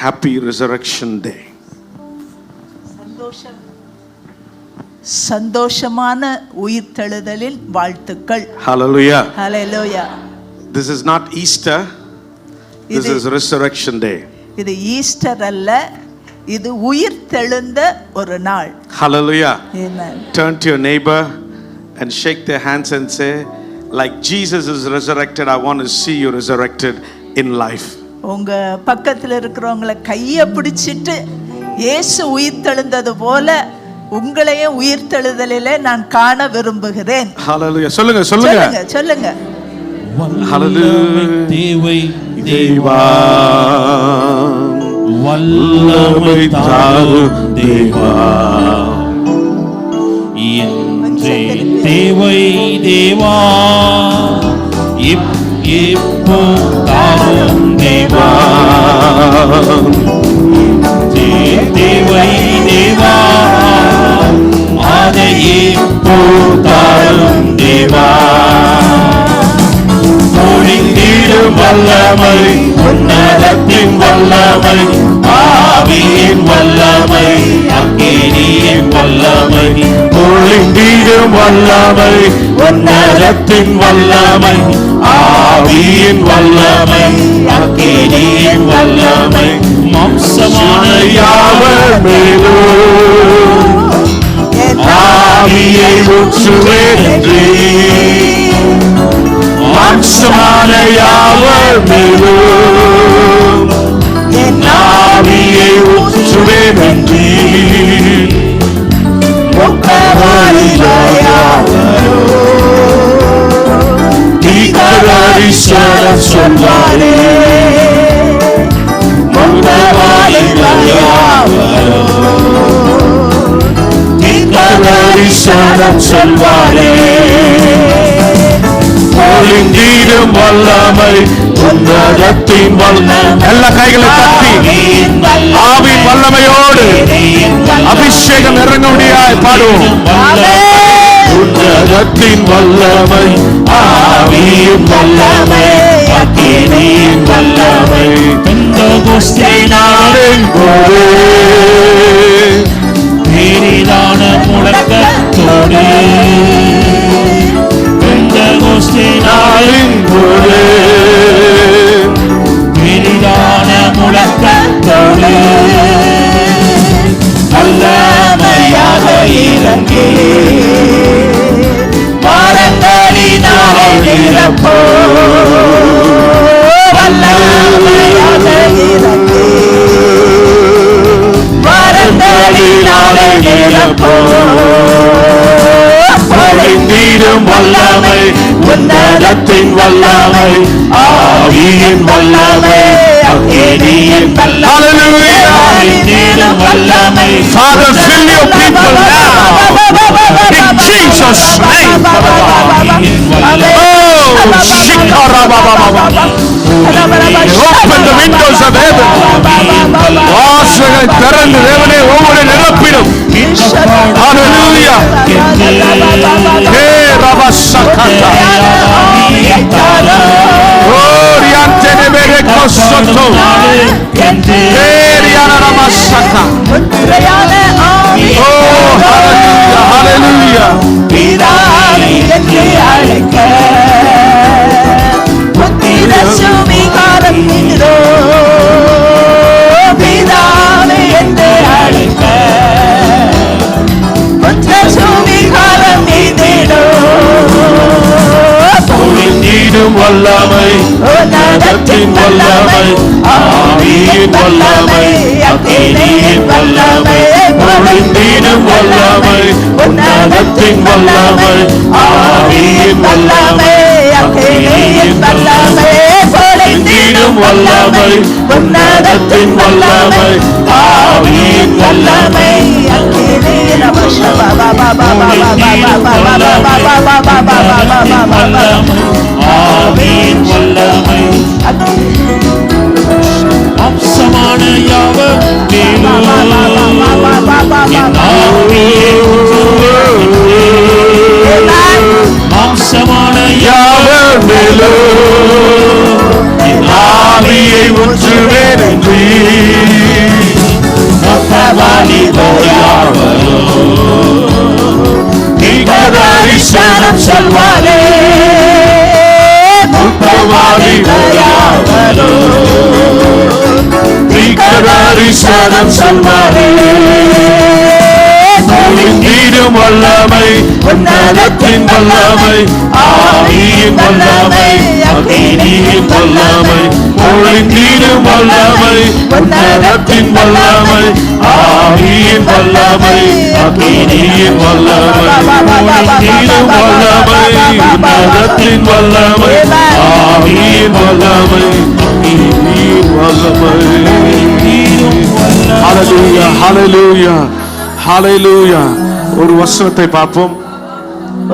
Happy Resurrection Day. சந்தோஷமான உயிர்த்தெழுதலின் வாழ்த்துக்கள். Hallelujah. Hallelujah. This is not Easter. This is Resurrection Day. இது Easter அல்ல, இது உயிர்த்தெழுந்த ஒரு நாள். Hallelujah. Amen. Turn to your neighbor and shake their hands and say, like Jesus is resurrected, I want to see you resurrected in life. உங்க பக்கத்துல இருக்கிறவங்கள கையை பிடிச்சிட்டு இயேசு உயிர்த்தெழுந்தது போல உங்களையும் உயிர்த்தெழுதலிலே நான் காண விரும்புகிறேன். Hallelujah. சொல்லுங்க சொல்லுங்க சொல்லுங்க. Hallelujah. தேவை தேவா வல்லமை தாரும் தேவா என்றே தேவை தேவா இப்போ தாரும் தேவா தேவை தேவா அதை இப்போ தாரும் தேவா ஒளிந்திடும் வல்லமை உன்னதத்தின் வல்லமை ஆவியின் வல்லமை அக்கினியின் வல்லமை ஒளிந்திடும் வல்லமை உன்னதத்தின் வல்லமை ஆவியின் வல்லமை அக்கினியின் வல்லமை மாம்சமான யாவர் மேலும் ஆவியை ஊற்றுவேன் மாம்சமான யாவர் மேலும் என் ஆவியை ஊற்றுவேன் என்று தீர்க்கதரிசனம் சொல்வாரே தீர்க்கதரிசனம் சொல்வாரே ஒளிந்திடும் வல்லமை உன்னதத்தின் வல்லமை எல்லா கைகளை தட்டி ஆவியின் வல்லமையோடு அபிஷேகம் இறங்கும்படியாய் பாடுவோம். உன்னதத்தின் வல்லமை ஆவியின் வல்லமை அக்கினியின் வல்லமை பெந்தெகோஸ்தே நாளின் போது பெரிதான முழக்கத்தோடு பெந்தெகோஸ்தே நாளின் போது பெரிதான முழக்கத்தோடு வல்லமையாக இறங்கி வாரங்களினாலே நிரப்போ வல்லமையாக இறங்கி வாரங்களினாலே நிரப்போ ஒளிந்திடும் வல்லமை உன்னதத்தின் வல்லமை ஆவியின் வல்லமை அக்கினியின் வல்லமை Father, fill your people now in Jesus' name. Oh, Shikarabababa. Open the windows of heaven. வாசல்களை திறந்து தேவனே ஒவ்வொரு நிரப்பிடும். Hallelujah. Hey, Rabasakata. Oh, Riantene Bere Kosoto. Hey, Riana Ramasaka. Oh, hallelujah, hallelujah. பிதாவை என்று அழைக்க புத்திர சுவிகாரம் இதோ பிதாவை என்று அழைக்க புத்திர சுவிகாரம் இதோ ஒளிந்திடும் வல்லமை உன்னதத்தின் வல்லமை ஆவியின் வல்லமை அக்கினியின் வல்லமை ஒளிந்திடும் வல்லமை உன்னதத்தின் வல்லமை ஆவியின் வல்லமை அக்கினியின் வல்லமை ஒளிந்திடும் வல்லமை உன்னதத்தின் வல்லமை ஆவியின் வல்லமை அக்கினியின் ஆவியின் வல்லமை அம்சமான யாவர் மாம்சமான யாவர் மேலும் ஆவியை ஊற்றுவேன் என்று சரணம் சொல்வாரே முத்தமாரி தயாவரோ தீக்கதாரி சரணம் சொல்வாரே நீரும் வல்லமை உன்னதத்தின் வல்லமை ஆவியின் வல்லமை அக்கினியின் வல்லமை நீரும் வல்லமை உன்னதத்தின் வல்லமை ஆவியின் வல்லமை அக்கினியின் வல்லமை நீரும் வல்லமை உன்னதத்தின் வல்லமை ஆவியின் வல்லமை அக்கினியின் வல்லமை. Hallelujah, hallelujah. Hallelujah. ஒரு வசனத்தை பார்ப்போம்.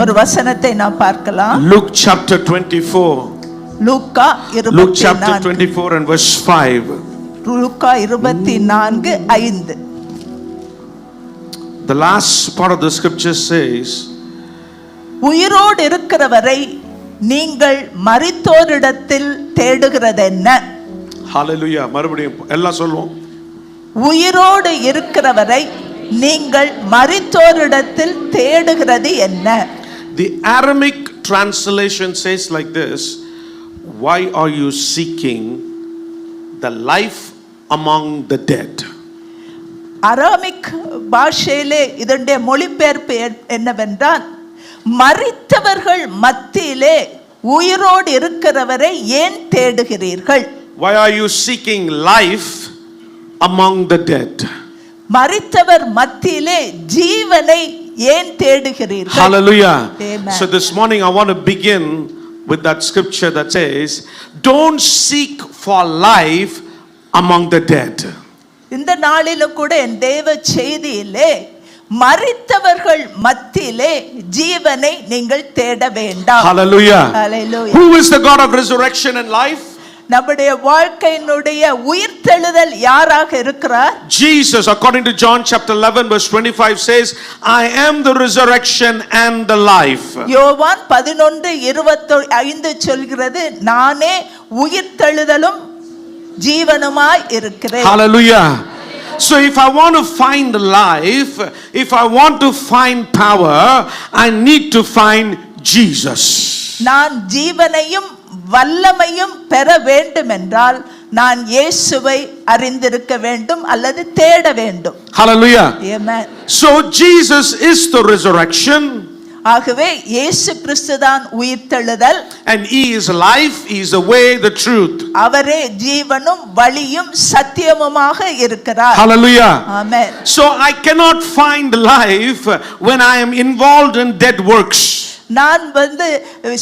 ஒரு வசனத்தை நாம் பார்க்கலாம். Luke chapter 24. Luca Luke chapter 24 24 and verse 5. Luca 24:5. The last part of the scripture says, உயிரோடு இருக்கிறவரை நீங்கள் மரித்தோரிடத்தில் தேடுகிறதென்ன? Hallelujah. மறுபடியும் எல்லாம் சொல்லுவோம். உயிரோடு இருக்கிறவரை நீங்கள் மரித்தோரிடத்தில் தேடுகிறது என்ன? The Aramaic translation says like this: why are you seeking the life among the dead? Aramaic பாஷையிலே இதனுடைய மொழிபெயர்ப்பு என்னவென்றால், மரித்தவர்கள் மத்தியிலே உயிரோடு இருக்கிறவரை ஏன் தேடுகிறீர்கள்? Why are you seeking life among the dead? மரித்தவர் மத்தியிலே ஜீவனை ஏன் தேடுகிறீர்கள்? Hallelujah. Amen. So this morning I want to begin with that scripture that says, don't seek for life among the dead. இந்த நாளிலும் கூட என் தேவ செய்தியிலே மரித்தவர்கள் மத்தியிலே ஜீவனை நீங்கள் தேட வேண்டாம். Hallelujah. Hallelujah. Who is the God of resurrection and life? நம்முடைய வாழ்க்கையினுடைய உயிர்த்தெழுதல் யாராக இருக்கிறார்? Jesus, according to John chapter 11 verse 25 says, I am the resurrection and the life. யோவான் 11:25 சொல்கிறது, நானே உயிர்த்தெழுதலும் ஜீவனுமாய் இருக்கிறேன். Hallelujah. So if I want to find life, if I want to find power, I need to find Jesus. நான் ஜீவனையும் வல்லமையும் பெற வேண்டும் என்றால் நான் இயேசுவை அறிந்திருக்க வேண்டும் அல்லது தேட வேண்டும். Hallelujah. Amen. So Jesus is the resurrection. ஆகவே இயேசு கிறிஸ்துதான் உயிர்த்தெழுதல். And he is life, he is the way, the truth. அவரே ஜீவனும் வழியும் சத்தியமுமாக இருக்கிறார். Hallelujah. Amen. So I cannot find life when I am involved in dead works. நான்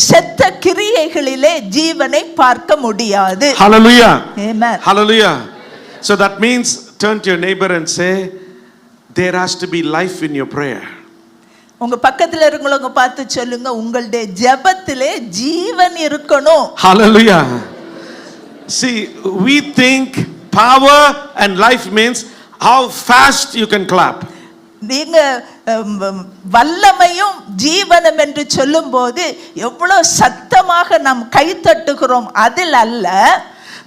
செத்த கிரியைகளிலே ஜீவனை பார்க்க முடியாது. Hallelujah. Amen. Hallelujah. So that means turn to your neighbor and say, there has to be life in your prayer. உங்க பக்கத்துல இருக்கவங்க பார்த்து சொல்லுங்க, உங்களுடைய ஜெபத்திலே ஜீவன் இருக்கணும். Hallelujah. See, we think power and life means how fast you can clap. நீங்க வல்லமையும் ஜீவனும் என்று சொல்லும்போது எவ்வளவு சத்தமாக நாம் கை தட்டுகிறோம், அதில் அல்ல.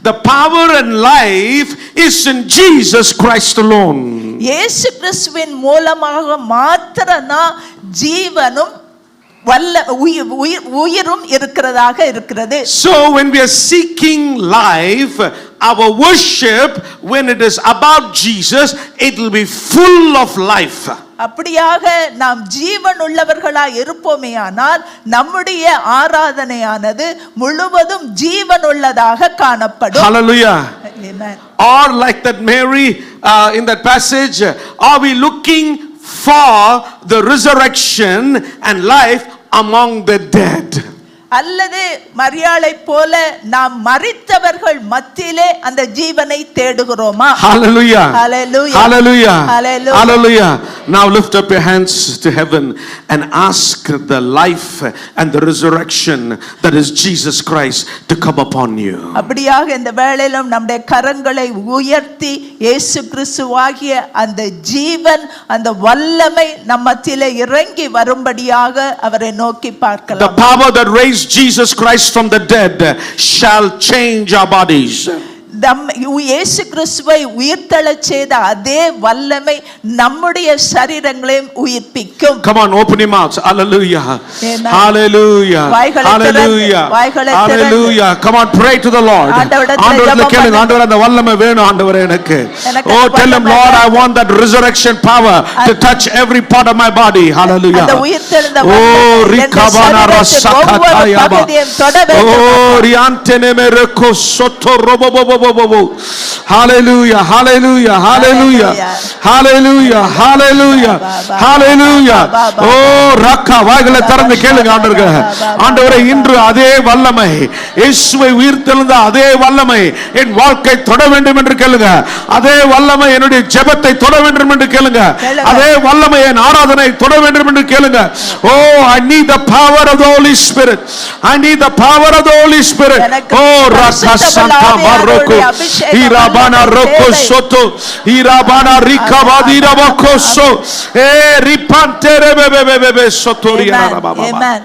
The power and life is in Jesus Christ alone. இயேசு கிறிஸ்துவின் மூலமாக மாத்திரம்தான் ஜீவனும் உயிரும் இருக்கிறதாக இருக்கிறது. So when we are seeking life, our worship, when it is about Jesus, it will be full of life. அப்படியாக நாம் ஜீவன் உள்ளவர்களாய் இருப்போமேயானால் நம்முடைய ஆராதனையானது முழுவதும் ஜீவன் உள்ளதாக காணப்படும். Hallelujah. Amen. Or like that Mary in that passage, are we looking for the resurrection and life among the dead? அல்லது மரியாளை போல நாம் மரித்தவர்கள் மத்தியிலே அந்த ஜீவனை தேடுகிறோமா? Hallelujah. Hallelujah. Hallelujah. Hallelujah. Hallelujah. Now lift up your hands to heaven and ask the life and the resurrection that is Jesus Christ to come upon you. அப்படியாக இந்த வேளையிலும் நம்முடைய கரங்களை உயர்த்தி இயேசு கிறிஸ்துவாகிய அந்த ஜீவன், அந்த வல்லமை நம்ம மத்தியிலே இறங்கி வரும்படியாக அவரை நோக்கி பார்க்கலாம். The power that raised Jesus Christ from the dead shall change our bodies. இயேசு கிறிஸ்துவை உயிர்த்தெழச் செய்த அதே வல்லமை நம்முடைய சரீரங்களையும் உயிர்ப்பிக்கும். Come on, open your mouths. Hallelujah. Amen. Hallelujah. Hallelujah. Hallelujah. Come on, pray to the Lord. ஆண்டவரே கேளுங்க, ஆண்டவரே அந்த வல்லமை வேணும் ஆண்டவரே எனக்கு. Oh, tell him, Lord, I want that resurrection power to touch every part of my body. Hallelujah. Oh, rikabana rasakatayaba. Oh, riantene mereko soto robobobobo. Hallelujah. Hallelujah. Hallelujah. Hallelujah. Hallelujah. Hallelujah. Oh, rakka வாய்களை திறந்து கேளுங்க ஆண்டவரே. ஆண்டவரே இன்று அதே வல்லமை, இயேசுவை உயிர்த்தெழுந்த அதே வல்லமை என் வாழ்க்கை தொட வேண்டும் என்று கேளுங்க. அதே வல்லமை என்னுடைய ஜெபத்தை தொட வேண்டும் என்று கேளுங்க. அதே வல்லமை என் ஆராதனை தொட வேண்டும் என்று கேளுங்க. Oh, I need the power of the Holy Spirit. I need the power of the Holy Spirit. Oh, rakasanta maroko irabana roko soto irabana rikabadira bakoso e ripantere bebebebe sotoria baba. Amen.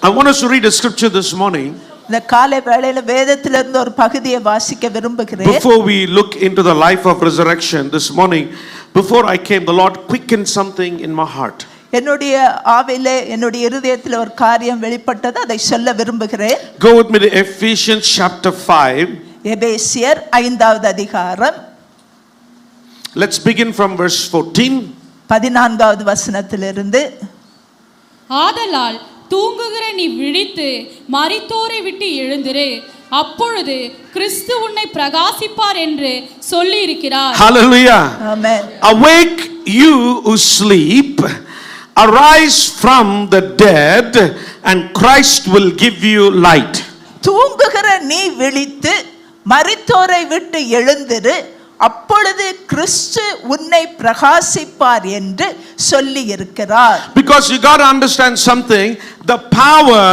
I want us to read a scripture this morning. இந்த காலை வேளையில வேதத்திலிருந்து ஒரு பகுதியை வாசிக்க விரும்புகிறேன். Before we look into the life of resurrection this morning, before I came, the Lord quickened something in my heart. என்னுடைய ஆவியிலே என்னுடைய இருதயத்தில் ஒரு காரியம் வெளிப்பட்டது, அதை சொல்ல விரும்புகிறேன். Go with me to Ephesians chapter 5. எபேசியர் 5வது அதிகாரம். Let's begin from verse 14. 14வது வசனத்திலிருந்து. ஆதலால் தூங்குகிற நீ விழித்து மரித்தோரை விட்டு எழுந்திரு, அப்பொழுது கிறிஸ்து உன்னை பிரகாசிப்பார் என்று சொல்லி இருக்கிறார். Hallelujah. Amen. Awake you who sleep, arise from the dead, and Christ will give you light. தூங்குகிற நீ விழித்து மரித்தோரை விட்டு எழுந்திரு, அப்பொழுது கிறிஸ்து உன்னை பிரகாசிப்பார் என்று சொல்லி இருக்கிறார். Because you got to understand something, the power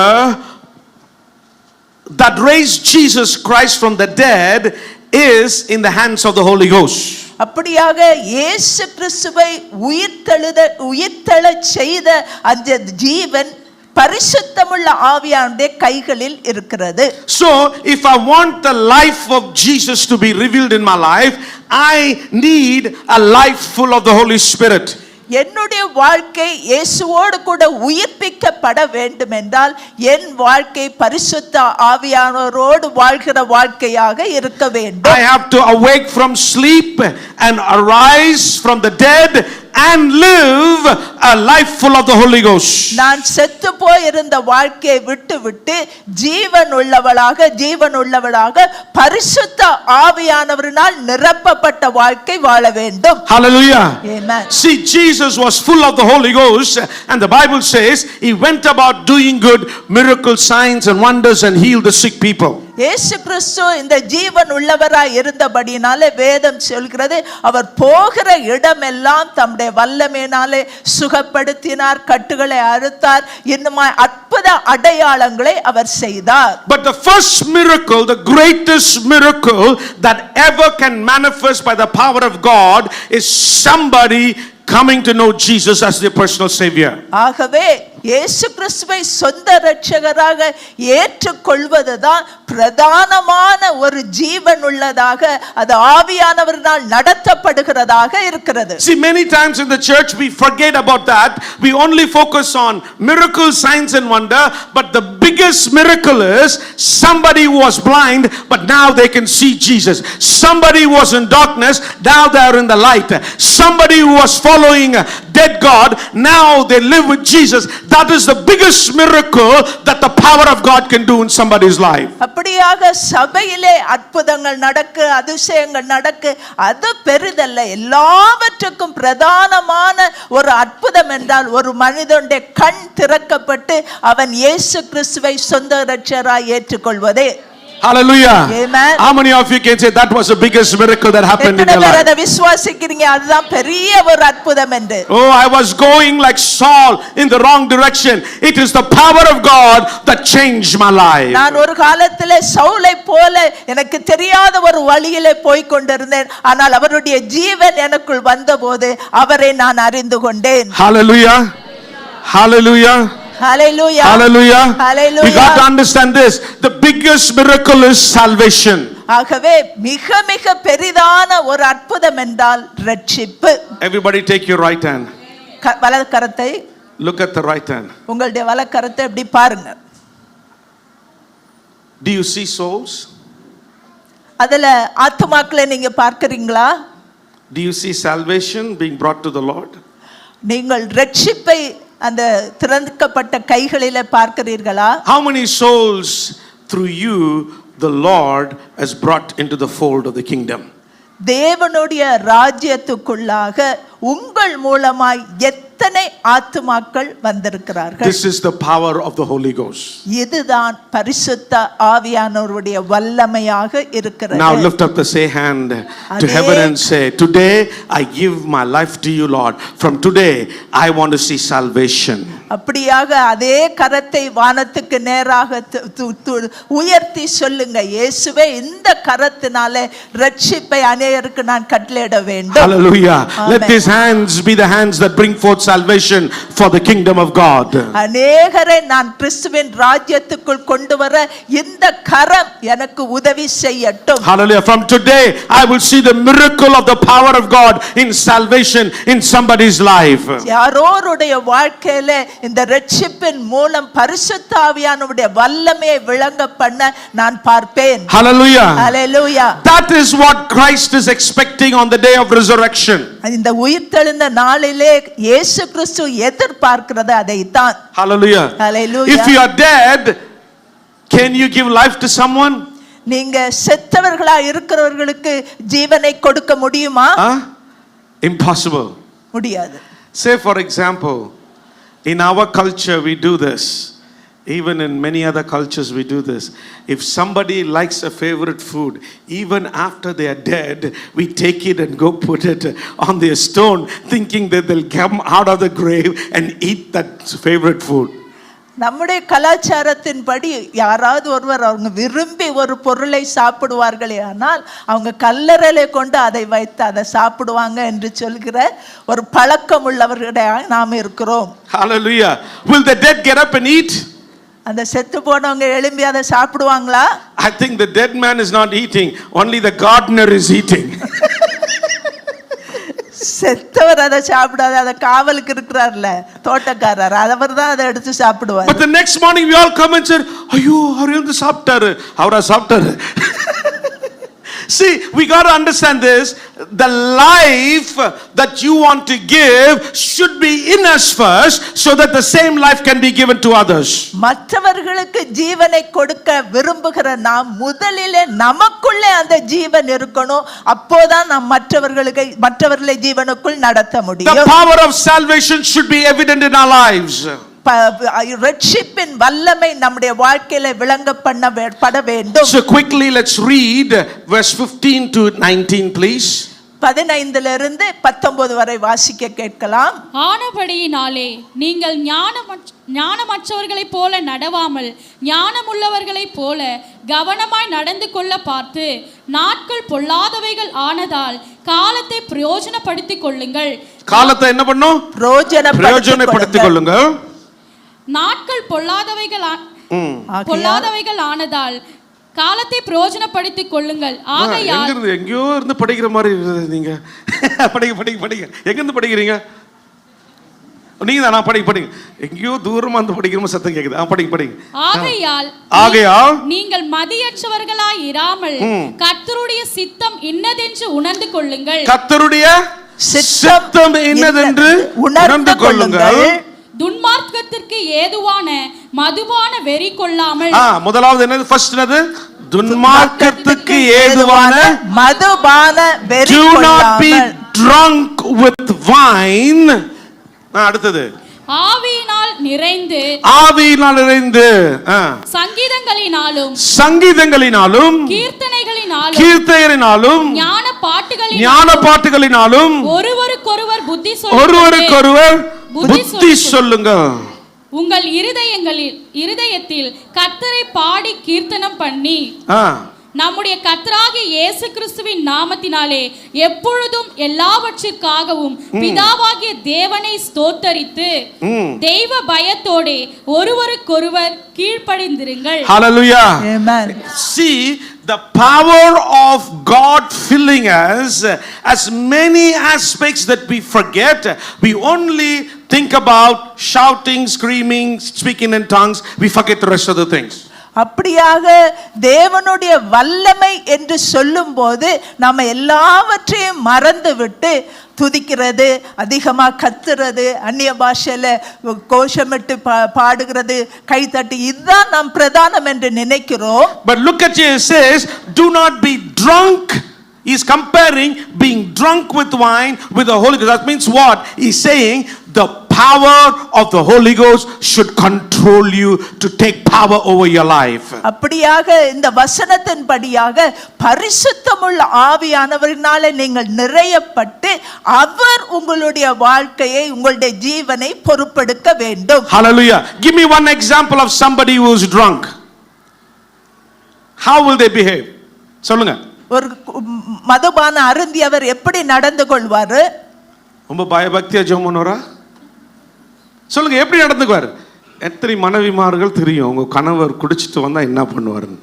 that raised Jesus Christ from the dead is in the hands of the Holy Ghost. அப்படியாக இயேசு கிறிஸ்துவை உயிர்த்தெழச் செய்த அந்த ஜீவன் பரிசுத்தமுள்ள ஆவியானுடைய கைகளில் இருக்கிறது. So if I want the life of Jesus to be revealed in my life, I need a life full of the Holy Spirit. என்னுடைய வாழ்க்கை இயேசுவோடு கூட உயிர்ப்பிக்கப்பட வேண்டும் என்றால் என் வாழ்க்கை பரிசுத்த ஆவியானவரோடு வாழ்கிற வாழ்க்கையாக இருக்க வேண்டும். I have to awake from sleep and arise from the dead and live a life full of the Holy Ghost. நான் செத்து போயிருந்த வாழ்க்கையை விட்டு ஜீவன் உள்ளவளாக பரிசுத்த ஆவியானவரினால் நிரப்பப்பட்ட வாழ்க்கை வாழ வேண்டும். Hallelujah. Amen. See, Jesus was full of the Holy Ghost, and the Bible says he went about doing good, miracles, signs and wonders, and healed the sick people. இயேசு கிறிஸ்து இந்த ஜீவன் உள்ளவராய் இருந்தபடினாலே வேதம் சொல்கிறது, அவர் போகிற இடமெல்லாம் தம்முடைய வல்லமையினாலே சுகப்படுத்தினார், கட்டுகளை அறுத்தார், இன்னும் அற்புத அடையாளங்களை அவர் செய்தார். But the first miracle, the greatest miracle that ever can manifest by the power of God is somebody coming to know Jesus as their personal savior. ஆகவே இயேசு கிறிஸ்துவை சொந்த இரட்சகராக ஏற்றுக்கொள்வதுதான் பிரதானமான ஒரு ஜீவன் உள்ளதாக, அது ஆவியானவரினால் நடத்தப்படுகிறதாக இருக்கிறது. See, many times in the church we forget about that. We only focus on miracles, signs and wonder, but the biggest miracle is somebody who was blind but now they can see Jesus. Somebody who was in darkness, now they are in the light. Somebody who was following dead God, now they live with Jesus. That is the biggest miracle that the power of God can do in somebody's life. அப்படியாக சபையிலே அற்புதங்கள் நடக்கு, அதிசயங்கள் நடக்கு, அது பெரிதல்ல. எல்லாவற்றுக்கும் பிரதானமான ஒரு அற்புதம் என்றால் ஒரு மனிதனுடைய கண் திறக்கப்பட்டு அவன் இயேசு கிறிஸ்துவை சொந்த இரட்சகராய் ஏற்றுக்கொள்வதே. Hallelujah. Amen. How many of you can say that was the biggest miracle that happened in your life? அதை விசுவாசிக்கிறீங்க அதுதான் பெரிய ஒரு அற்புதம் என்று? Oh, I was going like Saul in the wrong direction. It is the power of God that changed my life. நான் ஒரு காலத்திலே சவுலை போல எனக்கு தெரியாத ஒரு வழியிலே போய் கொண்டிருந்தேன், ஆனால் அவருடைய ஜீவன் எனக்குள் வந்தபோது அவரை நான் அறிந்து கொண்டேன். Hallelujah. Hallelujah. Hallelujah. Hallelujah. Hallelujah. We got to understand this. The biggest miracle is salvation. ஆகவே மிக மிக பெரிதான ஒரு அற்புதம் என்றால் ரட்சிப்பு. Everybody take your right hand. வலது கரத்தை, Look at the right hand. உங்களுடைய வலது கரத்தை இப்படி பாருங்க. Do you see souls? அதுல ஆத்துமாக்களை நீங்க பார்க்கிறீங்களா? Do you see salvation being brought to the Lord? நீங்கள் ரட்சிப்பை அந்த திறக்கப்பட்ட கைகளிலே பார்க்கிறீர்களா? How many souls through you the Lord has brought into the fold of the kingdom? தேவனுடைய ராஜ்யத்துக்குள்ளாக உங்கள் மூலமாய் எத்தனை ஆத்துமாக்கள் வந்திருக்கிறார்கள்? This is the power of the Holy Ghost. இதுதான் பரிசுத்த ஆவியானவருடைய வல்லமையாக இருக்கிறது. Now lift up the say hand to heaven and say, today I give my life to you, Lord. From today I want to see salvation. அப்படியாக அதே கரத்தை வானத்துக்கு நேராக உயர்த்தி சொல்லுங்க, இயேசுவே இந்த கரத்தினாலே ரட்சிப்பை அநேகருக்கு நான் கட்டளையிட வேண்டும். Hallelujah. Let these hands be the hands that bring forth salvation for the kingdom of God. அநேகரை நான் கிறிஸ்துவின் ராஜ்யத்துக்குள் கொண்டு வர இந்த கரம் எனக்கு உதவி செய்யட்டும். Hallelujah. From today I will see the miracle of the power of God in salvation in somebody's life. யாரோருடைய வாழ்க்கையில இந்த ரட்சிப்பின் மூலம் பரிசுத்த ஆவியானவருடைய வல்லமையை விளங்க பண்ண நான் பார்ப்பேன். Hallelujah. Hallelujah. That is what Christ is expecting on the day of resurrection. இந்த உயிர்த்தெழுந்த நாளிலே இயேசு கிறிஸ்து எதிர்பார்க்கிறது அதைத்தான். Hallelujah. Hallelujah. If you are dead, can you give life to someone? நீங்க செத்தவர்களா இருக்கிறவர்களுக்கு ஜீவனை கொடுக்க முடியுமா? Impossible. முடியாது. Say for example, in our culture we do this. Even in many other cultures we do this. If somebody likes a favorite food, even after they are dead, we take it and go put it on their stone, thinking that they'll come out of the grave and eat that favorite food. நம்முடைய கலாச்சாரத்தின்படி யாராவது ஒருவர் அவங்க விரும்பி ஒரு பொருளை சாப்பிடுவார்களே ஆனால் அவங்க கல்லறையிலே கொண்டு அதை வைத்து அதை சாப்பிடுவாங்க என்று சொல்கிற ஒரு பழக்கம் உள்ளவர்களாக நாம் இருக்கிறோம். Hallelujah. Will the dead get up and eat? அந்த செத்து போனவங்க எழும்பி அதை சாப்பிடுவாங்களா? I think the dead man is not eating, only the gardener is eating. செத்தவர் அதை சாப்பிடாத, அதை காவலுக்கு இருக்கிறார்ல தோட்டக்காரர், அவர் தான் அதை எடுத்து சாப்பிடுவார். But the next morning we all come and say, ஐயோ அவர் வந்து சாப்பிட்டாரு, அவரா சாப்பிட்டாரு. See, we got to understand this. The life that you want to give should be in us first, so that the same life can be given to others. மற்றவர்களுக்கு ஜீவனை கொடுக்க விரும்புகிற நாம் முதலிலே நமக்குள்ளே அந்த ஜீவன் இருக்கணும். அப்போதான் நாம் மற்றவர்களை ஜீவனுக்குள் நடத்த முடியும். The power of salvation should be evident in our lives. ரட்சிப்பின் வல்லமை நம்முடைய வாழ்க்கையில விளங்க பண்ணப்பட வேண்டும். So quickly let's read verse 15 to 19 please. 15 இருந்து 19 வரை வாசிக்க கேட்கலாம். ஆனபடியினாலே நீங்கள் ஞானமற்றவர்களைப் போல நடவாமல் ஞானமுள்ளவர்களைப் போல கவனமாய் நடந்து கொள்ள பார்த்து நாட்கள் பொல்லாதவைகள் ஆனதால் காலத்தை பிரயோஜனப்படுத்திக் கொள்ளுங்கள். காலத்தை என்ன பண்ணும்? பிரயோஜனப்படுத்திக் கொள்ளுங்கள். நாட்கள் பொல்லாதவைகள் ஆனதால் காலத்தை பிரயோஜனப்படுத்திக் கொள்ளுங்கள். ஆகையால் எங்கேயோ இருந்து படிக்கிற மாதிரி நீங்க படிங்க எங்க இருந்து படிக்கிறீங்க? நீங்க தான் படிங்க எங்கேயோ தூரமா இருந்து படிக்கிற சத்தம் கேக்குது. படிங்க. ஆகையால் நீங்கள் மதியற்றவர்களாய் இராமல் கர்த்தருடைய சித்தம் இன்னதென்று உணர்ந்து கொள்ளுங்கள். கர்த்தருடைய சித்தம் இன்னதென்று உணர்ந்து கொள்ளுங்கள். துன்மார்க்கத்திற்கு ஏதுவான மதுபான வெறி கொள்ளாமல். முதலாவது என்னது? ஃபர்ஸ்ட் என்னது? துன்மார்க்கத்துக்கு ஏதுவான மதுபான வெறி கொள்ளாமல். Do not be drunk with wine. அடுத்தது ஆவியினால் நிறைந்து சங்கீதங்களினாலும் கீர்த்தனைகளினாலும் ஞான பாட்டுகளினாலும் ஒருவருக்கொருவர் புத்தி சொல்லுங்கள். உங்கள் இருதயத்தில் கர்த்தரை பாடி கீர்த்தனம் பண்ணி நம்முடைய கர்த்தராகிய இயேசு கிறிஸ்துவின் நாமத்தினாலே எப்பொழுதும் எல்லாவற்றிற்காகவும் பிதாவாகிய தேவனை ஸ்தோத்தரித்து தெய்வ பயத்தோடே ஒருவருக்கொருவர் கீழ்ப்படிந்திருங்கள். Hallelujah. Amen. See, the power of God filling us has many aspects that we forget. We only think about shouting, screaming, speaking in tongues. We forget the rest of the things. அப்படியாக தேவனுடைய வல்லமை என்று சொல்லும்போது நம்ம எல்லாவற்றையும் மறந்துவிட்டு துதிக்கிறது, அதிகமாக கத்துறது, அந்நிய பாஷையில கோஷமிட்டு பாடுகிறது, கைத்தட்டி, இதுதான் நாம் பிரதானம் என்று நினைக்கிறோம். But look at here, it says, do not be drunk. He's comparing being drunk with wine with the Holy Ghost. That means what? He's saying the power of the Holy Ghost should control you to take power over your life. அப்படியாக இந்த வசனத்தின்படியாக பரிசுத்தமுள்ள ஆவியானவரினாலே நீங்கள் நிறையப்பட்டு அவர் உங்களுடைய வாழ்க்கையை, உங்களுடைய ஜீவனை பொறுப்பெடுக்க வேண்டும். Hallelujah. Give me one example of somebody who is drunk. How will they behave? சொல்லுங்க. ஒரு மதுபான அருந்தியவர் எப்படி நடந்து கொள்வாரு? ரொம்ப பயபக்தியா ஜெபம் பண்ணுவாரா? சொல்லுங்க, எப்படி நடந்துக்குவார்? எத்தனை மனைவிமார்கள் தெரியும் உங்க கணவர் குடிச்சிட்டு வந்தா என்ன பண்ணுவாருன்னு?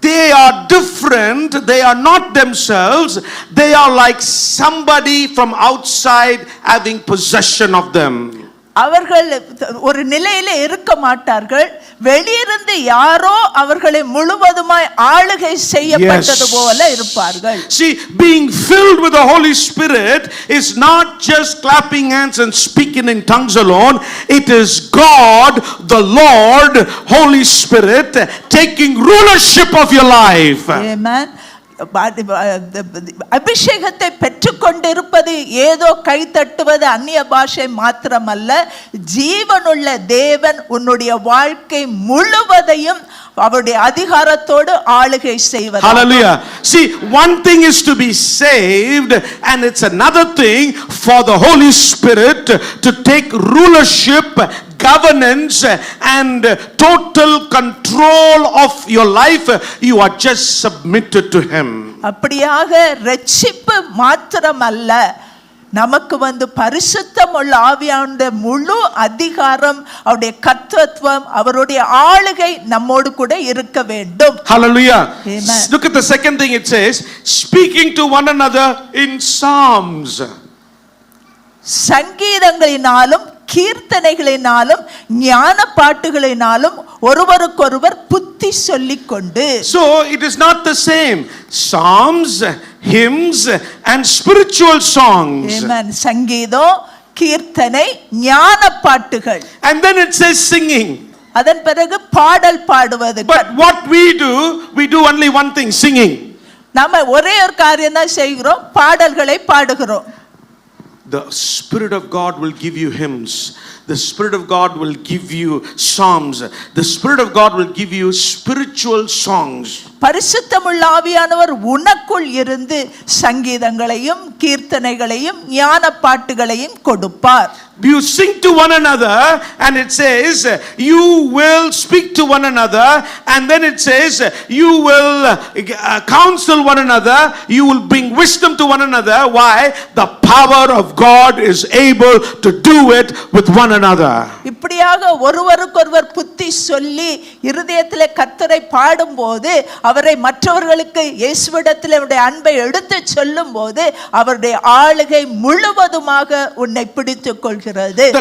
They are different. They are not themselves. They are like somebody from outside having possession of them. அவர்கள் ஒரு நிலையில இருக்க மாட்டார்கள். வெளியிருந்து யாரோ அவர்களை முழுவதுமாய் ஆளுகை செய்யப்பட்டது போல இருப்பார்கள். See, being filled with the Holy Spirit is not just clapping hands and speaking in tongues alone. It is God, the Lord, Holy Spirit taking rulership of your life. Amen. அபிஷேகத்தை பெற்றுக்கொண்டிருப்பது ஏதோ கை தட்டுவது அந்நிய பாஷை மாத்திரமல்ல, ஜீவனுள்ள தேவன் உன்னுடைய வாழ்க்கை முழுவதையும் அவருடைய அதிகாரத்தோடு ஆளுகை செய்வது. Hallelujah. See, one thing is to be saved and it's another thing for the Holy Spirit to take rulership, governance and total control of your life. You are just submitted to him. அப்படியாக ரட்சிப்பு மாத்திரமல்ல, நமக்கு பரிசுத்தம் உள்ள ஆவியானவருடைய முழு அதிகாரம், அவருடைய கர்த்தத்துவம், அவருடைய ஆளுகை நம்மோடு கூட இருக்க வேண்டும். Hallelujah. Amen. Look at the second thing it says, speaking to one another in psalms. சங்கீதங்களினாலும் கீர்த்தனைகளினாலும் ஞான பாட்டுகளினாலும் ஒருவருக்கொருவர் புத்தி சொல்லிக் கொண்டு. So it is not the same. Psalms, hymns and spiritual songs. Amen. சங்கீதம், கீர்த்தனை, ஞான பாட்டுகள். And then it says singing. அதன் பிறகு பாடல் பாடுவது. But what we do only one thing, singing. நாம ஒரே ஒரு காரியம் தான் செய்கிறோம், பாடல்களை பாடுகிறோம். The Spirit of God will give you hymns. The Spirit of God will give you psalms. The Spirit of God will give you spiritual songs. பரிசுத்தமுள்ள ஆவியானவர் உனக்குள் இருந்து சங்கீதங்களையும் கீர்த்தனைகளையும் ஞான பாட்டுகளையும் கொடுப்பார். You sing to one another and it says you will speak to one another, and then it says you will counsel one another, you will bring wisdom to one another. Why? The power of God is able to do it with one another. இப்படியாக ஒருவருக்கொருவர் புத்தி சொல்லி இருதயத்திலே கர்த்தரை பாடும்போது, அவரை மற்றவர்களுக்கு இயேசுவிடத்தில் அவருடைய அன்பை எடுத்து சொல்லும்போது, அவருடைய ஆளுகை முழுவதுமாக உன்னை பிடித்துக் கொள்கிறது.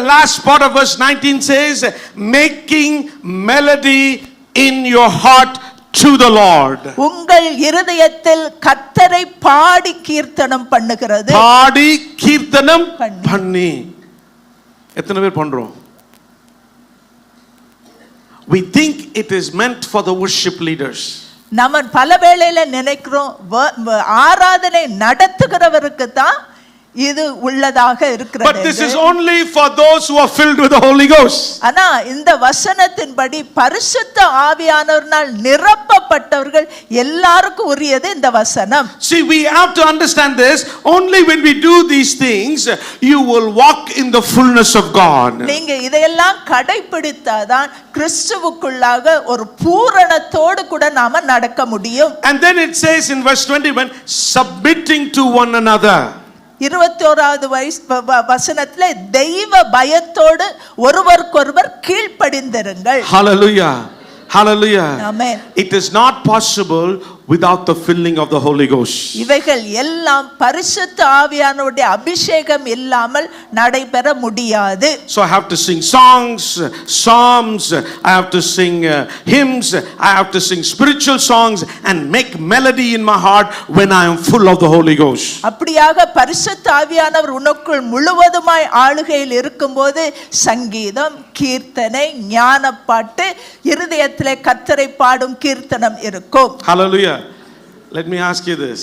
The last part of verse 19 says, making melody in your heart to the Lord. உங்கள் இருதயத்தில் கர்த்தரை பாடி கீர்த்தனம் பண்ணுகிறது. பாடி கீர்த்தனம் பண்ணி. எத்தனை பேர் பண்றோம்? We think it is meant for the worship leaders. நம்ம பல வேளையில நினைக்கிறோம் ஆராதனை நடத்துகிறவருக்கு தான் இது உள்ளதாக But இருக்கிறது. this is only for those who are filled with the Holy Ghost. ஆனா இந்த வசனத்தின்படி பரிசுத்த ஆவியானவரால் நிரப்பப்பட்டவர்கள் எல்லாருக்கும் உரியது இந்த வசனம். See, we have to understand this. Only when we do these things, you will walk in the fullness of God. நீங்க இதையெல்லாம் கடைபிடித்தாதான் கிறிஸ்துவுக்குள்ளாக ஒரு பூரணத்தோடு கூட நாம நடக்க முடியும். And then it says in verse 21, submitting to one another. 21வது வசனத்திலே தெய்வ பயத்தோடு ஒருவருக்கொருவர் கீழ்ப்படிந்திருங்கள். Hallelujah. Hallelujah. Amen. It is not possible without the filling of the Holy Ghost. இவைகள் எல்லாம் பரிசுத்த ஆவியானவருடைய அபிஷேகம் இல்லாமல் நடைபெற முடியாது. So I have to sing songs, psalms, I have to sing hymns, I have to sing spiritual songs and make melody in my heart when I am full of the Holy Ghost. அப்படியாக பரிசுத்த ஆவியானவர் உனக்குள் முழுவதுமாய் ஆளுகையில் இருக்கும்போது சங்கீதம், கீர்த்தனை, ஞானப்பாட்டு, இருதயத்திலே கர்த்தரை பாடும் கீர்த்தனம் இருக்கும். Hallelujah. Let me ask you this.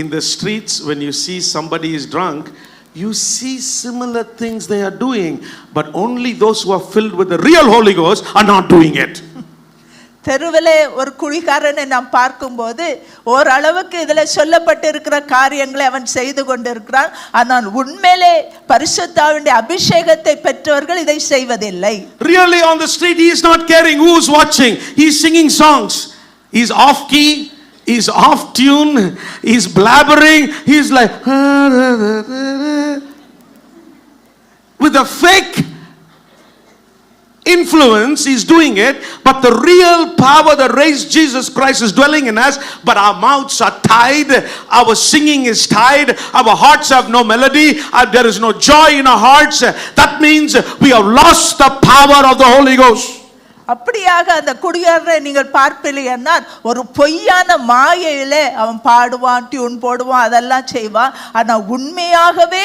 In the streets, when you see somebody is drunk, you see similar things they are doing, but only those who are filled with the real Holy Ghost are not doing it. தெருவிலே ஒரு குடிகாரனை நாம் பார்க்கும்போது ஓரளவுக்கு இதில் சொல்லப்பட்டிருக்கிற காரியங்களை அவன் செய்து கொண்டிருக்கிறான். ஆனால் உண்மையிலே பரிசுத்த ஆவியுடைய அபிஷேகத்தை பெற்றவர்கள் இதை செய்வதில்லை. Really on the street he is not caring who is watching. He is singing songs. He is off key. He is off tune. He is blabbering. He is like with a fake influence he's doing it, but the real power that raised Jesus Christ is dwelling in us, but our mouths are tied, our singing is tied, our hearts have no melody, there is no joy in our hearts. That means we have lost the power of the Holy Ghost. அப்படியாக அந்த குடிகாரரை நீங்கள் பார்ப்பீர்கள், ஒரு பொய்யான மாயையிலே அவன் பாடுவான், tune போடுவான், அதெல்லாம் செய்வான். ஆனால் உண்மையாகவே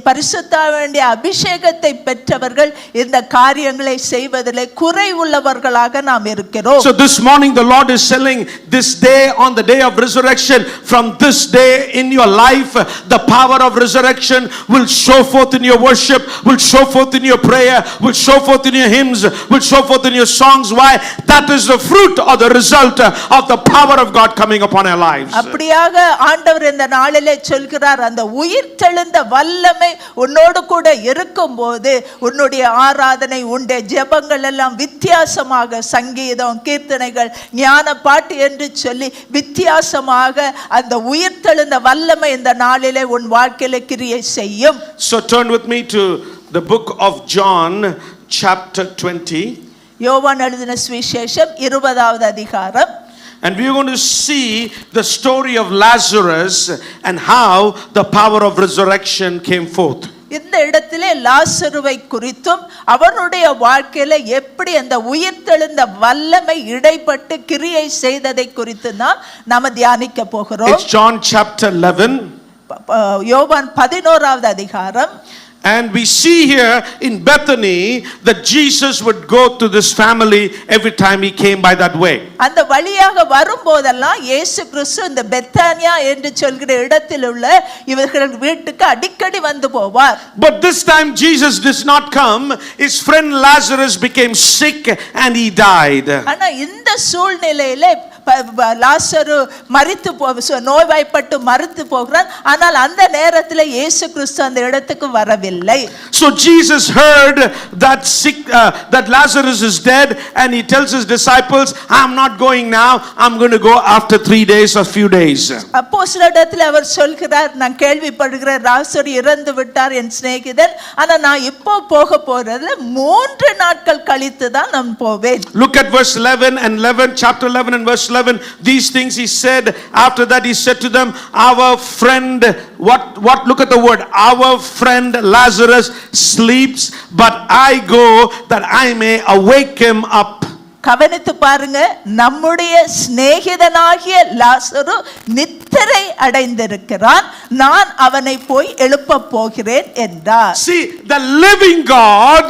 பரிசுத்த வேண்டிய அபிஷேகத்தை பெற்றவர்கள் இந்த காரியங்களை செய்வதிலே குறை உள்ளவர்களாக நாம் இருக்கிறோம். So this morning the Lord is telling, this day, on the day of resurrection, from this day in your life, the power of resurrection will show forth in your worship, will show forth in your prayer, will show forth in your hymns, will show forth in your songs. Why? That is the fruit or the result of the power of God coming upon our lives. அப்படியாக ஆண்டவர் இந்த நாளிலே சொல்கிறார், அந்த உயிர்த்தெழுந்த வல்லமை உன்னோடு கூட இருக்கும்போது உன்னுடைய ஆராதனை, உன்னுடைய ஜெபங்கள் எல்லாம் வித்தியாசமாக, சங்கீதம், கீர்த்தனைகள், ஞான பாட்டு என்று சொல்லி வித்தியாசமாக அந்த உயிர்த்தெழுந்த வல்லமை இந்த நாளிலே உன் வாழ்க்கையிலே கிரியை செய்யும். So turn with me to the book of John chapter 20. யோவான் எழுதின சுவிசேஷம் 20வது அதிகாரம். And we are going to see the story of Lazarus and how the power of resurrection came forth. இந்த இடத்திலே லாசருவை குறித்தும் அவனுடைய வாழ்க்கையில எப்படி அந்த உயிர்த்தெழுந்த வல்லமை இடைப்பட்டு கிரியை செய்ததை குறித்து தான் நாம தியானிக்க போகிறோம். It's John chapter 11. யோவான் 11வது அதிகாரம். And we see here in Bethany that Jesus would go to this family every time he came by that way. அந்த வழியாக வரும்போதெல்லாம் இயேசு கிறிஸ்து இந்த பெத்தானியா என்று சொல்கிற இடத்தில் உள்ள இவர்கள் வீட்டுக்கு அடிக்கடி வந்து போவார். But this time Jesus did not come. His friend Lazarus became sick and he died. ஆனா இந்த சூழ்நிலையிலே லாசரு மரித்து நோய்வாய்ப்பட்டு மரித்து போகிறான். ஆனால் அந்த நேரத்தில் இயேசு கிறிஸ்து அந்த இடத்துக்கு வரவில்லை. So Jesus heard that Lazarus is dead and he tells his disciples, I'm not going now, I'm going to go after 3 days or few days. அப்போஸ்தலரிடத்தில் அவர் சொல்கிறார், நான் கேள்விப்படுகிறேன் லாசரு இறந்து விட்டார் என் சிநேகிதன், ஆனா நான் இப்போ போக போறது 3 நாட்கள் கழித்து தான் நான் போவேன். Look at verse 11 and 11, chapter 11 and verse 11. These things he said. After that he said to them, our friend, what look at the word, our friend Lazarus sleeps, but I go that I may awake him up. கவனித்து பாருங்க, நம்முடைய சிநேகிதனாகிய லாசரு நித்திரை அடைந்திருக்கிறான், நான் அவனை போய் எழுப்ப போகிறேன் என்றார். See, the living God,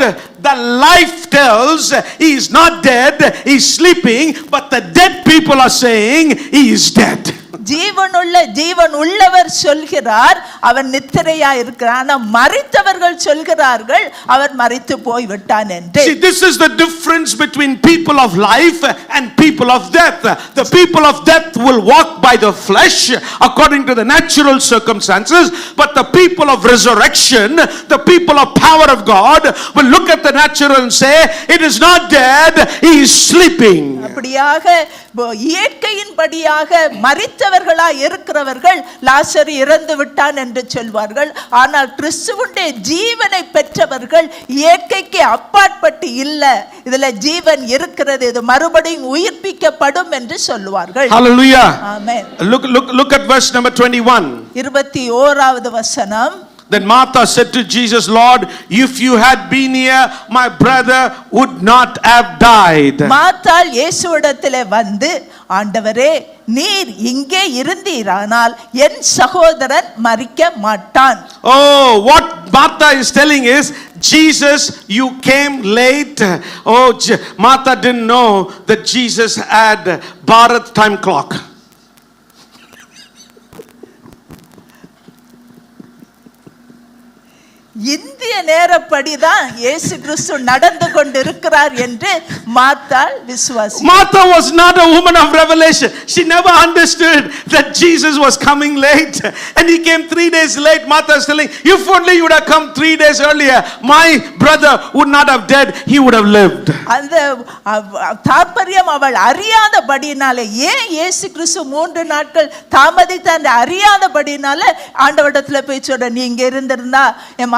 the life tells he is not dead, he is sleeping, but the dead people are saying he is dead. ஜீவன் உள்ளவர் சொல்கிறார் அவன் நித்திரையா இருக்கிறான், ஆனா மரித்தவர்கள் சொல்கிறார்கள் அவர் மரித்து போய் விட்டான் என்று. See, this is the difference between people of life and people of death. The people of death will walk by the flesh according to the natural circumstances, but the people of resurrection, the people of power of God will look at the natural and say, it is not dead, he is sleeping. அப்படியாக இயற்கையின்படியாக மரித்தவர்களாய் இருக்கிறவர்கள் லாசரு இறந்து விட்டான் என்று சொல்வார்கள். ஆனால் கிறிஸ்துவுடைய ஜீவனை பெற்றவர்கள் இயற்கைக்கு அப்பாற்பட்டு இல்ல, இதுல ஜீவன் இருக்கிறது, இது மறுபடியும் உயிர்ப்பிக்கப்படும் என்று சொல்வார்கள். Hallelujah. Amen. Look at verse number 21. 21வது வசனம். Then Martha said to Jesus, Lord, if you had been here, my brother would not have died. மார்த்தாள் இயேசுவிடத்திலே வந்து, ஆண்டவரே நீர் இங்கே இருந்தீரானால் என் சகோதரன் மரிக்க மாட்டான். Oh, what Martha is telling is, Jesus, you came late. Oh, Martha didn't know that Jesus had Bharat time clock. இந்திய நேரப்படிதான் இயேசு கிறிஸ்து நடந்து கொண்டிருக்கிறார் என்று மார்த்தாள் விசுவாசி. Martha was not a woman of revelation. She never understood that Jesus was coming late and he came 3 days late. Martha is telling, if only you would have come 3 days earlier, my brother would not have died, he would have lived. அந்த தாற்பயம் அவள் அறியாதபடினாலே, ஏன் இயேசு கிறிஸ்து 3 நாட்கள் தாமதித்த அறியாதபடினால ஆண்டவரிடத்துல போய் சொல்ற, நீ இங்க இருந்திருந்தா என்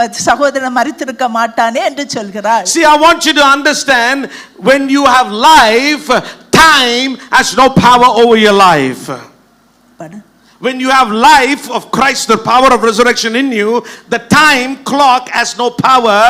சகோதரன் மரித்திருக்க மாட்டானே என்று சொல்கிறார். See, I want you to understand, when you have life, time has no power over your life. When you have life of Christ, the power of resurrection in you, the time clock has no power.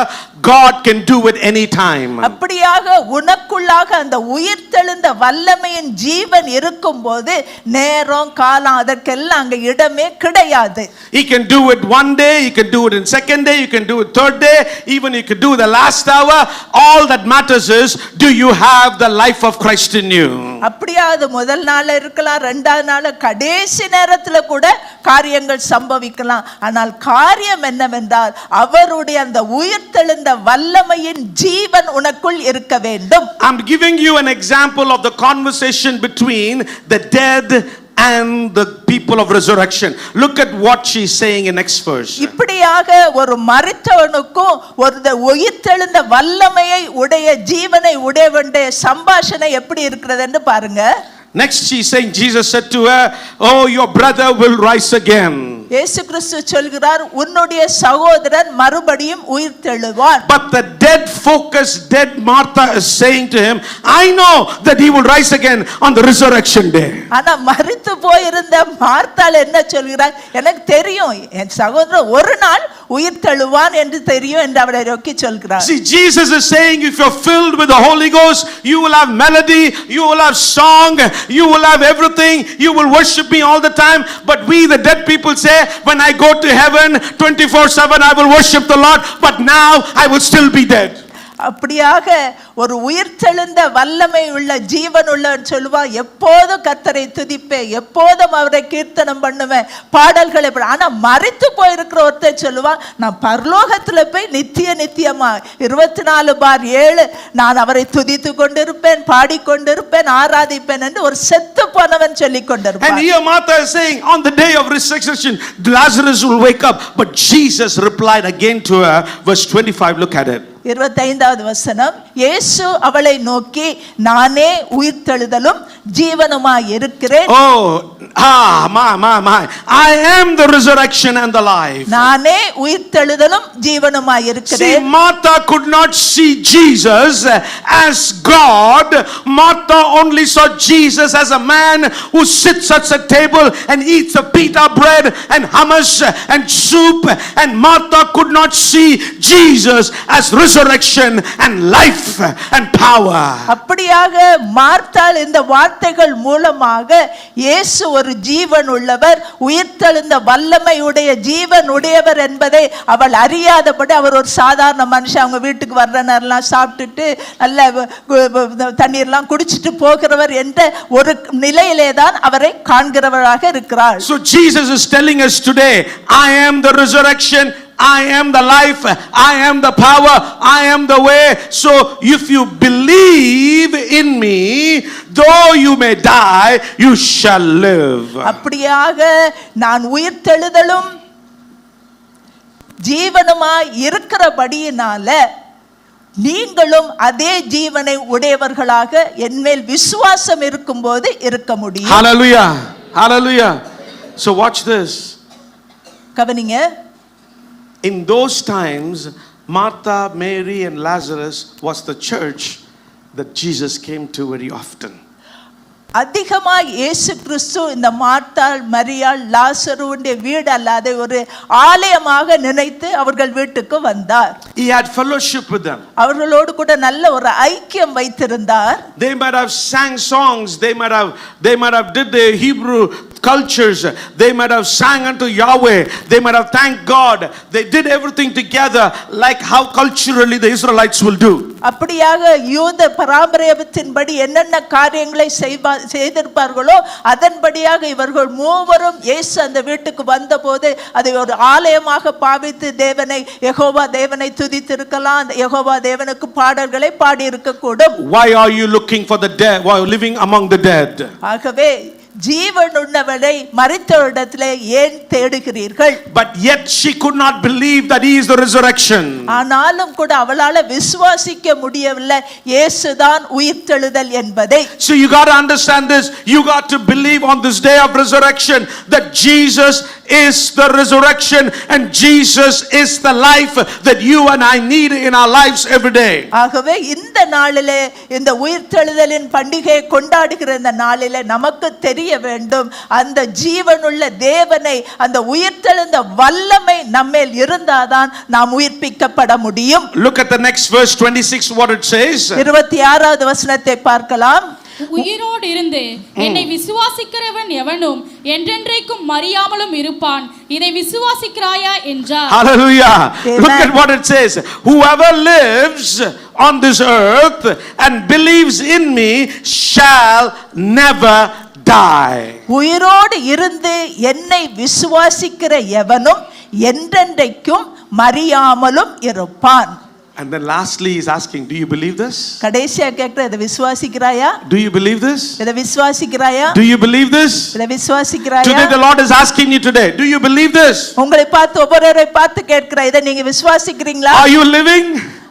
God can do it any time. அப்படியாக உனக்குள்ளாக அந்த உயிர்த்தெழுந்த வல்லமையின் ஜீவன் இருக்கும்போது நேரம் காலம் அதற்கெல்லாம் அங்க இடமே கிடையாது. He can do it one day, he can do it in second day, you can do it third day, even you can do the last hour. All that matters is, do you have the life of Christ in you? அப்படியாது முதல் நாள் இருக்கலாம், 2வது நாள், கடைசி நேரத்துல கூட காரியங்கள் சம்பவிக்கலாம். ஆனால் காரியம் என்னவென்றால் அவருடைய அந்த உயிர்த்தெழுந்த வல்லமையின் ஜீவன் உனக்குள் இருக்க வேண்டும். I'm giving you an example of the conversation between the dead and the people of resurrection. Look at what she's saying in next verse. இப்படியாக ஒரு மரித்தவனுக்கும் ஒரு உயிர்த்தெழுந்த வல்லமையை உடைய ஜீவனை உடையவனுடைய சம்பாஷணை எப்படி இருக்கிறது என்று பாருங்க. Next she's saying, Jesus said to her, oh, your brother will rise again. இயேசு கிறிஸ்து சொல்கிறார், உன்னுடைய சகோதரன் மறுபடியும் உயிர்த்தெழுவான். But the dead focused dead Martha is saying to him, I know that he will rise again on the resurrection day. ஆனா மரித்து போயிருந்த மார்த்தாள் என்ன சொல்கிறார், எனக்கு தெரியும் என் சகோதரன் ஒரு நாள் உயிர்த்தெழுவான் என்று தெரியும் என்று அவரை நோக்கி சொல்கிறார். See, Jesus is saying, if you're filled with the Holy Ghost, you will have melody, you will have song, you will have everything, you will worship me all the time. But we the dead people say, when I go to heaven 24/7 I will worship the Lord, but now I will still be dead. அப்படியாக ஒரு உயிர்த்தெழுந்த வல்லமை உள்ள ஜீவன் உள்ளவன் சொல்லுவான், எப்போதும் கர்த்தரை துதிப்பேன், எப்போதும் அவரை கீர்த்தனம் பண்ணுவேன், பாடல்களை. ஆனா மரித்து போயிருக்கிற ஒருத்தர் சொல்லுவான், நான் பரலோகத்துல போய் நித்தியமா 24/7 நான் அவரை துதித்து கொண்டிருப்பேன், பாடிக்கொண்டிருப்பேன், ஆராதிப்பேன் என்று ஒரு செத்து போனவன் சொல்லிக் கொண்டிருப்பான். And here Martha is saying, on the day of resurrection Lazarus will wake up. But Jesus replied again to her, verse 25, look at it. 25வது வசனம். இயேசு அவளை நோக்கி, நானே உயிர்த்தெழுதலும் ஜீவனுமாய் இருக்கிறேன். I am the resurrection and the life. நானே உயிர்த்தெழுதலும் ஜீவனுமாய் இருக்கிறேன். See, Martha could not see Jesus as God. Martha only saw Jesus as a man who sits at a table and eats a pita bread and hummus and soup. And Martha could not see Jesus as resurrection and life. and power. அப்படியாக மார்த்தாள் இந்த வார்த்தைகள் மூலமாக இயேசு ஒரு ஜீவன் உள்ளவர், உயிர்த்தெழுந்த வல்லமையுடைய ஜீவன் உடையவர் என்பதை அவள் அறியாதபடி அவர் ஒரு சாதாரண மனுஷன், அவங்க வீட்டுக்கு வர்ற நேரம்லாம் சாப்பிட்டுட்டு நல்ல தண்ணீர்லாம் குடிச்சிட்டு போகிறவர் என்ற ஒரு நிலையிலே தான் அவரை காண்கிறவராக இருக்கிறார். So Jesus is telling us today, I am the resurrection, I am the life, I am the power, I am the way. So if you believe in me, though you may die, you shall live. அப்படியாக நான் உயிர்த்தெழுதலும் ஜீவனுமாய் இருக்கிறபடியினால நீங்களும் அதே ஜீவனை உடையவர்களாக என்மேல் விசுவாசம் இருக்கும்போது இருக்க முடியும். Hallelujah. Hallelujah. So watch this. கவனிங்க. In those times, Martha, Mary and Lazarus was the church that Jesus came to very often. அதிகமாய் இயேசு கிறிஸ்து இந்த மார்த்தாள், மரியாள், லாசருவுடைய வீடு அல்லாத ஒரு ஆலயமாக நினைத்து அவர்கள் வீட்டுக்கு வந்தார். He had fellowship with them. அவர்களோடு கூட நல்ல ஒரு ஐக்கியம் வைத்திருந்தார். They might have sang songs, they might have did the Hebrew cultures, they might have sang unto Yahweh, they might have thanked God, they did everything together like how culturally the Israelites will do. அப்படியாக யூத பாரம்பரியத்தின்படி என்னென்ன காரியங்களை செய்திருப்பார்களோ அதன்படியாக இவர்கள் மூவரும் இயேசு அந்த வீட்டுக்கு வந்தபோது அதை ஒரு ஆலயமாக பாவித்து தேவனை, யெகோவா தேவனை துதித்திருக்கலாம், யெகோவா தேவனுக்கு பாடல்களை பாடி இருக்க கூடும். Why are you looking for the dead while living among the dead? ஆகவே ஜீவன் உள்ளவரை மரித்தவரிடத்திலே ஏன் தேடுகிறீர்கள்? But yet she could not believe that he is the resurrection. ஆனாலும் கூட அவளால விசுவாசிக்க முடியவில்லை இயேசுதான் உயிர்த்தெழுதல் என்பதை. So you got to understand this. You got to believe on this day of resurrection that Jesus is the resurrection and Jesus is the life that you and I need in our lives every day. ஆகவே இந்த நாளிலே, இந்த உயிர்த்தெழுதலின் பண்டிகையை கொண்டாடுகிற இந்த நாளிலே நமக்கு தெரிய வேண்டும், அந்த ஜீவனுள்ள தேவனை, அந்த உயிர்த்தெழுந்த வல்லமை நம்மேல் இருந்தாதான் நாம் உயிர்ப்பிக்கப்பட முடியும். Look at the next verse 26, what it says. 26வது வசனத்தை பார்க்கலாம். உயிரோடு இருந்து என்னை விசுவாசிக்கிறவன் எவனும் என்றென்றைக்கும் மரியாமலும் இருப்பான், இதை விசுவாசிக்கிறாயா என்றார். Hallelujah. Look at what it says. Whoever lives on this earth and believes in me shall never die. உயிரோடு இருந்து என்னை விசுவாசிக்கிற எவனும் என்றென்றைக்கும் மரியாமலும் இருப்பான். And then lastly he's asking, do you believe this? கடைசியா கேக்குற, இதை விசுவாசிக்கிறாயா? Do you believe this? இதை விசுவாசிக்கிறாயா? Do you believe this? இதை விசுவாசிக்கிறாயா? Today the Lord is asking you today, do you believe this? உங்களை பார்த்து ஒவ்வொருவரை பார்த்து கேட்கிற, இதை நீங்க விசுவாசிக்கிறீங்களா? Are you living?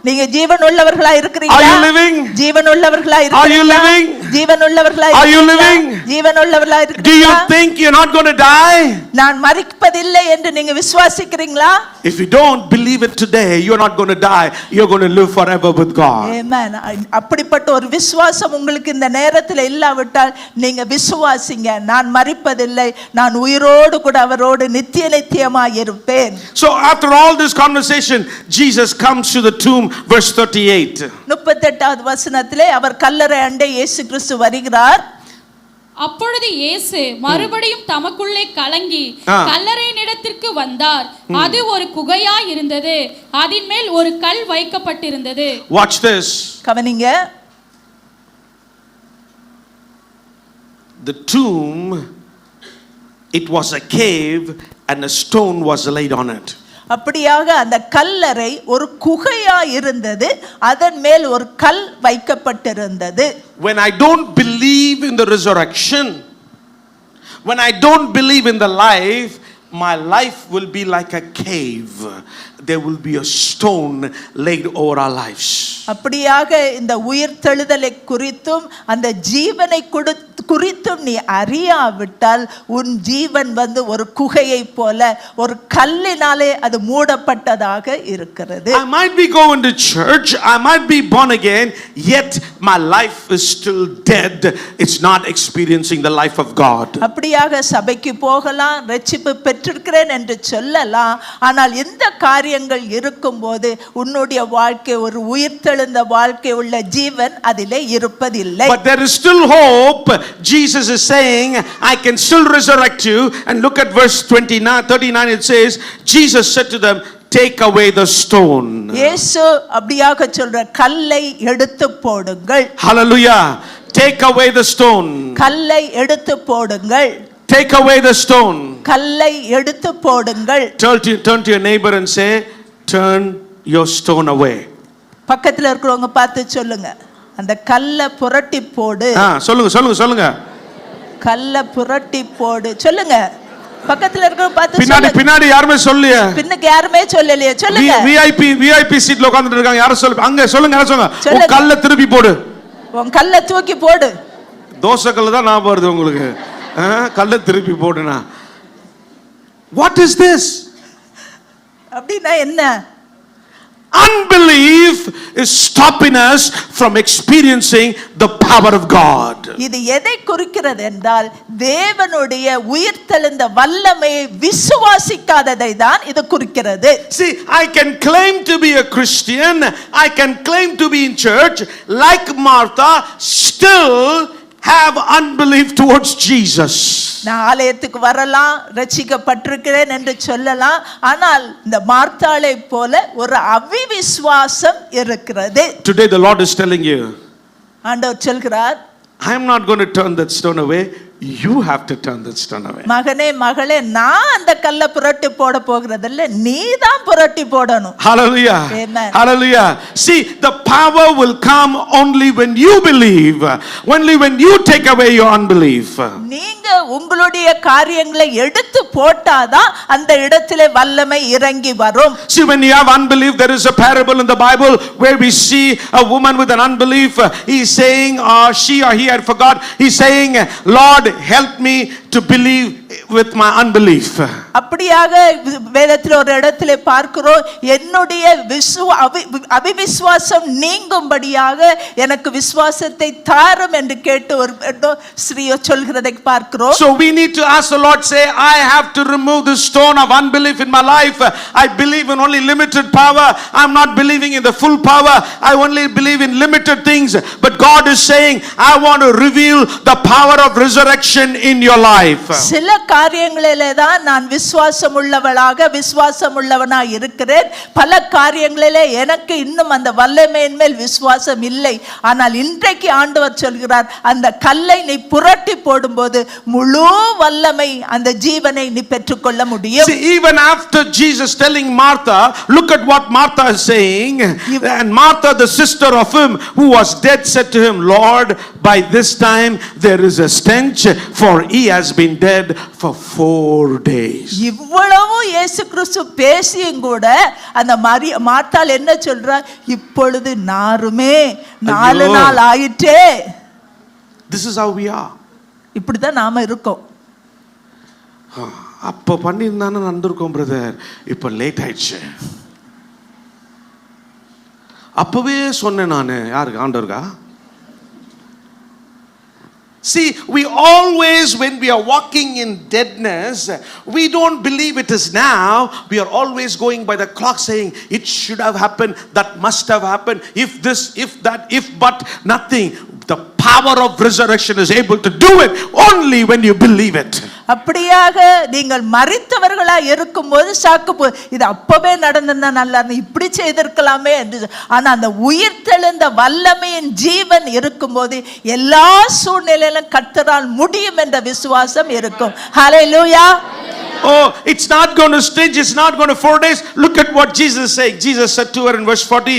நீங்க ஜீவன் உள்ளவர்களா இருக்கிறீங்களா? Are you living? ஜீவன் உள்ளவர்களா Are you இருக்கிறீங்களா? living? ஜீவன் உள்ளவர்களா Are you இருக்கிறீங்களா? living? ஜீவன் உள்ளவர்களா Do you இருக்கிறீங்களா? think you're not going to die? நான் மரிப்பதில்லை என்று நீங்க விசுவாசிக்கிறீங்களா? If you don't believe it today, you're not going to die. You're going to live forever with God. Amen. அப்படிப்பட்ட ஒரு விசுவாசம் உங்களுக்கு இந்த நேரத்தில் இல்லாவிட்டால் நீங்க விசுவாசிங்க, நான் மரிப்பதில்லை, நான் உயிரோடு கூட அவரோடு நித்திய நித்தியமாய் இருப்பேன். So after all this conversation, Jesus comes to the tomb, verse 38. 38வது வசனத்திலே அவர் கல்லறை அண்டை இயேசு கிறிஸ்து வருகிறார். அப்பொழுது இயேசு மறுபடியும் தமக்குள்ளே கலங்கி கல்லறையின் இடத்திற்கு வந்தார். அது ஒரு குகையாய் இருந்தது, அதின் மேல் ஒரு கல் வைக்கப்பட்டிருந்தது. Watch this. கவனிங்க. The tomb, it was a cave and a stone was laid on it. அப்படியாக அந்த கல்லறை ஒரு குகையா இருந்தது, அதன் மேல் ஒரு கல் வைக்கப்பட்டிருந்தது. When I don't believe in the resurrection, when I don't believe in the life, my life will be like a cave. There will be a stone laid over our lives. அப்படியாக இந்த உயிர்த்தெழுதலை குறித்தும் அந்த ஜீவனை குறித்தும் நீ அறியாவிட்டால் உன் ஜீவன் ஒரு குகையை போல ஒரு கல்லினாலே அது மூடப்பட்டதாக இருக்கிறது. I might be going to church, I might be born again, yet my life is still dead. It's not experiencing the life of God. அப்படியாக சபைக்கு போகலாம், ரட்சிப்பு பெற்றிருக்கிறேன் என்று சொல்லலாம், ஆனால் இந்த காரியம் காரியங்கள் இருக்கும்போது உன்னுடைய வாழ்க்கை ஒரு உயிர்த்தெழுந்த வாழ்க்கை உள்ள ஜீவன் அதிலே இருப்பதில்லை. But there is still hope. Jesus is saying, I can still resurrect you. And look at verse 39, it says, Jesus said to them, take away the stone. இயேசு அப்படியாக சொல்ற கல்லை எடுத்து போடுங்கள். Hallelujah. Take away the stone. கல்லை எடுத்து போடுங்கள். Take away the stone. கல்லை எடுத்து போடுங்கள். Turn to your neighbor and say, turn your stone away. பக்கத்துல இருக்கிறவங்க பார்த்து சொல்லுங்க, அந்த கல்லை புரட்டி போடு. சொல்லுங்க. கல்லை புரட்டி போடு சொல்லுங்க. பக்கத்துல இருக்கிறவங்க பார்த்து சொல்லுங்க. பின்னாடி யாருமே சொல்லலையே. பின்னுக்கு யாருமே சொல்லலையே. சொல்லுங்க. VIP சீட்ல உட்கார்ந்துட்டு இருக்காங்க. யாரும் சொல்லுங்க. அங்க சொல்லுங்க. உன் கல்லை திருப்பி போடு. உன் கல்லை தூக்கி போடு. தோசை கல்லு தான் ஞாபகம் வருது உங்களுக்கு. கல்லை திருப்பி போடுனா. What is this? அப்படினா என்ன? Unbelief is stopping us from experiencing the power of God. இது எதை குறிக்கிறது என்றால் தேவனுடைய உயிர்த்தெழுந்த வல்லமையை விசுவாசிக்காததை தான் இது குறிக்கிறது. See, I can claim to be a Christian, I can claim to be in church like Martha, still have unbelief towards Jesus. நான் ஆலயத்துக்கு வரலாம், ரட்சிக்கப்பட்டிருக்கிறேன் என்று சொல்லலாம், ஆனால் இந்த மார்த்தாளை போல ஒரு அவிவிசுவாசம் இருக்கிறது. Today the Lord is telling you, ஆண்டவர் சொல்கிறார், I am not going to turn that stone away. You have to turn that stone away. மகனே மகளே, நான் அந்த கல்லை புரட்டி போட போகிறதில்லை, நீ தான் புரட்டி போடணும். Hallelujah. Amen. Hallelujah. See, the power will come only when you believe, only when you take away your unbelief. நீங்க உங்களுடைய காரியங்களை எடுத்து போட்டாதான் அந்த இடத்திலே வல்லமை இறங்கி வரும். See, when you have unbelief, there is a parable in the Bible where we see a woman with an unbelief. He's saying, or she or he, I forgot, he's saying, Lord, help me to believe with my unbelief. அப்படியாக வேதத்தில் ஒரு இடத்திலே பார்க்கிறோம், என்னுடைய அவிவிசுவாசம் நீங்கும்படியாக எனக்கு விசுவாசத்தை தாரும் என்று கேட்டு ஒரு ஸ்திரீ சொல்கிறதை பார்க்கிறோம். So we need to ask the Lord, say, I have to remove the stone of unbelief in my life. I believe in only limited power. I'm not believing in the full power. I only believe in limited things. But God is saying, I want to reveal the power of resurrection in your life. சில காரியங்களிலே தான் நான் விசுவாசம் உள்ளவனாய் இருக்கிறேன். பல காரியங்களிலே எனக்கு இன்னும் அந்த வல்லமையின் மேல் விசுவாசம் இல்லை. ஆனால் இன்றைக்கு ஆண்டவர் சொல்கிறார், அந்த கல்லை நீ புரட்டி போடும்போது முழு வல்லமை அந்த ஜீவனை நீ பெற்றுக்கொள்ள முடியும். See, even after Jesus telling Martha, look at what Martha is saying. And Martha, the sister of him who was dead, said to him, Lord, by this time there is a stench, for he has been dead for 4 days. இவ்வளவு இயேசு கிறிஸ்து பேசியும் கூட அந்த மார்த்தாள் என்ன சொல்றா, இப்பொழுது நாருமே 4 நாள் ஆயிற்றே. This is how we are. இப்படிதான் நாம இருக்கோம். அப்ப பண்ணிருந்தானே நடந்திருக்கோம் பிரதர், இப்ப லேட் ஆயிடுச்சு. அப்பவே சொன்னேன் நானு. யாருக்கு? ஆண்டவருக்கா? See, we always, when we are walking in deadness, we don't believe it is now. We are always going by the clock saying, it should have happened, that must have happened, if this, if that, if but, nothing. The power of resurrection is able to do it only when you believe it. அப்படியாக நீங்கள் மரித்தவர்களாய் இருக்கும்போது சாக்கு இது அப்பவே நடந்திருந்தா நல்லா இருந்து இப்படி செய்திருக்கலாமே என்று. ஆனா அந்த உயிர்த்தெழுந்த வல்லமையின் ஜீவன் இருக்கும்போது எல்லா சூழ்நிலையிலும் கர்த்தரால் முடியும் என்ற விசுவாசம் இருக்கும். ஹல்லேலூயா. Oh, it's not going to stretch, it's not going to 4 days. Look at what Jesus is saying. Jesus said to her in verse 40,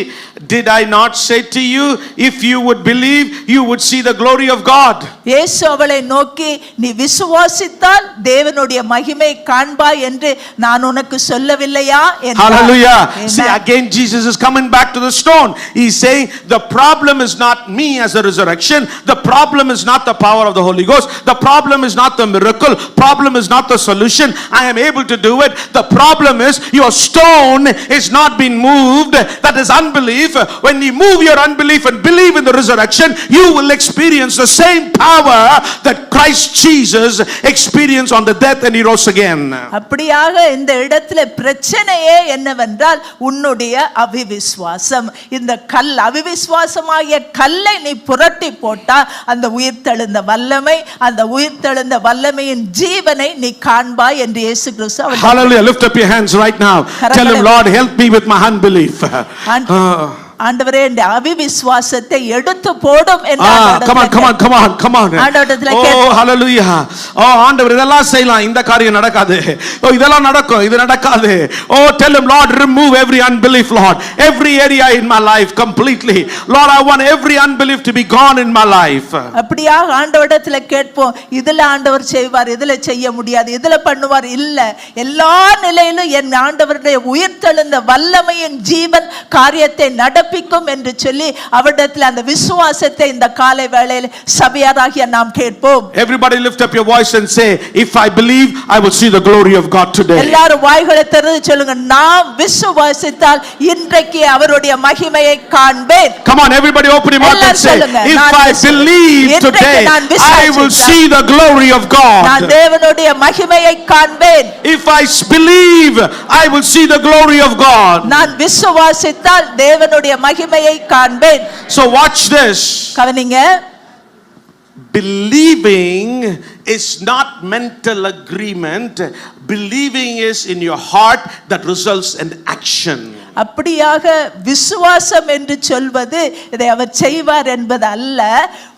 did I not say to you, if you would believe, you would see the glory of God? இயேசு அவளை நோக்கி, நீ விசுவாசித்தால் தேவனுடைய மகிமை காண்பாய் என்று நான் உனக்கு சொல்லவில்லையா என்றார். Hallelujah. See, again Jesus is coming back to the stone. He's saying the problem is not me as a resurrection, the problem is not the power of the Holy Ghost, the problem is not the miracle, problem is not the solution. I am able to do it. The problem is your stone is not being moved. That is unbelief. When you move your unbelief and believe in the resurrection, you will experience the same power that Christ Jesus experienced on the death and he rose again. அப்படியாக இந்த இடத்துல பிரச்சனையே என்னவென்றால் உன்னுடைய அவிவிசுவாசம். இந்த கல் அவிவிசுவாசமாகிய கல்லை நீ புரட்டி போட்டா அந்த உயிர்த்தெழுந்த வல்லமை, அந்த உயிர்த்தெழுந்த வல்லமையின் ஜீவனை நீ காண்பாய் என்று இயேசு கிறிஸ்து. Hallelujah. Lift up your hands right now. Tell him, Lord, help me with my unbelief. ஆண்டவரே இந்த அவிவிசுவாசத்தை எடுத்து போடும் என்று come on oh hallelujah oh ஆண்டவரே இதெல்லாம் செய்யலாம், இந்த காரியம் நடக்காது, oh இதெல்லாம் நடக்கும், இது நடக்காது. Oh tell him, Lord, remove every unbelief, Lord, every area in my life completely. Lord, I want every unbelief to be gone in my life. அப்படியே ஆண்டவரிடத்துல கேட்போம். இதுல ஆண்டவர் செய்வார், இதுல செய்ய முடியாது, இதுல பண்ணுவார். இல்ல, எல்லா நிலையிலும் என் ஆண்டவருடைய உயிர்த்தெழுந்த வல்லமையின் ஜீவன் காரியத்தை நடப்பிக்கும் என்று சொல்லி அவரிடத்தில் அந்த விசுவாசத்தை இந்த காலை வேளையில் சபையாராகிய நாம் கேட்போம். Everybody lift up your voice and say, if I believe, I will see the glory of God today. எல்லாரும் வாய்களை திறந்து சொல்லுங்க, நான் விசுவாசித்தால் இன்றைக்கு அவருடைய மகிமையை காண்பேன். Come on, everybody open your mouth and say, if I believe today, I will see the glory of God. நான் தேவனுடைய மகிமையை காண்பேன். If I believe, I will see the glory of God. நான் விசுவாசித்தால் தேவனுடைய மகிமையை காண்பேன். So watch this. கவனிங்க, believing is not mental agreement. Believing is in your heart that results in action. அப்படியாக விசுவாசம் என்று சொல்வது இதை அவர் செய்வார் என்பது அல்ல,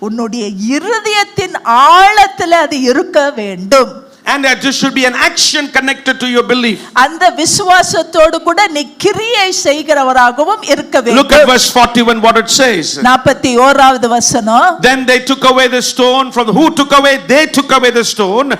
உன்னுடைய இருதயத்தின் ஆழத்தில் அது இருக்க வேண்டும். And that there should be an action connected to your belief. அந்த விசுவாசத்தோடு கூட நீ கிரியை செய்கிறவராகவும் இருக்க வேண்டும். Look at verse 41 what it says. 41வது வசனம். Then they took away the stone from who took away? They took away the stone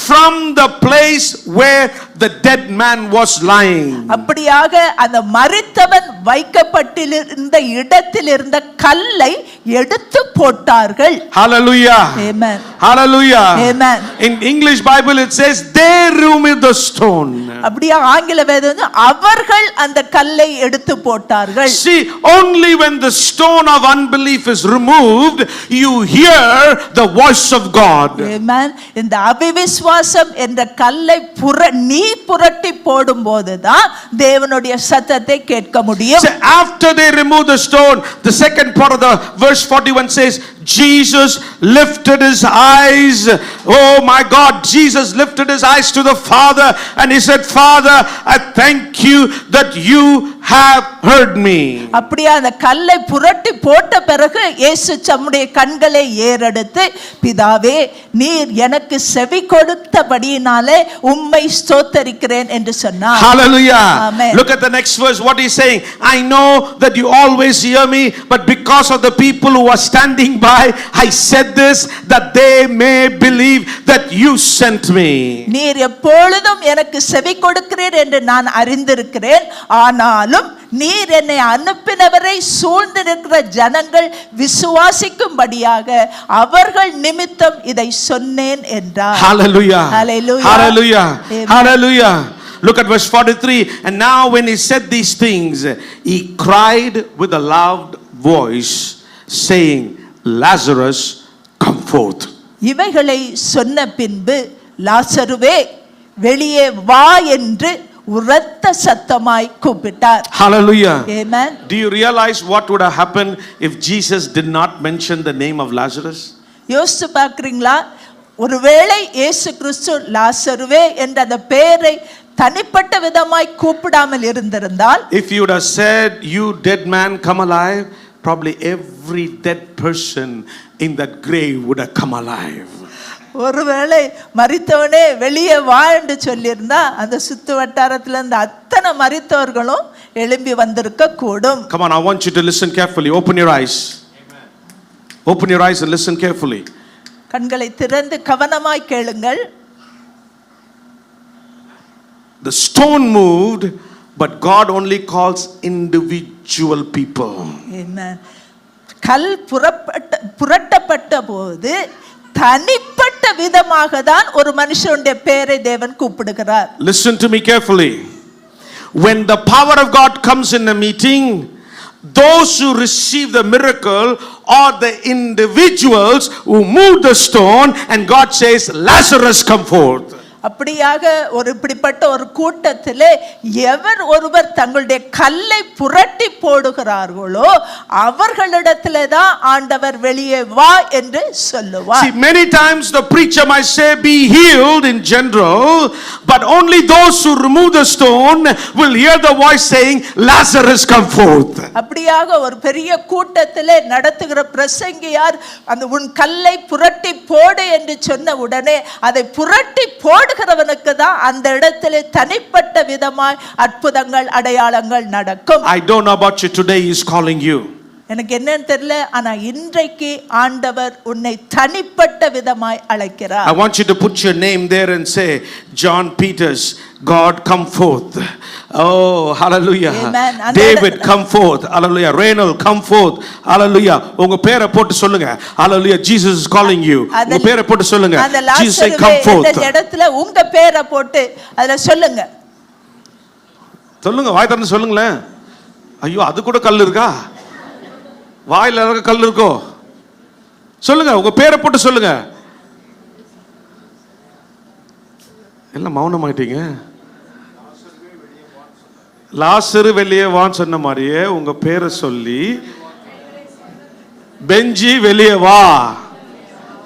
from the place where the dead man was lying. அப்படியாக அந்த மரித்தவன் வைக்கப்பட்டிருந்த இடத்தில் இருந்த கல்லை எடுத்து போட்டார்கள். Hallelujah. Amen. Hallelujah. Amen. In English Bible it says they removed the stone. அப்படியே ஆங்கில வேதம் அவர்கள் அந்த கல்லை எடுத்து போட்டார்கள். See, only when the stone of unbelief is removed, you hear the voice of God. Amen. இந்த அவிவிசுவாசம் என்ற கல்லை நீ புரட்டி போடும்போதுதான் தேவனுடைய சத்தத்தை கேட்க முடியும். So after they remove the stone, the second part of the verse 41 says Jesus lifted his eyes. Oh my God, Jesus lifted his eyes to the Father and he said, Father, I thank you that you have heard me. அப்படியே அந்த கல்லை புரட்டி போட்ட பிறகு இயேசு தம்முடைய கண்களை ஏறெடுத்து, பிதாவே நீர் எனக்கு செவி கொடுத்தபடியினாலே உம்மை ஸ்தோத்தரிக்கிறேன் என்று சொன்னார். Hallelujah. Amen. Look at the next verse what he's saying. I know that you always hear me, but because of the people who are standing by, I said this that they may believe that you sent me. நீர் எப்பொழுதும் எனக்கு செவி கொடுக்கிறீர் என்று நான் அறிந்திருக்கிறேன், ஆனாலும் நீர் என்னை அனுப்பினவரை சூழ்ந்திருக்கிற ஜனங்கள் விசுவாசிக்கும்படியாக அவர்கள் நிமித்தம் இதை சொன்னேன் என்றார். Hallelujah. Hallelujah. Hallelujah. Amen. Hallelujah. Look at verse 43. And now when he said these things, he cried with a loud voice, saying, Lazarus, come forth. இவைகளை சொன்ன பின்பு, லாசருவே வெளியே வா என்று உரத்த சத்தமாய் கூப்பிட்டார். Hallelujah. Amen. Do you realize what would have happened if Jesus did not mention the name of Lazarus? யோசிச்சு பார்க்கறீங்களா? ஒருவேளை இயேசு கிறிஸ்து லாசருவே என்ற அந்த பெயரை தனிப்பட்ட விதமாய் கூப்பிடாமல் இருந்திருந்தால், if you would have said, you dead man come alive, probably every dead person in that grave would have come alive. ஒருவேளை மரித்தவனே வெளியே வா என்று சொல்லியிருந்தா அந்த சுத்து வட்டாரத்துல இருந்த அத்தனை மரித்தவர்களும் எழும்பி வந்திருக்க கூடும். Come on, I want you to listen carefully. Open your eyes. Amen. Open your eyes and listen carefully. கண்களை திறந்து கவனமாய் கேளுங்கள். The stone moved, but God only calls individual people. Amen. கல் புரட்டப்பட்ட போது தனிப்பட்ட விதமாக தான் ஒரு மனுஷனுடைய பெயரை தேவன் கூப்பிடுகிறார். Listen to me carefully. When the power of God comes in a meeting, those who receive the miracle are the individuals who move the stone, and God says, Lazarus, come forth. அப்படியாக இப்படிப்பட்ட ஒரு கூட்டத்திலே எவர் ஒருவர் தங்களுடைய கல்லை புரட்டி போடுகிறார்களோ அவர்களிடத்திலே தான் ஆண்டவர் வெளியே வா என்று சொல்லுவார். See, many times the preacher might say be healed in general, but only those who remove the stone will hear the voice saying, Lazarus, come forth. அப்படியாக ஒரு பெரிய கூட்டத்திலே நடத்துகிற பிரசங்கியார் அந்த உன் கல்லை புரட்டி போடு என்று சொன்ன உடனே அதை புரட்டி போடு தான் அந்த இடத்திலே தனிப்பட்ட விதமாய் அற்புதங்கள் அடையாளங்கள் நடக்கும். I don't know about you, today he is calling you. எனக்கு என்னன்னு தெரியல, ஆனா இன்றைக்கு ஆண்டவர் உன்னை தனிப்பட்ட விதமாய் அழைக்கிறார். I want you to put your name there and say, John Peters, God come forth. Oh, hallelujah. Amen. David come forth. Hallelujah. Reynald come forth. Hallelujah. உங்க பேரை போட்டு சொல்லுங்க. Hallelujah. Jesus is calling you. உங்க பேரை போட்டு சொல்லுங்க. Jesus say come forth. அந்த இடத்துல உங்க பேரை போட்டு அதுல சொல்லுங்க. சொல்லுங்க, வாய் திறந்து சொல்லுங்களேன். ஐயோ, அது கூட கல் இருக்கா? வாயில இருக்க கல் இருக்கோ? சொல்லுங்க, உங்க பேரை போட்டு சொல்லுங்க. எல்லாம் மௌனமாயிட்டீங்க. லாசரு வெளியே வான்னு சொன்ன மாதிரியே உங்க பேரை சொல்லி பெஞ்சி வெளியே வா,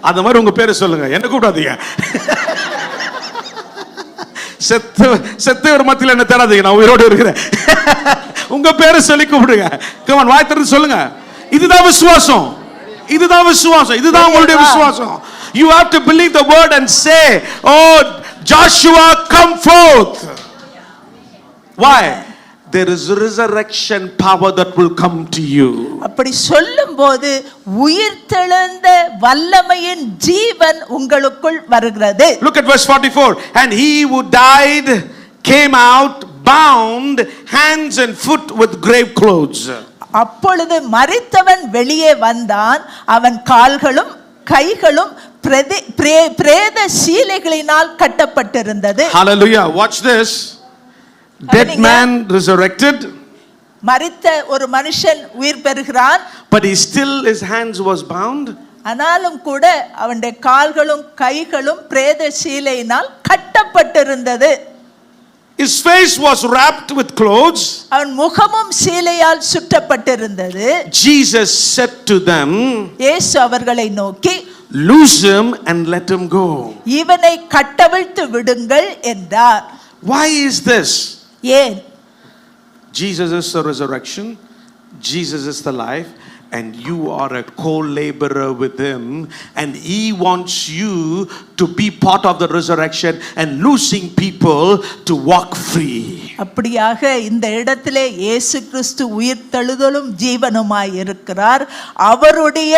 அந்த மாதிரி உங்க பேரை சொல்லுங்க. என்ன கூப்பிடாதீங்க. செத்தவர் மத்தியில் என்ன தேடாதீங்க, நான் உயிரோடு இருக்கிறேன். உங்க பேரை சொல்லி கூப்பிடுங்க. கமான், வாய் திறந்து சொல்லுங்க. இதுதான் விசுவாசம். இதுதான் விசுவாசம். இதுதான் உங்களுடைய விசுவாசம். You have to believe the word and say, oh Joshua, come forth. Why? There is resurrection power that will come to you. அப்படி சொல்லும்போது உயிர்த்தெழுந்த வல்லமையின் ஜீவன் உங்களுக்குள் வருகிறது. Look at verse 44. And he who died came out bound hands and foot with grave clothes. அப்பொழுது மரித்தவன் வெளியே வந்தான், அவன் கால்களும் கைகளும் பிரேத சீலைகளினால் கட்டப்பட்டிருந்தது. Hallelujah. Watch this. Dead man resurrected. மரித்த ஒரு மனுஷன் உயிர் பெறுகிறான். But he still, his hands was bound. ஆனாலும் கூட அவனுடைய கால்களும் கைகளும் பிரேத சீலையினால் கட்டப்பட்டிருந்தது. His face was wrapped with clothes. அவன் முகமும் சீலையால் சுற்றப்பட்டிருந்தது. Jesus said to them, இயேசு அவர்களை நோக்கி, loose him and let him go. இவனை கட்டவிழ்த்து விடுங்கள் என்றார். Why is this? ஏன்? Jesus is the resurrection. Jesus is the life. And you are a co-laborer with him, and he wants you to be part of the resurrection and loosing people to walk free. அப்படியாக இந்த இடத்திலே இயேசு கிறிஸ்து உயிர்த்தெழுதலும் ஜீவனுமாய் இருக்கிறார். அவருடைய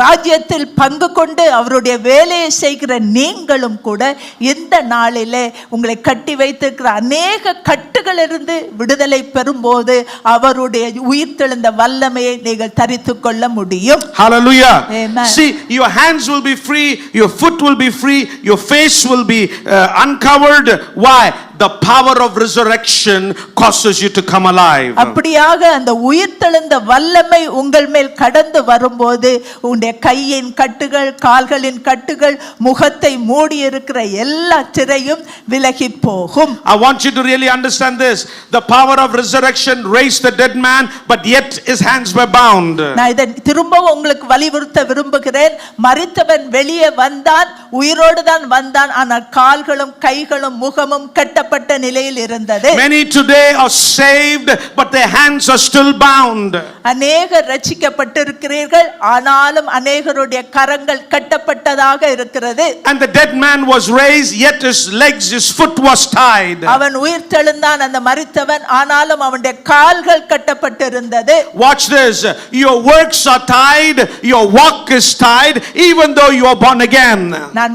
ராஜ்யத்தில் பங்கு கொண்டு அவருடைய வேலையை செய்கிற நீங்களும் கூட இந்த நாளிலே உங்களை கட்டி வைத்திருக்கிற அநேக கட்டுகளிலிருந்து விடுதலை பெறும்போது அவருடைய உயிர்த்தெழுந்த வல்லமையை நீங்கள் தரித்துக் கொள்ள முடியும். Hallelujah. Amen. See, your hands will be free, your foot will be free, your face will be uncovered. Why? The power of resurrection causes you to come alive. அப்படியாக அந்த உயிர்த்தெழுந்த வல்லமை உங்கள் மேல் கடந்து வரும்போது உங்களுடைய கையின் கட்டுகள், கால்களின் கட்டுகள், முகத்தை மூடி இருக்கிற எல்லா திரையும் விலகி போகும். I want you to really understand this. The power of resurrection raised the dead man, but yet his hands were bound. நான் இதை திரும்பவும் உங்களுக்கு வலியுறுத்த விரும்புகிறேன். மரித்தவன் வெளியே வந்தான், உயிரோடு தான் வந்தான், ஆனால் கால்களும் கைகளும் முகமும் கட்டப்பட்ட நிலையில் இருந்தது. Many today are saved, but their hands are still bound. அநேகர் ரட்சிக்கப்பட்டிருக்கிறீர்கள், ஆனாலும் அநேகருடைய கரங்கள் கட்டப்பட்டதாக இருக்கிறது. And the dead man was raised, yet his legs, his foot was tied. அவன் உயிர்த்தெழுந்தான் அந்த மரித்தவன், ஆனாலும் அவனுடைய கால்கள் கட்டப்பட்டிருந்தது. Watch this. Your works are tied, your walk is tied, even though you are born again. நான்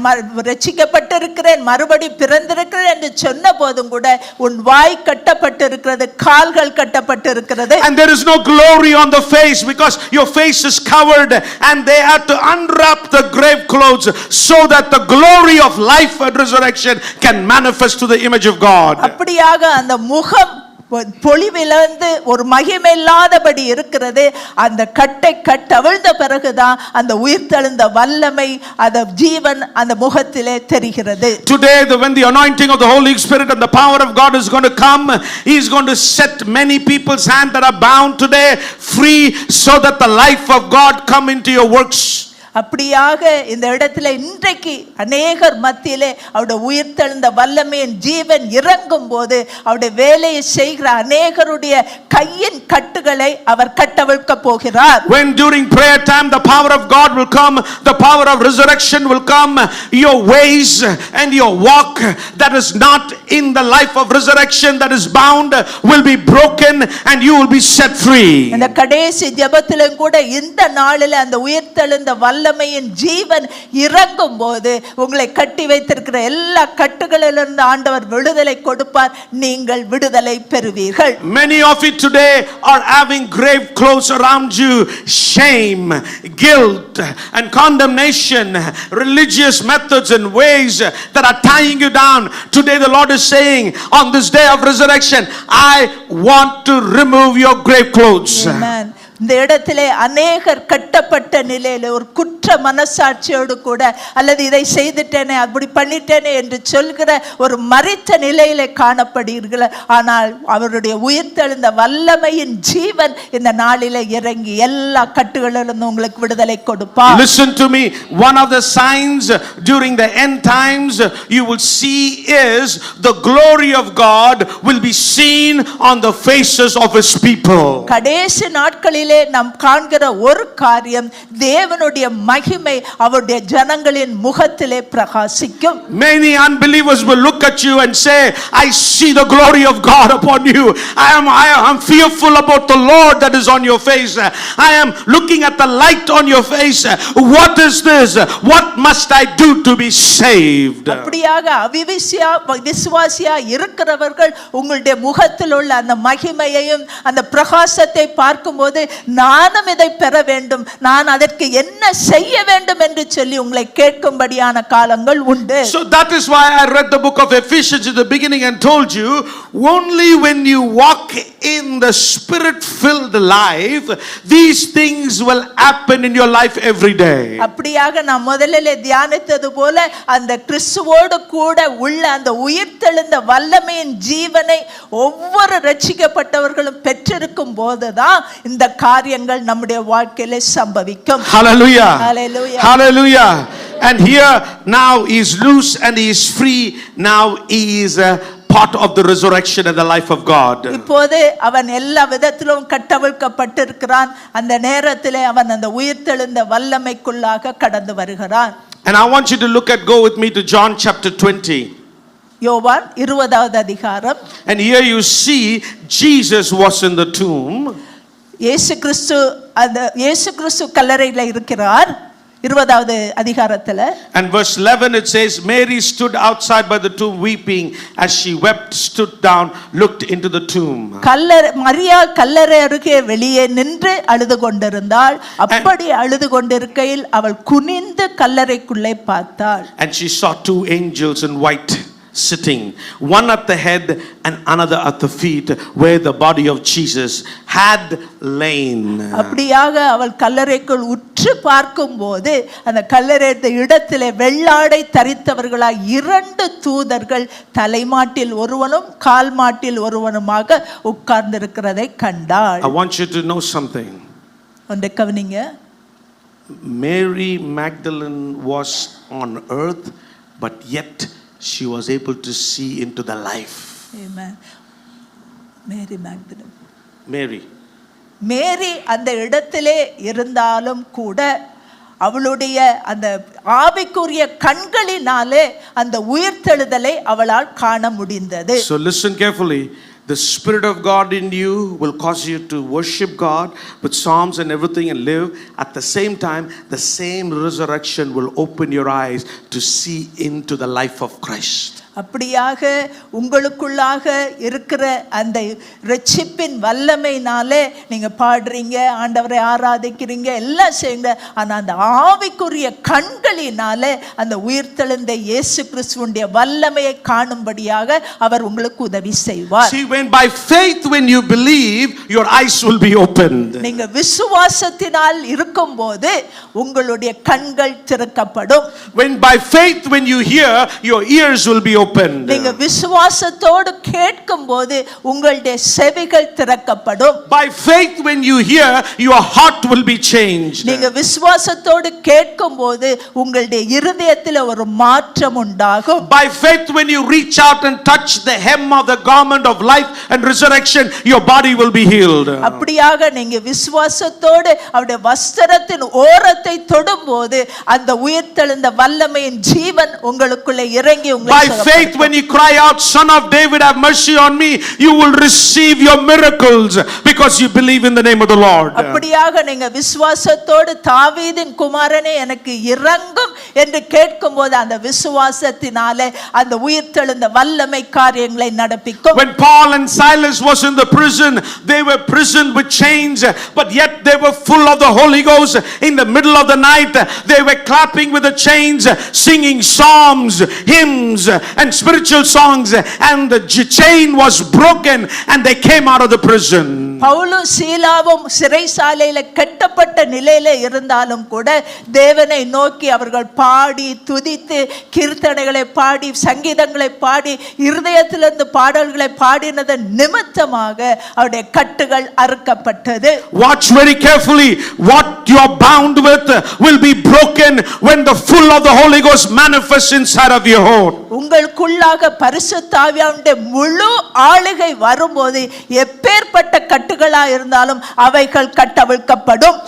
ரட்சிக்கப்பட்டிருக்கிறேன், மறுபடி பிறந்திருக்கிறேன் என்று சொன்ன போதும் கூட உன் வாய் கட்டப்பட்டிருக்கிறது, கால்கள் கட்டப்பட்டிருக்கிறது. And there is no glory on the face because your face is covered, and they had to unwrap the grave clothes so that the glory of life and resurrection can manifest to the image of God. அப்படியாக அந்த முகம் பொலிவிழந்து ஒரு மகிமை இல்லாதபடி இருக்கிறது. அந்த கட்டை கட்டவிழ்ந்த பிறகுதான் அந்த உயிர்த்தெழுந்த வல்லமை, அந்த ஜீவன் அந்த முகத்திலே தெரிகிறது. Today when the anointing of the Holy Spirit and the power of God is going to come, he is going to set many people's hands that are bound today free so that the life of God come into your works. அப்படியாக இந்த இடத்துல இன்றைக்கு அநேகர் மத்தியிலே அவருடைய உயிர்த்தெழுந்த வல்லமையின் ஜீவன் இறங்கும் போது அவருடைய வேலையை செய்கிற அநேகருடைய கையின் கட்டுகளை அவர் கட்டவிழ்க்க போகிறார். When during prayer time the power of God will come, the power of resurrection will come, your ways and your walk that is not in the life of resurrection, that is bound, will be broken and you will be set free. இந்த கடைசி ஜெபத்திலும் கூட இந்த நாளில் அந்த உயிர்த்தெழுந்த வல்லமையின் ஜீவன் இறங்கும் போது உங்களை கட்டி வைத்திருக்கிற எல்லா கட்டுகளிலிருந்து ஆண்டவர் விடுதலை கொடுப்பார். நீங்கள் விடுதலை பெறுவீர்கள். Many of you today are having grave clothes around you, shame, guilt and condemnation, religious methods and ways that are tying you down. Today the Lord is saying, on this day of resurrection, I want to remove your grave clothes. Amen. இந்த இடத்திலே அநேகர் கட்டப்பட்ட நிலையில ஒரு குற்ற மனசாட்சியோடு கூட, அல்லது இதை செய்துட்டேனே அப்படி பண்ணிட்டேனே என்று சொல்கிற ஒரு மரித்த நிலையிலே காணப்படுகிறீர்கள். ஆனால் அவருடைய உயிர்த்தெழுந்த வல்லமையின் ஜீவன் இந்த நாளிலே இறங்கி எல்லா கட்டுகளிலிருந்து உங்களுக்கு விடுதலை கொடுப்பார். Listen to me. One of the signs during the end times you will see is the glory of God will be seen on the faces of his people. கடைசி நாட்களிலே நாம் காண்கிற ஒரு காரியம், தேவனுடைய மகிமை அவருடைய ஜனங்களின் முகத்திலே பிரகாசிக்கும். Many unbelievers will look at you and say, I see the glory of God upon you. I am fearful about the Lord that is on your face. I am looking at the light on your face. What is this? What must I do to be saved? அப்படியாக விசுவாசியா இருக்கிறவர்கள் உங்களுடைய முகத்தில் உள்ள அந்த மகிமையையும் அந்த பிரகாசத்தை பார்க்கும்போது நானும் இதை பெற வேண்டும், நான் அதற்கு என்ன செய்ய வேண்டும் என்று சொல்லி உங்களை கேட்கும்படியான காலங்கள் உண்டு. So that is why I read the book of Ephesians in the beginning and told you, only when you walk in the spirit filled life, these things will happen in your life every day. அப்படியாக நான் முதலிலே தியானித்தது போல அந்த கிறிஸ்துவோடு கூட உள்ள அந்த உயிர்த்தெழுந்த வல்லமையின் ஜீவனை ஒவ்வொரு ரட்சிக்கப்பட்டவர்களும் பெற்றிருக்கும் போதுதான் இந்த காரியங்கள் நம்முடைய வாழ்க்கையிலே சம்பவிக்கும். Hallelujah. Hallelujah. Hallelujah. And here now he is loose and he is free. Now he is a part of the resurrection and the life of God. இப்போது அவன் எல்லா விதத்திலும் கட்டவிழ்க்கப்பட்டிருக்கிறான். அந்த நேரத்திலே அவன் அந்த உயிர்த்தெழுந்த வல்லமைக்குள்ளாக கடந்து வருகிறான். And I want you to go with me to John chapter 20. யோவான் 20வது அதிகாரம். And here you see Jesus was in the tomb. இயேசு கிறிஸ்து கல்லறையில இருக்கிறார். 20வது அதிகாரத்துல. And verse 11 it says, Mary stood outside by the tomb weeping. As she wept, stood down, looked into the tomb. Maria கல்லறை அருகே வெளியே நின்று அழுது கொண்டிருந்தாள். அப்படி அழுது கொண்டிருக்கையில் அவள் குனிந்து கல்லறைக்குள்ளே பார்த்தாள். And she saw two angels in white sitting, one at the head and another at the feet, where the body of Jesus had lain. அப்படியாக அவள் கல்லறைக்குள் உற்று பார்க்கும்போது அந்த கல்லறையின் இடத்திலே வெள்ளாடை தரித்தவர்களாய் 2 தூதர்கள் தலைமாட்டில் ஒருவனும் கால் மாட்டில் ஒருவனுமாக உட்கார்ந்திருக்கிறதை கண்டாள். I want you to know something. ஒன்றை கவனிங்க. Mary Magdalene was on earth, but yet she was able to see into the life. Amen. Mary Magdalene. மேரி அந்த இடத்திலே இருந்தாலும் கூட அவளுடைய அந்த ஆவிக்குரிய கண்களினாலே அந்த உயிர்த்தெழுதலை அவளால் காண முடிந்தது. So listen carefully. The Spirit of God in you will cause you to worship God with psalms and everything and live. At the same time, the same resurrection will open your eyes to see into the life of Christ. அப்படியாக உங்களுக்குள்ளாக இருக்கிற அந்த ரட்சிப்பின் வல்லமையினாலே நீங்க பாடுறீங்க, ஆண்டவரை ஆராதிக்கிறீங்க, எல்லாம் செய்யுங்க. ஆனா அந்த ஆவிக்குரிய கண்களினாலே அந்த உயிர்த்தெழுந்த இயேசு கிறிஸ்துவினுடைய வல்லமையை காணும்படியாக அவர் உங்களுக்கு உதவி செய்வார். See, when by faith when you believe, your eyes will be opened. நீங்க விசுவாசத்தினால் இருக்கும்போது உங்களுடைய கண்கள் திறக்கப்படும். When by faith when you hear, your ears will be opened. நீங்க விசுவாசத்தோடு கேட்கும்போது உங்களுடைய செவிகள் திறக்கப்படும். By faith when you hear, your heart will be changed. நீங்க விசுவாசத்தோடு கேட்கும்போது உங்களுடைய இருதயத்தில் ஒரு மாற்றம் உண்டாகும். By faith when you reach out and touch the hem of the garment of life and resurrection, your body will be healed. அப்படியாக நீங்க விசுவாசத்தோடு அவருடைய வஸ்திரத்தின் ஓரத்தை தொடும்போது அந்த உயிர்த்தெழுந்த வல்லமையின் ஜீவன் உங்களுக்குள்ளே இறங்கி உங்களை By faith when you cry out, Son of David, have mercy on me, you will receive your miracles because you believe in the name of the Lord. அப்படியாக நீங்க விசுவாசத்தோடு தாவீதின் குமாரனே எனக்கு இரங்கும் என்று கேட்கும்போது அந்த விசுவாசத்தினாலே அந்த உயிர்த்தெழுந்த வல்லமை காரியங்களை நடப்பிக்கும். When Paul and Silas was in the prison, they were prisoned with chains, but yet they were full of the Holy Ghost. In the middle of the night, they were clapping with the chains, singing psalms, hymns, and spiritual songs, and the chain was broken, and they came out of the prison. பவுலும் சீலாவும் சிறைசாலையில கட்டப்பட்ட நிலையில இருந்தாலும் கூட தேவனை நோக்கி அவர்கள் பாடி துதித்து கீர்த்தனைகளை பாடி சங்கீதங்களை பாடி இருதயத்திலிருந்து பாடல்களை பாடினதன் நிமித்தமாக அவருடைய கட்டுகள் அறுக்கப்பட்டது. Watch very carefully. What you are bound with will be broken when the full of the Holy Ghost manifests inside of your heart. உங்களுக்குள்ளாக பரிசுத்த ஆவியானவருடைய முழு ஆளுகை வரும்போது எப்பேற்பட்ட கட்டுகளா இருந்தாலும் அவைகள் கட்டவிழ்க்கப்படும்.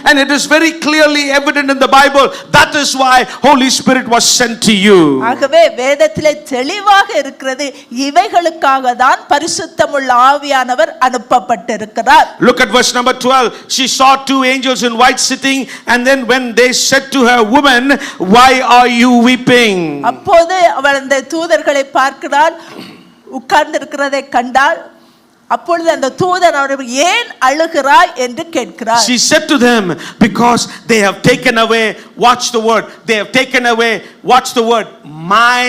And it is very clearly evident in the Bible. That is why Holy Spirit was sent to you. ஆகவே வேதத்திலே தெளிவாக இருக்கிறது, இவைகளுக்காக தான் பரிசுத்தமுள்ள ஆவியானவர் அனுப்பப்பட்டிருக்கிறார். Look at verse number 12. She saw two angels in white sitting, and then when they said to her, Woman, why are you weeping? அப்போது அவள் அந்த தூதர்களை பார்க்கிறாள், உட்கார்ந்து இருக்கிறதை கண்டாள். அப்பொழுது அந்த தூதன் அவரை ஏன் அழுகிறாய் என்று கேட்கிறார். She said to them, because they have taken away, watch the word, they have taken away, watch the word, my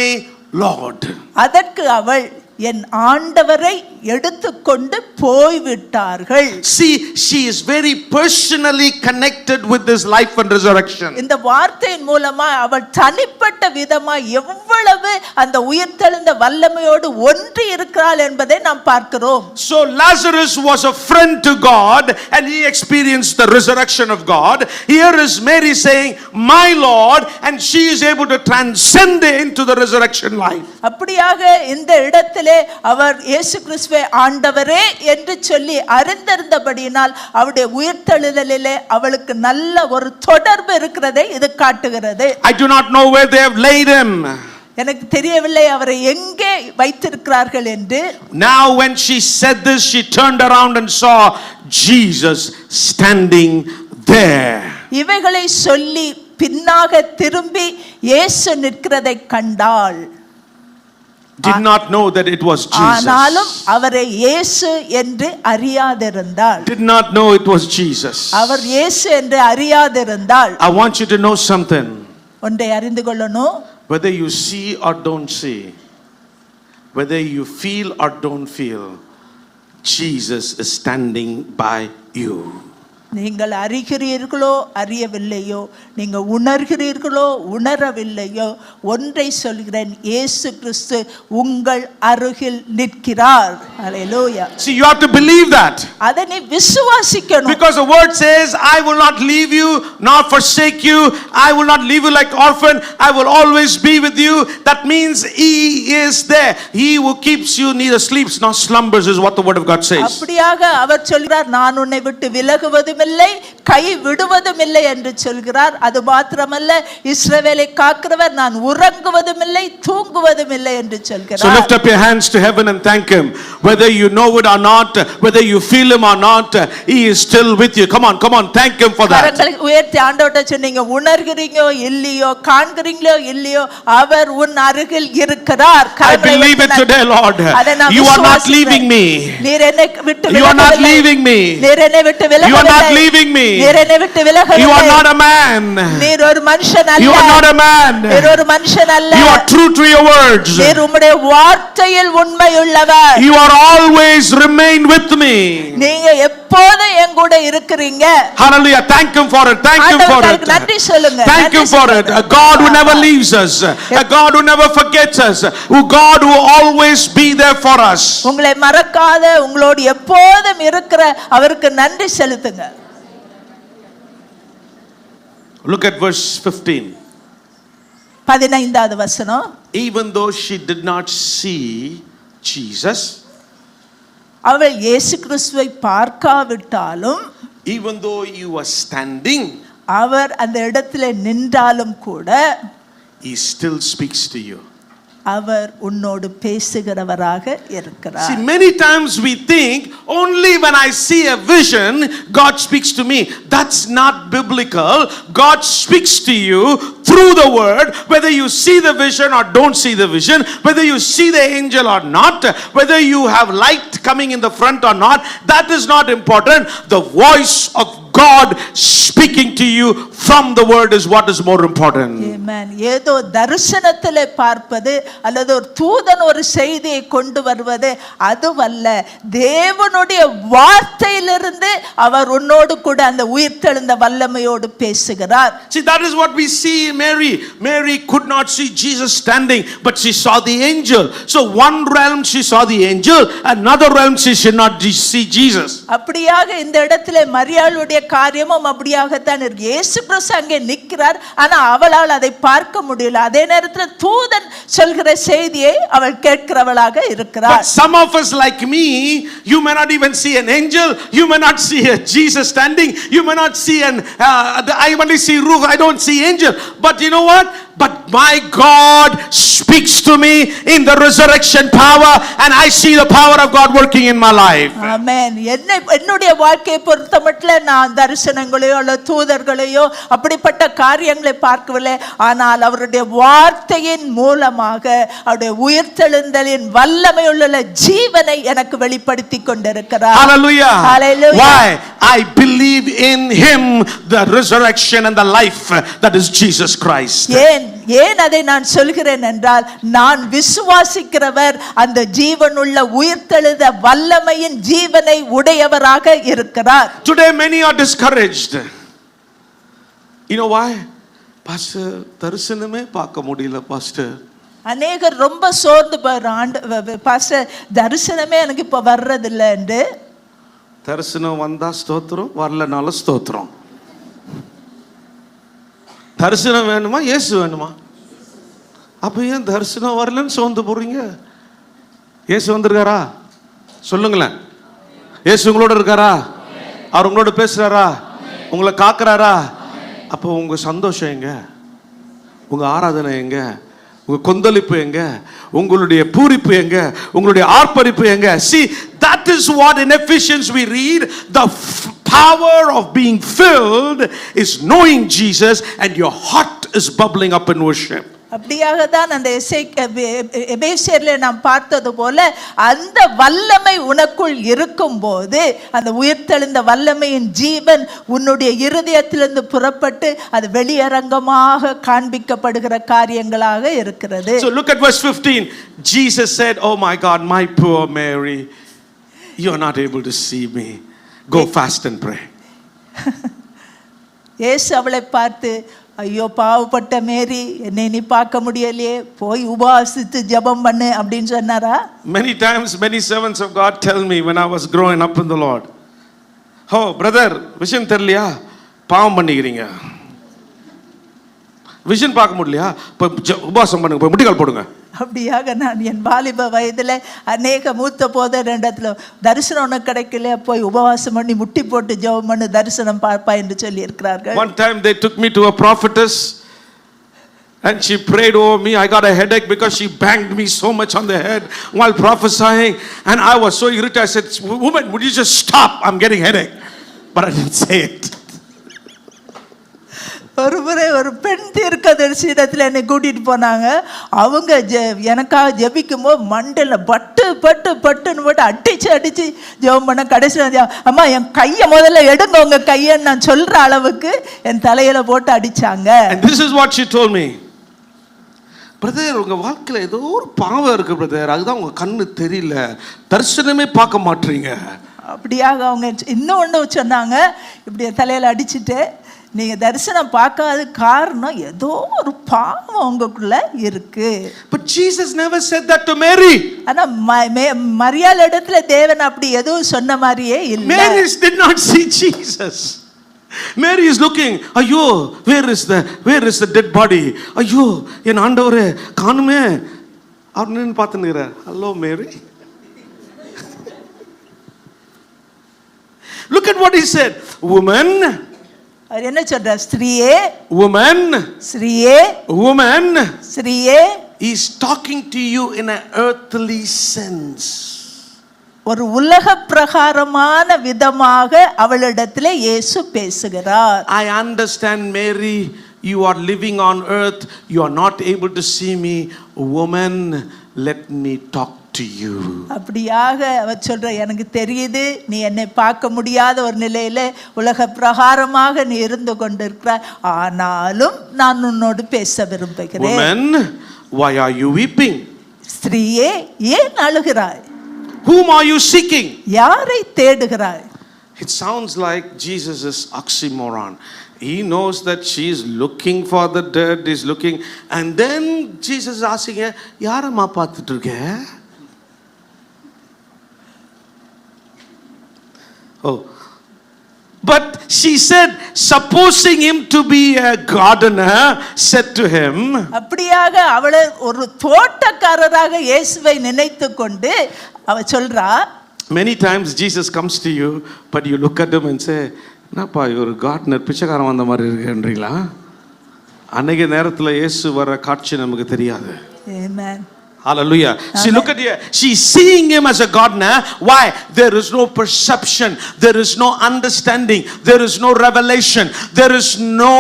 Lord. அதற்கு அவள் என் ஆண்டவரை எடுத்துக்கொண்டு போய்விட்டார்கள். See, she is very personally connected with this life and resurrection. இந்த வார்த்தையின் மூலமா அவள் தனிப்பட்ட விதமா எவ்வளவு அந்த உயிர்த்தெழுந்த வல்லமையோடு ஒன்றி இருக்கிறாள் என்பதை நாம் பார்க்கிறோம். So Lazarus was a friend to God and he experienced the resurrection of God. Here is Mary saying, my Lord, and she is able to transcend into the resurrection life. அப்படியாக இந்த இடத்திலே அவர் இயேசு கிறிஸ்துவை ஆண்டவரே என்று சொல்லி அறிந்திருந்தபடியினால் அவருடைய உயிர்த்தெழுதலிலே அவளுக்கு நல்ல ஒரு தொடர்பு இருக்கிறதை இது காட்டுகிறது. I do not know where they have laid him. எனக்கு தெரியவில்லை அவரை எங்கே வைத்திருக்கிறார்கள் என்று. Now when she said this, she turned around and saw Jesus standing there. இவைகளை சொல்லி பின்னாக திரும்பி இயேசு நிற்கிறதை கண்டாள். Did not know that it was Jesus. ஆனாலும் அவரை இயேசு என்று அறியாதிருந்தாள். Did not know it was Jesus. அவர் இயேசு என்று அறியாதிருந்தாள். I want you to know something. ஒன்றை அறிந்து கொள்ளணும். Whether you see or don't see, whether you feel or don't feel, Jesus is standing by you. நீங்கள் அறிகிறீர்களோ அறியவில்லையோ, நீங்கள் உணர்கிறீர்களோ உணரவில்லையோ, ஒன்றை சொல்கிறேன், இயேசு கிறிஸ்து உங்கள் அருகில் நிற்கிறார். ஹல்லேலூயா. See, you have to believe that. அதை நீ விசுவாசிக்கணும். Because the word says, I will not leave you nor forsake you. I will not leave you like orphan. I will always be with you. That means he is there. He who keeps you neither sleeps nor slumbers is what the word of God says. அப்படியாக அவர் சொல்கிறார், நான் உன்னை விட்டு விலகுவதும் விடுவதும் இல்லை, கை விடுவதும் இல்லை என்று சொல்கிறார். அது மாத்திரமல்ல, இஸ்ரவேலை காக்கிறவர் நான் உறங்குவதும் இல்லை தூங்குவதும் இல்லை என்று So சொல்கிறார். lift up your hands to heaven and thank him. Whether you know it or not, whether you feel him or not, he is still with you. Come on, thank him for that. கரங்களை உயர்த்தி ஆண்டவர்ட்ட சொன்னீங்க, உணர்கிறீங்களோ இல்லையோ, காண்கிறீங்களோ இல்லையோ, அவர் உன் அருகில் இருக்கிறார். I believe it today, Lord. You are not leaving me. நீர் என்னை விட்டு You are not leaving me. நீர் என்னை விட்டு விலகவில்லை. You are not leaving me. நீர் என்னை விட்டு விலகவில்லை. You are not a man. நீர் ஒரு மனுஷன் அல்ல. You are not a man. நீர் ஒரு மனுஷன் அல்ல. You are true to your words. நீர் உம்முடைய வார்த்தையில் உண்மையுள்ளவர். You are always remain with me. நீங்க எப்போதும் என் கூட இருக்கிறீங்க. Hallelujah. Thank him for it. Thank him for it. நன்றி சொல்லுங்க. Thank him for it. A God who never leaves us. A God who never forgets us. A God who always be there for us. உங்களை மறக்காத, உங்களோடு எப்போதும் இருக்கிற அவருக்கு நன்றி செலுத்துங்க. Look at verse 15. 15வது வசனம். Even though she did not see Jesus, அவள் இயேசு கிறிஸ்துவை பார்க்காவிட்டாலும், even though you were standing, அவர் அந்த இடத்துல நின்றாலும் கூட, he still speaks to you. அவர் உன்னோடு பேசுகிறவராக இருக்கிறார். See, many times we think only when I see a vision God speaks to me. That's not biblical. God speaks to you through the word, whether you see the vision or don't see the vision, whether you see the angel or not, whether you have light coming in the front or not, that is not important. The voice of God speaking to you from the word is what is more important. Amen. ஏதோ தரிசனத்திலே பார்ப்பது அல்லது ஒரு தூதன் ஒரு செய்தியை கொண்டு வருவது அதுவல்ல, தேவனுடைய வார்த்தையிலிருந்து அவர் உன்னோடு கூட அந்த உயிர்த்தெழுந்த வல்லமையோடு பேசுகிறார். See, that is what we see in Mary. Mary could not see Jesus standing, but she saw the angel. So one realm she saw the angel, another realm she should not see Jesus. அப்படியாக இந்த இடத்திலே மரியாளுடைய காரியமும் அப்படியாகத்தான் இருக்கு. இயேசு கிறிஸ்து அங்கே நிற்கிறார், ஆனா அவளால் அதை பார்க்க முடியல. அதே நேரத்தில் தூதன் சொல்கிற செய்தியை அவள் கேட்கிறவளாக இருக்கிறார். But some of us like me, you may not even see an angel, you may not see a Jesus standing, you may not see I only see Ruh, I don't see angel. But you know what? But my God speaks to me in the resurrection power, and I see the power of God working in my life. Amen. என்னுடைய வாழ்க்கையை பொறுத்தமட்டில் நான் தரிசனங்களையோ அல்லது தூதர்களையோ அப்படிப்பட்ட காரியங்களை பார்க்கவில்லை. ஆனால் அவருடைய வார்த்தையின் மூலமாக அவருடைய உயிர்த்தெழுந்தலின் வல்லமையுள்ள ஜீவனை எனக்கு வெளிப்படுத்தி கொண்டிருக்கிறார். Hallelujah. Hallelujah. Why? I believe in him, the resurrection and the life that is Jesus Christ. ஏன் அதை நான் சொல்கிறேன் என்றால், நான் விசுவாசிக்கிறவர் அந்த ஜீவனுள்ள உயிர்த்தெழுத வல்லமையின் ஜீவனை உடையவராக இருக்கிறார். Today many are discouraged. You know why? Pastor, தரிசனமே பார்க்க முடியல பாஸ்டர். அநேகர் ரொம்ப சோர்ந்து போறாங்க, பாஸ்டர் தரிசனமே எனக்கு இப்ப வர்றதில்லை என்று. தரிசனம் வந்தா ஸ்தோத்திரம், வரலனால ஸ்தோத்திரம். தரிசனம் வேணுமா, இயேசு வேணுமா? அப்ப ஏன் தரிசனம் வரலன்னு சோர்ந்து போறீங்க? இயேசு வந்திருக்காரா? சொல்லுங்களேன். இயேசு உங்களோட இருக்காரா? அவர் உங்களோட பேசுறாரா? உங்களை காக்குறாரா? அப்போ உங்க சந்தோஷம் எங்க? உங்க ஆராதனை எங்க? உங்க கொந்தளிப்பு எங்க? உங்களுடைய பூரிப்பு எங்க? உங்களுடைய ஆர்ப்பரிப்பு எங்க? See, that is what in Ephesians we read, the power of being filled is knowing Jesus and your heart is bubbling up in worship. அப்படியாக தான் அந்த எபேசியர்ல நாம் பார்த்தது போல அந்த வல்லமை உனக்குள் இருக்கும்போது அந்த உயிர்த்தெழுந்த வல்லமையின் ஜீவன் உன்னுடைய இருதயத்திலிருந்து புறப்பட்டு அது வெளியரங்கமாக காண்பிக்கப்படுகிற காரியங்களாக இருக்கிறது. So look at verse 15. Jesus said, "Oh my God, my poor Mary, you are not able to see me. Go fast and pray." இயேசு அவளை பார்த்து, ஐயோ பாவப்பட்ட மேரி, என்னை நீ பார்க்க முடியலையே, போய் உபவாசித்து ஜெபம் பண்ணு அப்படின்னு சொன்னாரா? Many times many servants of God tell me when I was growing up in the Lord, "Oh brother, vision தெரியலையா? பாவம் பண்ணிக்கிறீங்க. விஷன் பார்க்க முடியலையா? இப்போ உபவாசம் பண்ணுங்க, போய் முட்டிக்கால் போடுங்க." அப்படியாக நான் என் வாலிப வயதில் அநேக மூத்த போதரிடத்துல தரிசனம் உனக்கு கிடைக்கல, போய் உபவாசம் பண்ணி முட்டி போட்டு ஜெபம் பண்ணி தரிசனம் பார்ப்பா என்று சொல்லி இருக்கிறார்கள். One time they took me to a prophetess and she prayed over me. I got a headache because she banged me so much on the head while prophesying, and I was so irritated. I said, "Woman, would you just stop? I'm getting headache." But I didn't say it. ஒரு முறை ஒரு பெண் தீர்க்கதரிசி இடத்துல என்னை கூட்டிட்டு போனாங்க. அவங்க எனக்காக ஜெபிக்கும் போது மண்டல பட்டு பட்டு பட்டுன்னு போட்டு அடிச்சு ஜெபம் பண்ண கடைசியில் அம்மா என் கையை முதல்ல எடுங்க உங்க கையன்னு நான் சொல்ற அளவுக்கு என் தலையில போட்டு அடிச்சாங்க. And this is what she told me. Brother, உங்க வாழ்க்கையில ஏதோ ஒரு பாவம் இருக்கு பிரதர், அதுதான் உங்க கண்ணு தெரியல, தரிசனமே பார்க்க மாட்டீங்க. அப்படியாக அவங்க இன்னொன்று சொன்னாங்க, இப்படி தலையில அடிச்சுட்டு நீங்க தரிசனம் பார்க்காத காரணம் ஏதோ ஒரு பாவம் உங்களுக்குள்ள இருக்கு. But Jesus never said that to Mary. ஆனா மரியாள் இடத்துல தேவன் அப்படி எதுவும் சொன்ன மாதிரியே இல்லை. Mary did not see Jesus. Mary is looking, ஐயோ where is the dead body, ஐயோ என் ஆண்டவரே காணுமே அப்படின்னு பார்த்துன்னுறார். Hello Mary. Look at what he said. Woman, அவர் என்ன சொல்றார்? ஸ்திரீயே, woman, ஸ்திரீயே, woman, ஸ்திரீயே. he is talking to you in an earthly sense. ஒரு உலக பிரகாரமான விதமாக அவளிடத்திலே இயேசு பேசுகிறார். I understand Mary, you are living on earth, you are not able to see me. Woman, let me talk to you. அப்படியாக அவர் சொல்ற, எனக்கு தெரியுது நீ என்னை பார்க்க முடியாத ஒரு நிலையில உலக பிரகாரமாக நீ இருந்து கொண்டிருக்கிறாய், ஆனாலும் நான் உன்னோடு பேச விரும்புகிறேன். Woman, why are you weeping? ஸ்திரீயே, ஏன் அழுகிறாய்? Whom are you seeking? யாரை தேடுகிறாய்? It sounds like Jesus is oxymoron. He knows that she is looking for the dead, is looking, and then Jesus is asking her, யாரம்மா பார்த்துட்டு இருக்க? Oh, but she said, supposing him to be a gardener, said to him, அப்படியாக அவளை ஒரு தோட்டக்காரராக இயேசுவை நினைத்து கொண்டு அவ சொல்றா. many times Jesus comes to you, but you look at him and say, என்னப்பா ஒரு கார்டனர் பிச்சைக்காரன் வந்த மாதிரி இருக்குன்றீங்களா? அன்னைக்கு நேரத்தில் இயேசு வர காட்சி நமக்கு தெரியாது. Amen. Hallelujah. See, look at here. She's seeing him as a gardener. Why? There is no perception. There is no understanding. There is no revelation. There is no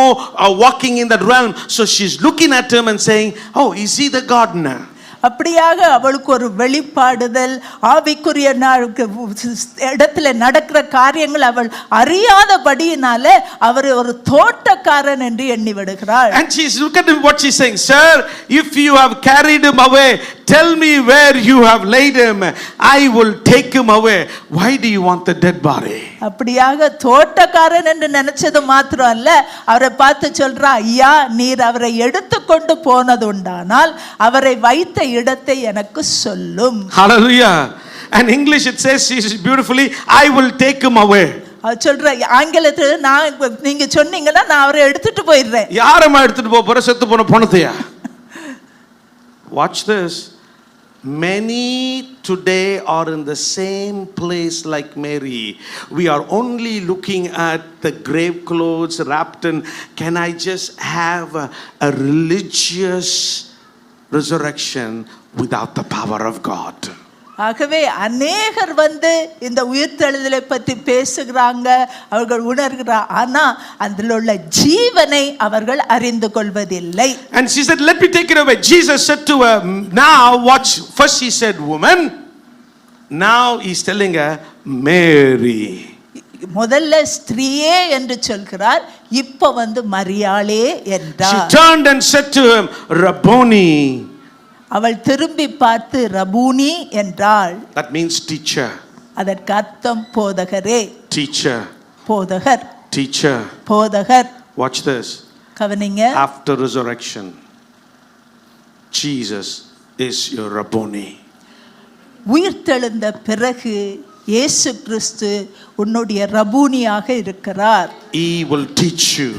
walking in that realm. So she's looking at him and saying, oh, is he the gardener? அப்படியாக அவளுக்கு ஒரு வெளிப்பாடுதல், ஆவிக்குரிய இடத்துல நடக்கிற காரியங்கள் அவள் அறியாதபடியினால அவர் ஒரு தோட்டக்காரன் என்று எண்ணி விடுகிறாள். And she's look at him, what she's saying, sir, if you have carried him away, tell me where you have laid him, I will take him away. Why do you want the dead body? அப்படியாக தோட்டக்காரன் என்று நினைச்சது மாத்திரம் அல்ல, அவரை பார்த்து சொல்றா, ஐயா நீர் அவரை எடுத்துக்கொண்டு போனது உண்டானால் அவரை வைத்த இடத்தை எனக்கு சொல்லும். Hallelujah. And English it says beautifully, I will take him away. சொல்ற ஆங்கிலத்துல நான் நீங்க சொன்னீங்கன்னா நான் அவரை எடுத்துட்டு போயிடுறேன். யாரமா எடுத்துட்டு போற? செத்து போன பணத்தையா? Watch this. Many today are in the same place like Mary. We are only looking at the grave clothes wrapped in, can I just have a religious resurrection without the power of God? ஆகவே அநேகர் வந்து இந்த உயிர்த்தெழுதலை பற்றி பேசுகிறாங்க, அவர்கள் உணர்கிறார், ஆனா அதில் உள்ள ஜீவனை அவர்கள் அறிந்து கொள்வதில்லை. And she said, let me take it away. Jesus said to her, now watch, first he said woman, now he's telling her Mary. முதல்ல ஸ்திரீயே என்று சொல்கிறார், இப்ப வந்து மரியாளே என்றார். She turned and said to him, Rabboni. அவள் திரும்பி பார்த்து ரபூனி என்றாள். That means teacher. அதற்கு அர்த்தம் போதகரே. Teacher. போதகர். Teacher. போதகர். Watch this. கவனிங்க. After resurrection, Jesus is your Rabboni. உயிர்த்தெழுந்த பிறகு இயேசு கிறிஸ்து உன்னுடைய ரபூனியாக இருக்கிறார். He will teach you.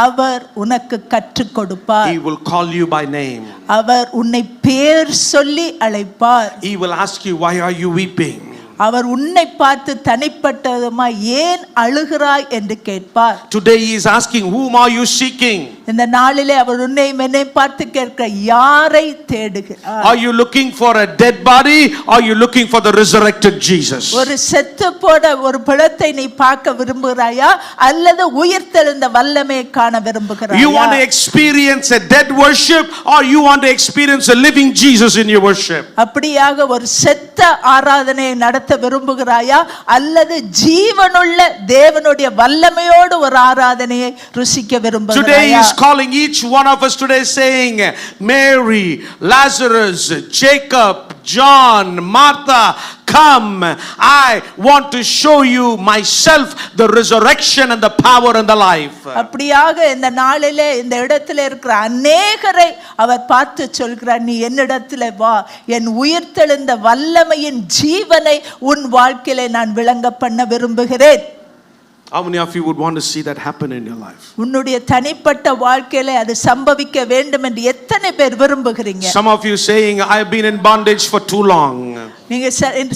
அவர் உனக்கு கற்றுக் கொடுப்பார். He will call you by name. அவர் உன்னை பேர் சொல்லி அழைப்பார். He will ask you, why are you weeping? அவர் உன்னை பார்த்து தனிப்பட்டதுமாய் ஏன் அழுகிறாய் என்று கேட்பார். Today he is asking, whom are you seeking? இந்த நாளிலே அவர் உன்னை என்னை பார்த்து கேட்க, யாரை தேடுகிறார்? Are you looking for a dead body or are you looking for the resurrected Jesus? ஒரு செத்து போன ஒரு பிணத்தை நீ பார்க்க விரும்புகிறாயா அல்லது உயிர்த்தெழுந்த வல்லமையை காண விரும்புகிறாயா? You want to experience a dead worship or you want to experience a living Jesus in your worship? அப்படியாக ஒரு செத்த ஆராதனையை நடத்த விரும்புகிறாயா அல்லது ஜீவனுள்ள தேவனுடைய வல்லமையோடு ஒரு ஆராதனையை ருசிக்க Today he விரும்புகிறாயா? is calling each one of us today saying, Mary, Lazarus, Jacob, John, Martha, come. I want to show you myself, the resurrection and the power and the life. அப்படியாக இந்த நாளிலே இந்த இடத்துல இருக்கிற அநேகரை அவர் பார்த்து சொல்கிறார், நீ என்னிடத்திலே வா, என் உயிர்த்தெழுந்த வல்லமையின் ஜீவனை உன் வாழ்க்கையிலே நான் விளங்க பண்ண விரும்புகிறேன். How many of you would want to see that happen in your life? உன்னுடைய தனிப்பட்ட வாழ்க்கையிலே அது சம்பவிக்க வேண்டும் என்று எத்தனை பேர் விரும்புகிறீங்க? Some of you saying, I have been in bondage for too long. நீங்க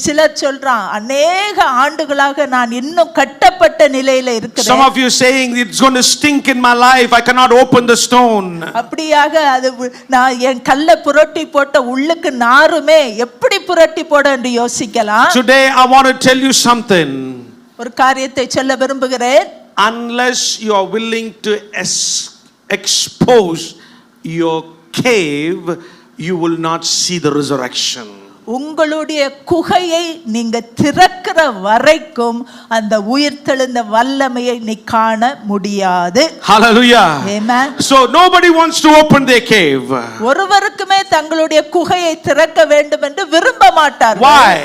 சிலர் சொல்றான், அநேக ஆண்டுகளாக நான் இன்னும் கட்டப்பட்ட நிலையில இருக்கிறேன். Some of you saying, it's going to stink in my life, I cannot open the stone. அப்படியாக அது நான் என் கல்லை புரட்டி போட்ட உள்ளுக்கு நாருமே எப்படி புரட்டி போட என்று யோசிக்கலாம். Today I want to tell you something. ஒரு காரியத்தை சொல்ல விரும்புகிறேன். Unless you are willing to expose your cave, you will not see the resurrection. உங்களுடைய குகையை நீங்க திறக்கிற வரைக்கும் அந்த உயிர்த்தெழுந்த வல்லமையை நீ காண முடியாது. Hallelujah. Amen. So nobody wants to open their cave. ஒருவருக்குமே தங்களுடைய குகையை திறக்க வேண்டும் என்று விரும்ப மாட்டார்கள். Why?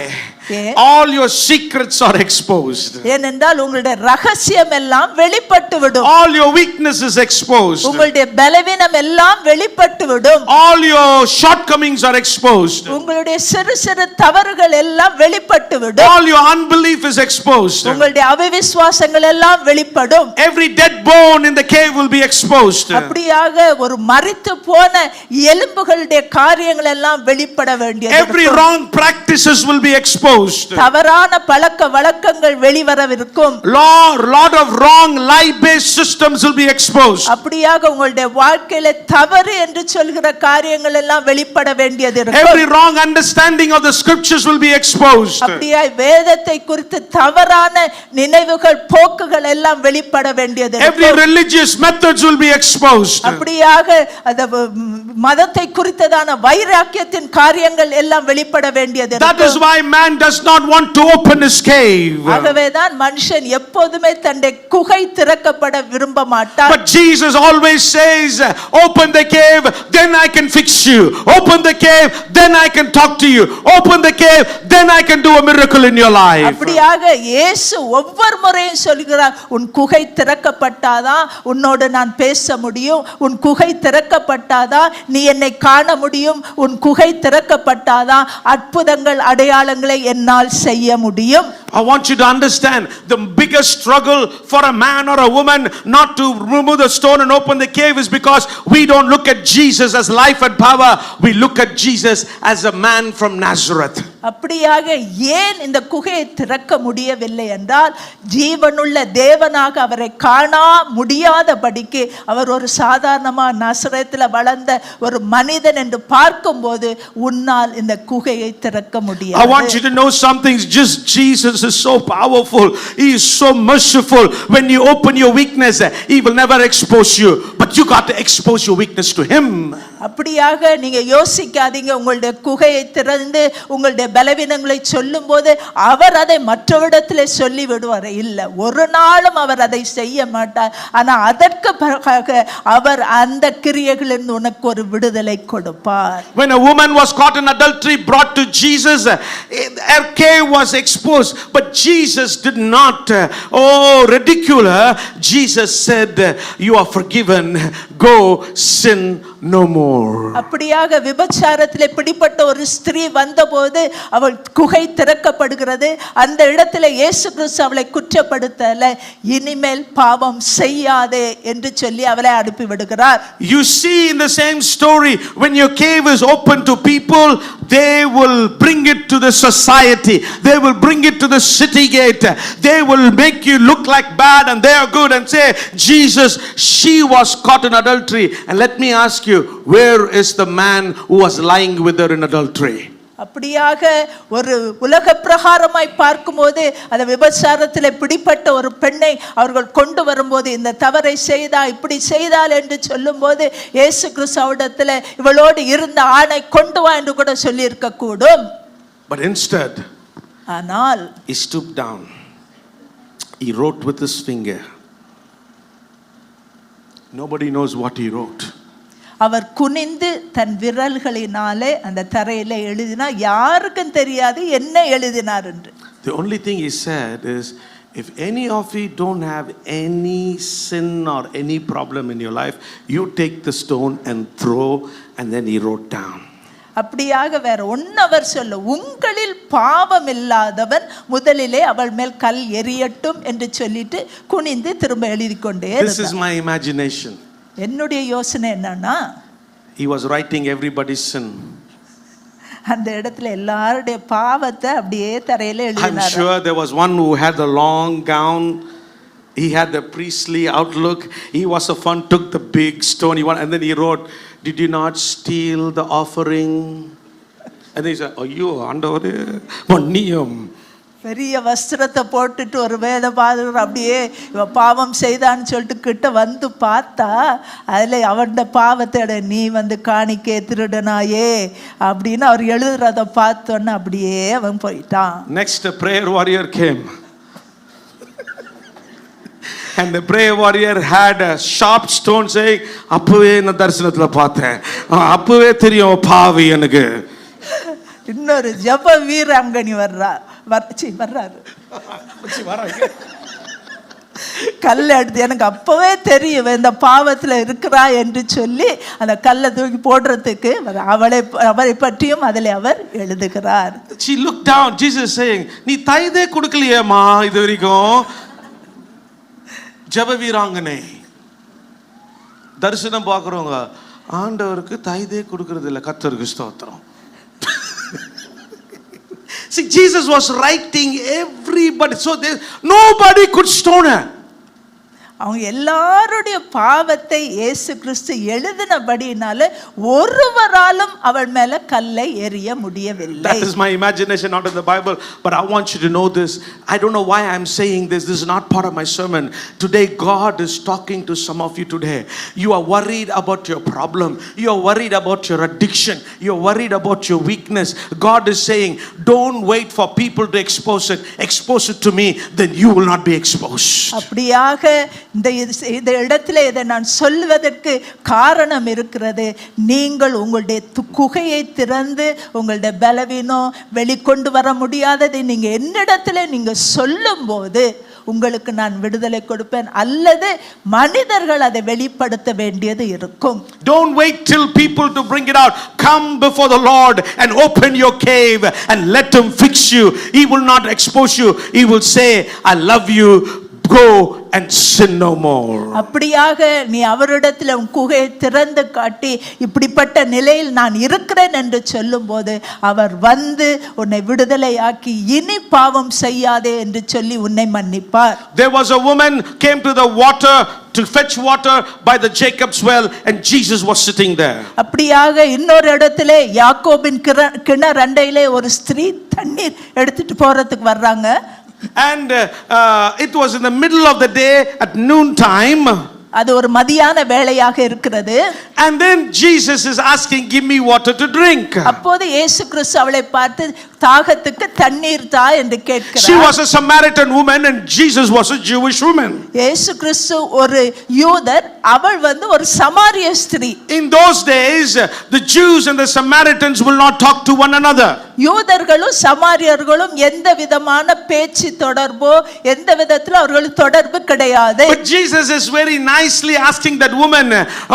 ஏன்? All your secrets are exposed. ஏனென்றால் உங்களுடைய ரகசியம் எல்லாம் வெளிப்பட்டு விடும். All your weakness is exposed. உங்களுடைய பலவீனம் எல்லாம் வெளிப்பட்டு விடும். All your shortcomings are exposed. உங்களுடைய சிறு சிறு தவறுகள் எல்லாம் வெளிப்பட்டு விடும். All your unbelief is exposed. உங்களுடைய அவிசுவாசங்கள் எல்லாம் வெளிப்படும். Every dead bone in the cave will be exposed. அப்படியாக ஒரு மரித்து போன எலும்புகளுடைய காரியங்கள் எல்லாம் வெளிப்பட வேண்டியது. Every wrong practices will be exposed. தவறான பழக்க வழக்கங்கள் வெளிவரவிருக்கும். Lot of wrong lie-based systems will be exposed. அப்படியாக உங்களுடைய வாழ்க்கையில தவறு என்று சொல்கிற காரியங்கள் எல்லாம் வெளிப்பட வேண்டியது இருக்கும். Every wrong understanding of the scriptures will be exposed. அப்படியே வேதத்தை குறித்து தவறான நினைவுகள் போக்குகள் எல்லாம் வெளிப்பட வேண்டியது Every இருக்கும். religious methods will be exposed. அப்படியாக அந்த மதத்தை குறித்ததான வைராக்கியத்தின் காரியங்கள் எல்லாம் வெளிப்பட வேண்டியது That is இருக்கும். why man does not want to open his cave. ஆகவேதான் மனுஷன் எப்போதுமே தன்னுடைய குகை திறக்கப்பட விரும்ப மாட்டார். But Jesus always says, open the cave, then I can fix you. Open the cave, then I can talk to you. Open the cave, then I can do a miracle in your life. அப்படியாக இயேசு ஒவ்வொரு முறையும் சொல்கிறார், உன் குகை திறக்கப்பட்டாதான் உன்னோடு நான் பேச முடியும். உன் குகை திறக்கப்பட்டாதான் நீ என்னை காண முடியும். உன் குகை திறக்கப்பட்டாதான் அற்புதங்கள் அடையாளங்களை என்னால் செய்ய முடியும். I want you to understand, the biggest struggle for a man or a woman not to remove the stone and open the cave is because we don't look at Jesus as life and power. We look at Jesus as a man from Nazareth. அப்படியாக ஏன் இந்த குகையை திறக்க முடியவில்லை என்றால், ஜீவனுள்ள தேவனாக அவரை காண முடியாதபடிக்கு அவர் ஒரு சாதாரணமா நசரேத்தில் வளர்ந்த ஒரு மனிதன் என்று பார்க்கும்போது உன்னால் இந்த குகையை திறக்க முடியாது. I want you to know something. Just Jesus is so powerful. He is so merciful. When you open your weakness, he will never expose you, but you got to expose your weakness to him. அப்படியாக நீங்க யோசிக்காதீங்க. உங்களுடைய குகையை திறந்து உங்களுடைய பலவீனங்களை சொல்லும்போது அவர் அதை மற்றவரிடத்தில் சொல்லி விடுவார். இல்லை, ஒரு நாளும் அவர் அதை செய்ய மாட்டார். ஆனா அதற்கு பிறகாக அவர் அந்த கிரியைகளிலிருந்து உனக்கு ஒரு விடுதலை கொடுப்பார். When a woman was caught in adultery, brought to Jesus, her cave was exposed, but Jesus did not ridicule her. Jesus said, you are forgiven, go sin no more. அப்படியாக விபச்சாரத்திலே பிடிப்பட்ட ஒரு ஸ்திரீ வந்தபோது அவள் குகை திறக்கப்படுகிறது. அந்த இடத்துல இயேசு கிறிஸ்து அவளை குற்றப்படுத்தல, இனிமேல் பாவம் செய்யாதே என்று சொல்லி அவளை அனுப்பி விடுகிறார். You see in the same story, when your cave is open to people, they will bring it to the society, they will bring it to the city gate, they will make you look like bad and they are good and say, Jesus, she was caught in adultery. And let me ask you, where is the man who was lying with her in adultery? அப்படியாக ஒரு உலக பிரகாரமாய் பார்க்கும்போது அந்த விபச்சாரத்தில் பிடிப்பட்ட ஒரு பெண்ணை அவர்கள் கொண்டு வரும்போது, இந்த தவறை செய்தா இப்படி செய்தால் என்று சொல்லும்போது, இயேசு கிறிஸ்துவிடத்தில் இவளோடு இருந்த ஆணை கொண்டு வா என்று கூட சொல்லி இருக்க கூடும். But instead, ஆனால் he stooped down, he wrote with his finger. Nobody knows what he wrote. அவர் குனிந்து தன் விரல்களினாலே அந்த தரையில எழுதினார். யாருக்கும் தெரியாது என்ன எழுதினார் என்று. The only thing he said is, if any of you don't have any sin or any problem in your life, you take the stone and throw. And then he wrote down. அப்படியாக வேற one hour சொல்ல, உங்களில் பாவம் இல்லாதவன் முதலிலே அவள் மேல் கல் எறியட்டும் என்று சொல்லிட்டு குனிந்து திரும்ப எழுதி கொண்டே இருந்தார். This is my imagination. என்னுடைய யோசனை என்னன்னா, he was writing everybody's sin. அந்த இடத்துல எல்லாருடைய பாவத்தை அப்படியே தரையில எழுதினார். I'm sure there was one who had a long gown, he had the priestly outlook, he was a fun, took the big stone, and then he wrote, did you not steal the offering? And then he said, ayyo ஆண்டவரே மன்னியும். பெரிய வஸ்திரத்தை போட்டுட்டு ஒரு வேத பாதகர் அப்படியே இவ பாவம் செய்தான்னு சொல்லிட்டு கிட்ட வந்து பார்த்தா, அதில் அவருடைய பாவத்தை நீ வந்து காணிக்கை திருடனாயே அப்படின்னு அவர் எழுதுறத பார்த்தோன்னு அப்படியே அவன் போயிட்டான். Next, a prayer warrior came. And the prayer warrior had a sharp stone saying, அப்பவே நான் தரிசனத்துல பார்த்தேன், அப்பவே தெரியும் பாவி எனக்கு. இன்னொரு ஜப வீராங்கனி வர்றாரு கல்லை எடுத்து, எனக்கு அப்பவே தெரியும் இந்த பாவத்துல இருக்கிறா என்று சொல்லி அந்த கல்லை தூக்கி போடுறதுக்கு அவரை பற்றியும் அதில் அவர் எழுதுகிறார். She looked down, Jesus saying, நீ தைதே கொடுக்கலையேம்மா இது வரைக்கும். ஜப வீராங்கனை தரிசனம் பார்க்குறவங்க, ஆண்டவருக்கு தைதே கொடுக்கறது இல்லை, கர்த்தருக்கு ஸ்தோத்திரம். See, Jesus was writing everybody, so nobody could stone her. அவங்க எல்லாருடைய பாவத்தை இயேசு கிறிஸ்து எழுதினபடினால ஒருவராலும் அவள் மேல கல்லை எறிய முடியவில்லை. That is my imagination, not in the Bible, but I want you to know this. I don't know why I'm saying this. This is not part of my sermon. Today God is talking to some of you today. You are worried about your problem. You are worried about your addiction. You are worried about your weakness. God is saying, don't wait for people to expose it. Expose it to me, then you will not be exposed. அப்படியாக இந்த இடத்துல இதை நான் சொல்வதற்கு காரணம் இருக்கிறது. நீங்கள் உங்களுடைய குகையை திறந்து உங்களுடைய பலவீனம் வெளிக்கொண்டு வர முடியாததை நீங்க என்னிடத்துல நீங்க சொல்லும் போது உங்களுக்கு நான் விடுதலை கொடுப்பேன், அல்லது மனிதர்கள் அதை வெளிப்படுத்த வேண்டியது இருக்கும். Don't wait till people to bring it out. Come before the Lord and open your cave and let him fix you. He will not expose you. He will say, I love you. Go and sin no more. அப்படியாக நீ அவரிடத்தில் உன் குகையை திறந்து காட்டி இப்படிப்பட்ட நிலையில் நான் இருக்கிறேன் என்று சொல்லும்போது அவர் வந்து உன்னை விடுதலையாக்கி இனி பாவம் செய்யாதே என்று சொல்லி உன்னை மன்னிப்பார். There was a woman came to the water to fetch water by the Jacob's well, and Jesus was sitting there. அப்படியாக இன்னொரு இடத்திலே யாக்கோபின் கிணறு அண்டையிலே ஒரு ஸ்திரீ தண்ணீர் எடுத்துட்டு போறதுக்கு வர்றாங்க. And it was in the middle of the day at noon time. அது ஒரு மதியான வேளையாக இருக்கிறது. And then Jesus is asking, give me water to drink. அப்போது இயேசு கிறிஸ்து அவளை பார்த்து தாகத்துக்கு தண்ணீர் தா என்று கேட்கிறார். She was a Samaritan woman and Jesus was a Jewish woman. இயேசு கிறிஸ்து ஒரு யூதர், அவள் ஒரு சமாரிய ஸ்திரீ. In those days the Jews and the Samaritans will not talk to one another. யூதர்களும் சமாரியர்களும் எந்த விதமான பேச்சு தொடர்போ எந்த விதத்தில் அவர்களுக்கு தொடர்பு கிடையாது. But Jesus is very nicely asking that woman,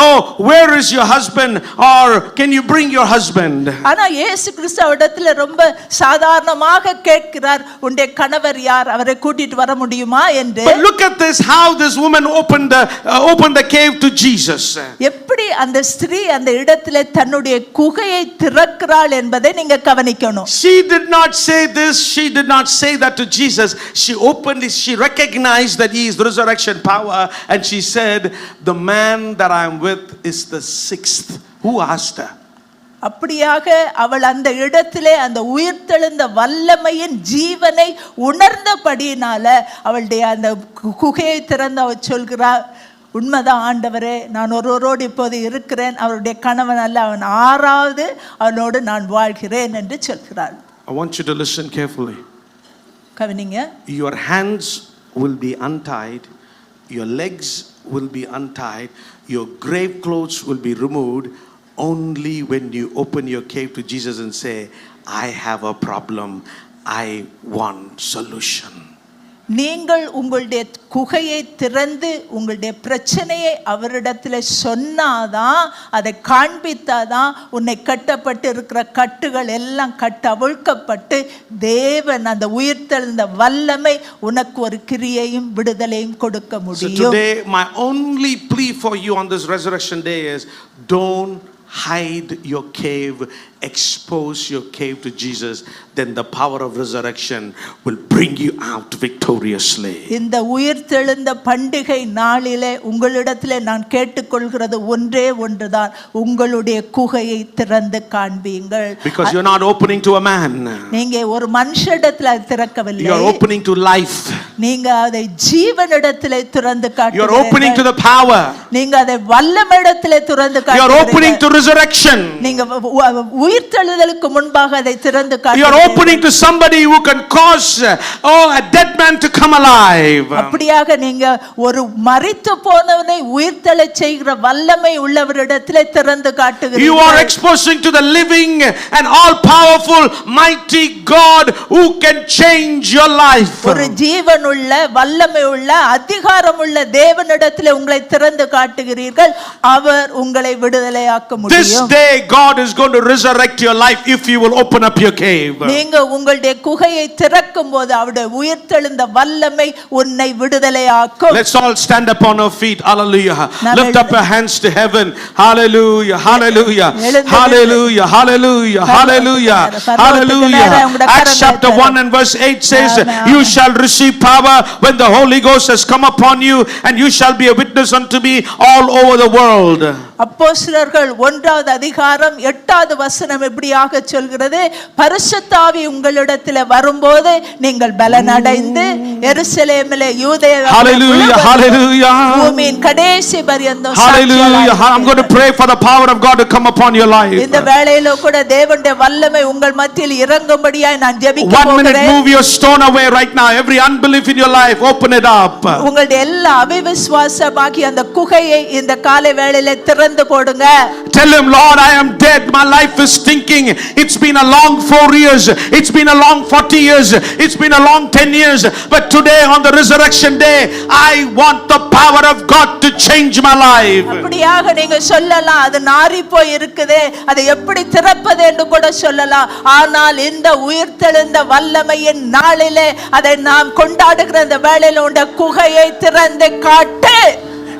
oh, where is your husband, or can you bring your husband? ஆனா இயேசு கிறிஸ்து அவரிடத்தில் ரொம்ப சாதாரணமாக கேட்கிறார், உன்னுடைய கணவர் யார், அவரை கூட்டிட்டு வர முடியுமா என்று. But look at this, how this woman opened the cave to Jesus. எப்படி அந்த ஸ்திரீ அந்த இடத்திலே தன்னுடைய குகையை திறக்கிறாள் என்பதை நீங்க கவனிக்கணும். She did not say this, she did not say that to Jesus. She opened it, she recognized that he is the resurrection power, and she said, the man that I am with is the sixth. Who asked her? அப்படியாக அவள் அந்த இடத்திலே அந்த உயிர்த்தெழுந்த வல்லமையின் ஜீவனை உணர்ந்தபடியினால அவளுடைய அந்த குகையை திறந்து அவள் சொல்கிறார், உண்மைதான் ஆண்டவரே, நான் ஒருவரோடு இப்போது இருக்கிறேன், அவருடைய கணவன் அல்ல, அவன் ஆறாவது அவனோடு நான் வாழ்கிறேன் என்று சொல்கிறாள். I want you to listen carefully. கவனிங்க. Your hands will be untied, your legs will be untied, your grave clothes will be removed only when you open your cave to Jesus and say, I have a problem, I want solution. நீங்கள் உங்களுடைய குகையை திறந்து உங்களுடைய பிரச்சனையை அவரிடத்தில் சொன்னாதான், அதை காண்பித்தாதான் உன்னை கட்டப்பட்டு இருக்கிற கட்டுகள் எல்லாம் கட்டவிழ்க்கப்பட்டு தேவன் அந்த உயிர்த்தெழுந்த வல்லமை உனக்கு ஒரு கிரியையும் விடுதலையும் கொடுக்க முடியும். So today my only plea for you on this resurrection day is, don't hide your cave, expose your cave to Jesus, then the power of resurrection will bring you out victoriously. இந்த உயிர்த்தெழுந்த பண்டிகை நாளிலே உங்களிடத்திலே நான் கேட்டுக்கொள்கிறது ஒன்றே ஒன்றுதான், உங்களுடைய குகையை திறந்து காண்பீங்கள். Because you're not opening to a man, நீங்க ஒரு மனுஷனிடத்தில் அதை திறக்கவில்லை, you're opening to life, நீங்க அதை ஜீவனிடத்திலே திறந்து காட்டுகிறீர்கள். you're opening to the power, நீங்க அதை வல்லமையிடத்திலே திறந்து காட்டுகிறீர்கள். you're opening to resurrection, நீங்க உயிர்த்தெழுதலுக்கு முன்பாக அதை திறந்து காட்டுகிறீர்கள். you're opening to somebody who can cause a dead man to come alive. அப்படியாக நீங்க ஒரு மரித்து போனவனை உயிர்த்தெழச் செய்கிற வல்லமை உள்ளவரிடத்திலே திறந்து காட்டுகிறீர்கள். You are exposing to the living and all powerful mighty God who can change your life. ஒரு ஜீவனுள்ள வல்லமை உள்ள அதிகாரம் உள்ள தேவனிடத்திலே உங்களை திறந்து காட்டுகிறீர்கள், அவர் உங்களை விடுதலையாக்க முடியும். This day God is going to resurrect your life if you will open up your cave. நீங்க உங்களுடைய குகையை திறக்கும்போது அவருடைய உயிர்த்தெழுந்த வல்லமை உன்னை விடுதலையாக்கும். Let's all stand up on our feet. Hallelujah. Lift up your hands to heaven. Hallelujah. Hallelujah. Hallelujah. Hallelujah. Hallelujah. Hallelujah. Acts chapter 1 and verse 8 says, you shall receive power when the Holy Ghost has come upon you, and you shall be a witness unto me all over the world. அப்போஸ்தலர்கள் 1வது அதிகாரம் 8வது வசனம் இப்படியாக சொல்கிறது, பரிசுத்த ஆவி உங்களிடத்தில் வரும்போது நீங்கள் பலனடைந்து எருசலேமிலே யூதேயா பூமியின் கடைசி பரியந்தம் Hallelujah. I'm going to pray for the power of God to come upon your life. இந்த வேளையில கூட தேவனுடைய வல்லமை உங்கள் மத்தியில் இறங்கும்படியாய் நான் ஜெபிக்க போகிறேன். 1 minute, move your stone away right now. Every unbelief in your life, open it up. உங்களுடைய எல்லா அவிசுவாசமாகி அந்த குகையை இந்த காலை வேளையில திறந்து போடுங்க. Tell him, Lord, I am dead. My life is stinking. It's been a long 4 years. It's been a long 40 years. It's been a long 10 years. But today on the resurrection day, I want the power of God to change my life. அப்படியாக நீங்க சொல்லலாம், அது நாறி போய் இருக்குதே, அதை எப்படி திறப்பது என்று கூட சொல்லலாம். ஆனால் இந்த உயிர்த்தெழுந்த வல்லமையின் நாளிலே அதை நாம் கொண்டாடுகிற இந்த வேளையில உண்ட குகையை திறந்து காட்டு.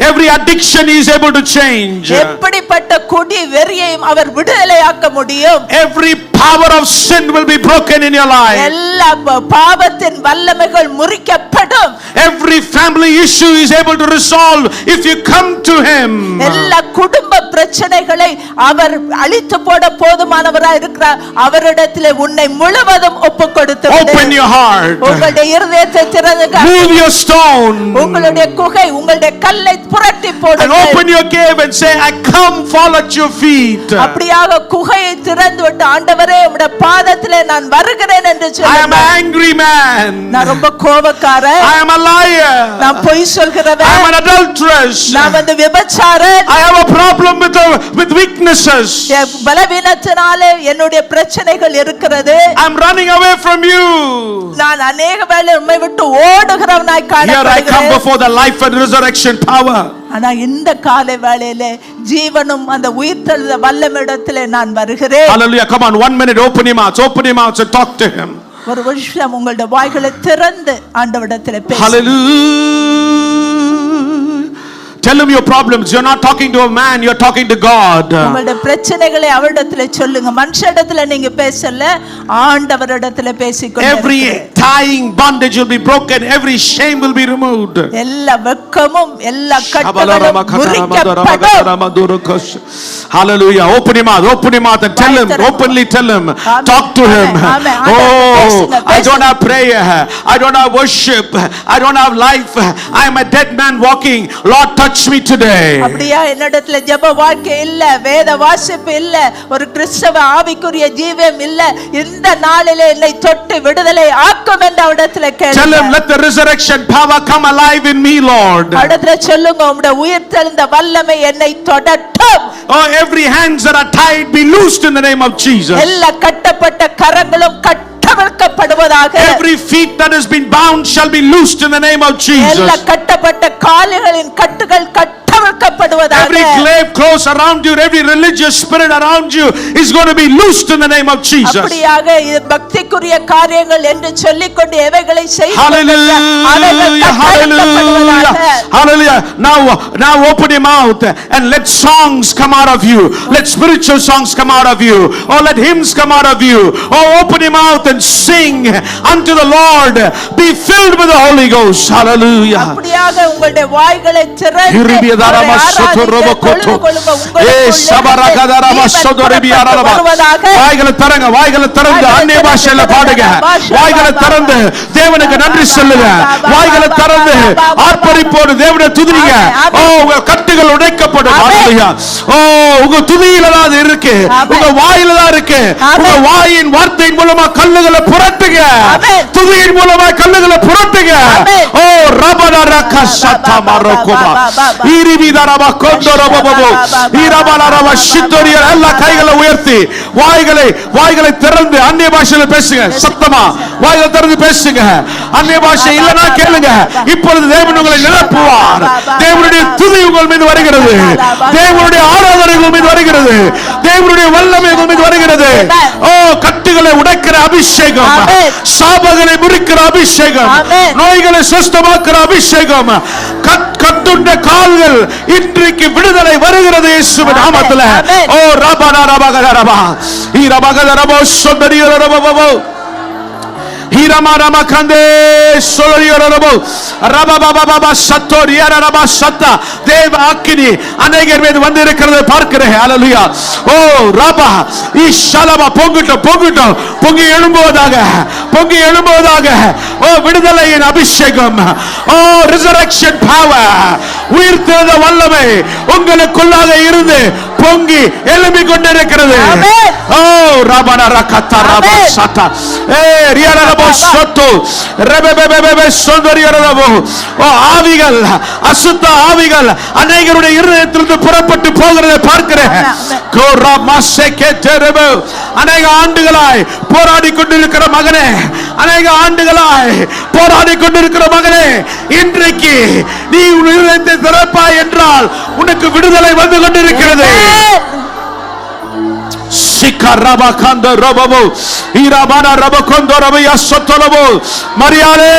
Every addiction he is able to change. எப்படிப்பட்ட கொடி வெறியையும் அவர் விடுதலையாக்க முடியும். Every power of sin will be broken in your life. எல்லா பாவத்தின் வல்லமைகள் முறிக்கப்படும். Every family issue is able to resolve if you come to him. எல்லா குடும்ப பிரச்சனைகளை அவர் அழித்து போட போதுமானவராய் இருக்கிறார். அவரிடத்திலே உன்னை முழுவதும் ஒப்புக்கொடுத்து விடு. Open your heart. உங்களுடைய இருதயத்தை திறந்து காட்டு. Move your stone. உங்களுடைய குகை, உங்களுடைய கல்லை புரட்டி And போடுங்கள். open your cave and say, I come fall at your feet. அப்படியாக குகையை திறந்து விட்டு ஆண்டவரே உம்முடைய பாதத்திலே நான் வருகிறேன் என்று I am சொல்லுங்கள். an angry man. நான் ரொம்ப கோபக்காரன். I am a liar. நான் பொய் I am சொல்கிறவன். an adulteress. நான் விபச்சாரன். I have a problem with weaknesses. என் பலவீனத்தினாலே என்னுடைய பிரச்சனைகள் இருக்கிறது. I am running away from you. நான் அநேக வேளை உம்மை விட்டு ஓடுகிறவனாய் Here I come காணப்படுகிறேன். before the life and resurrection power. ஆனா இந்த காலை வேளையிலே ஜீவனும் அந்த உயிர்த்தெழுந்த வல்லமையிடத்திலே நான் வருகிறேன். Hallelujah. Come on, 1 minute, open your mouths and talk to him. ஒரு நிமிஷம் உங்களுடைய வாய்களை திறந்து ஆண்டவரிடத்திலே பேசுங்க. Hallelujah. Tell him your problems. You're not talking to a man, you're talking to God. உங்களுடைய பிரச்சனைகளை அவரிடத்திலே சொல்லுங்க. மனுஷனிடத்திலே நீங்க பேசல, ஆண்டவரிடத்திலே பேசிக்கொள்ளுங்க. Every tying bondage will be broken, every shame will be removed. எல்லா வெட்கமும் எல்லா கட்டுகளும் முறிக்கப்படும். Hallelujah. Open your mouth and tell him, openly tell him. Talk to him. Oh, I don't have prayer, I don't have worship, I don't have life, I am a dead man walking. Lord, touch me today. அப்படியே என்னிடத்துல ஜெப வாழ்க்கை இல்ல, வேத வாசிப்பு இல்ல, ஒரு கிறிஸ்தவ ஆவிக்குரிய ஜீவம் இல்ல, இந்த நாளிலே என்னை தொட்டு விடுதலை ஆக்கும் என்று அவரிடத்துல கேளுங்க. Tell him, let the resurrection power come alive in me, Lord. அவரிடத்துல சொல்லுங்க, உம்முடைய உயிர்த்தெழுந்த வல்லமை என்னை தொடட்டும். Oh, every hands that are tied be loosed in the name of Jesus. எல்லா கட்டப்பட்ட கரங்களும் கட்டவிழ்க்கப்படுவதாக. Every feet that has been bound shall be loosed in the name of Jesus. எல்லா கட்டப்பட்ட கால்களின் கட்டுகள் கட்டவிழ்க்கப்படுவதாக. Every grave close around you, every religious spirit around you is going to be loosed in the name of Jesus. அப்படியாக இது பக்திக்குரிய காரியங்கள் என்று சொல்லிக்கொண்டு எவைகளை Hallelujah. Hallelujah. Hallelujah. Now open your mouth and let songs come out of you. Let spiritual songs come out of you. Or let hymns come out of you. Or open your mouth and sing unto the Lord. Be filled with the Holy Ghost. Hallelujah. அப்படியாக உங்களுடைய வாய்களை திறந்து வாய்களை திறந்து அந்நிய பாஷையில பாடுங்க. வாய்களை திறந்து தேவனுக்கு நன்றி சொல்லுங்க. வாய்களை திறந்து ஆர்ப்பரிப்போடு தேவனை துதிங்க. ஓ, உங்க கட்டுகள் உடைக்கப்படும். ஓ, உங்க துதியில தான் இருக்கு, உங்க வாயில தான் இருக்கு. உங்க வாயின் வார்த்தையின் மூலமா கல்லுகளை புரட்டுங்க. துதியின் மூலமா கல்லுகளை புரட்டுங்க. ஓ, ரபனரக சத்தமரகோபா ஈரிவிதரப கொண்டரபபோ ஈரபலரப சித்தோரிய எல்லா கைகளை உயர்த்தி வாய்களை திறந்து அந்நிய பாஷையில பேசுங்க. சத்தமா வாய்களை திறந்து பேசுங்க. அந்நிய பாஷை இல்லனா கேளுங்க. இப்பொழுது தேவன் உங்களை நிரப்புவார். தேவனுடைய துதி உங்கள் மீது வருகிறது. தேவனுடைய ஆராதனை உங்கள் மீது வருகிறது. தேவனுடைய வல்லமை உங்கள் மீது வருகிறது. ஓ, கட்டுகளை உடைக்கிற அபிஷேகம், சாபங்களை முறிக்கிற அபிஷேகம், நோய்களை சுஸ்தமாக்குற அபிஷேகம், கட்டுண்ட கால்கள் இன்றைக்கு விடுதலை வருகிறது இயேசுவின் நாமத்திலே. ஓ, ரபனா ரபகரபா ஈரபகரபோ சொந்தரியரபபோ Hiramarama kande soloriyorobo rabababa satoriyaraba satta தேவ அக்கினி அநேகர் மீது வந்து இருக்கிறதை பார்க்கிறேன். ஹalleluya. ஓ, ரபா இஷலபா பொங்கட்டும் பொங்கி எழும்புவதாக. ஓ, விடுதலையின் அபிஷேகம். ஓ, resurrection power, உயிர்த்தெழுந்த வல்லமை உங்களுக்குள்ளாக இருந்து பொங்கி எழும்பிக் கொண்டிருக்கிறது. ஓ, ரபனா ரகத்தா ரபா சத்தா ஏ ரியரபோ சொத்து ரெபெபெபெபெ சொந்தரியரபோ. ஓ, ஆவிகள், அசுத்த ஆவிகள் அநேகருடைய இருதயத்திலிருந்து புறப்பட்டு போகிறதை பார்க்கிறேன். அநேக ஆண்டுகளாய் போராடி கொண்டிருக்கிற மகனே, அநேக ஆண்டுகளாய் போராடி கொண்டிருக்கிற மகனே, இன்றைக்கு நீ உன் இருதயத்தை திறப்பாய் என்றால் உனக்கு விடுதலை வந்து கொண்டிருக்கிறது. சிக்கரபகந்த ரபபோ ஈரபனா ரபகந்த ரபயா சொத்தலபோ. மரியாளே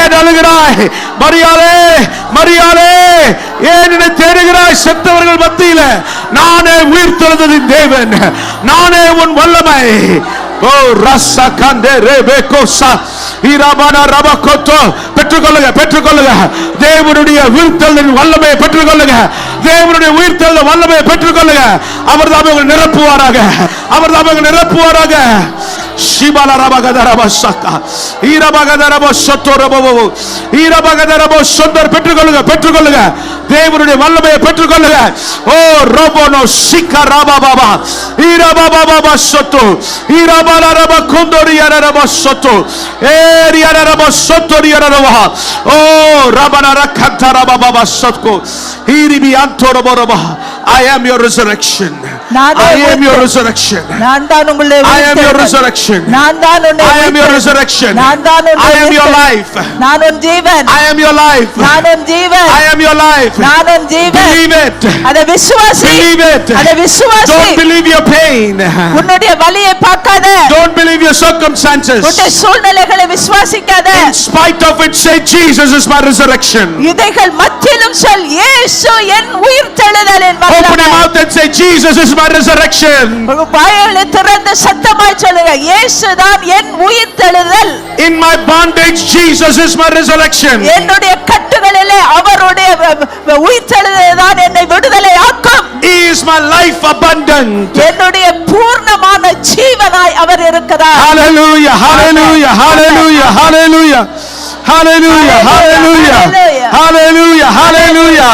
ஏன் அழுகிறாய்? மரியாளே ஏன் என்னை தேடுகிறாய்? செத்தவர்கள் மத்தியில நானே உயிர்த்தெழுந்ததின் தேவன், நானே உன் வல்லமை. ஓ, ரச கந்தே ரெபெகோசா ஈரபனா ரபகோத்தோ. பெற்றுக்கொள்ளுங்க. தேவனுடைய உயிர்த்தெழுதலின் வல்லமையை பெற்றுக்கொள்ளுங்க. தேவனுடைய உயிர்த்தெழுந்த வல்லமையை பெற்றுக்கொள்ளுங்க. அவர் தான் உங்களை நிரப்புவாராக. Shibala rabagadara saka. Irabagadara sotorabo. Irabagadara sondar பெற்றுக்கொள்ளுங்க. தேவனுடைய வல்லமையை பெற்றுக்கொள்ளுங்க. ஓ ரோபோனோ சிக்கராபா பாபா. ஈராபா பாபா சொத்து. ஈராபால ரப குந்தோரியா ரப சொத்து. ஏரியா ரப சொத்தோரியா ரப. ஓ ரபன ரக்கந்தரா பாபா சொத்து. ஈரிபி அந்தோரப ரப. I am your resurrection. I am your resurrection. நான் தான் உங்களை I am your resurrection. நான் தான் உன்னை I am your resurrection. நான் தான் உன்னை I am your life. நான் உன் ஜீவன் I am your life. நான் உன் ஜீவன் I am your life. நான் உன் ஜீவன் Believe it. அதை விசுவாசி Believe it. அதை விசுவாசி Don't believe your pain. உன்னுடைய வலியை பார்க்காத Don't believe your circumstances. உன்னுடைய சூழ்நிலைகளை விசுவாசிக்காத In spite of it, say Jesus is my resurrection. இதைகள் மத்தியிலும் சொல் இயேசு என் உயிர்த்தெழுதலின் Open your வல்லமை mouth and say Jesus is my resurrection. வாயை திறந்து சத்தமாய் சொல்லுங்க இயேசு தான் என் உயிர்த்தெழுதல் In my bondage, Jesus is my resurrection. என்னுடைய கட்டுகளிலே அவருடைய உயிர்த்தெழுதல் தான் என்னை விடுதலை ஆக்கும் He is my life abundant. என்னுடைய பூர்ணமான ஜீவனாய் அவர் இருக்கிறார் Hallelujah, hallelujah, hallelujah, hallelujah. Hallelujah, hallelujah, hallelujah, hallelujah.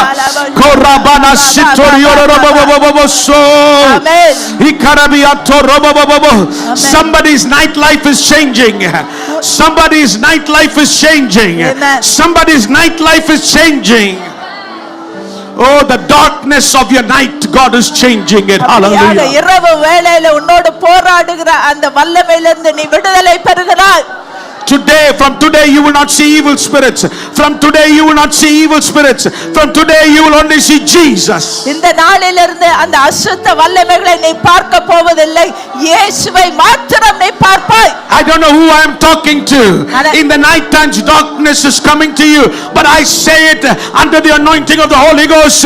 Korabana sitorioro roboboboboso. Amen. Ikarabiato robobobobo. Somebody's night life is changing. Somebody's night life is changing. Amen. Somebody's night life is changing. Oh, the darkness of your night, God is changing it. Hallelujah. இரவு வேளையில உன்னோடு போராடுகிற அந்த வல்லமையிலிருந்து நீ விடுதலை பெறுகிறாய். Today, from today you will not see evil spirits. From today you will not see evil spirits. From today you will only see Jesus. இந்த நாளிலிருந்து அந்த அசுத்த வல்லமைகளை நீ பார்க்க போவதில்லை. இயேசுவை மாத்திரம் நீ பார்ப்பாய். I don't know who I am talking to. In the night times darkness is coming to you, but I say it under the anointing of the Holy Ghost.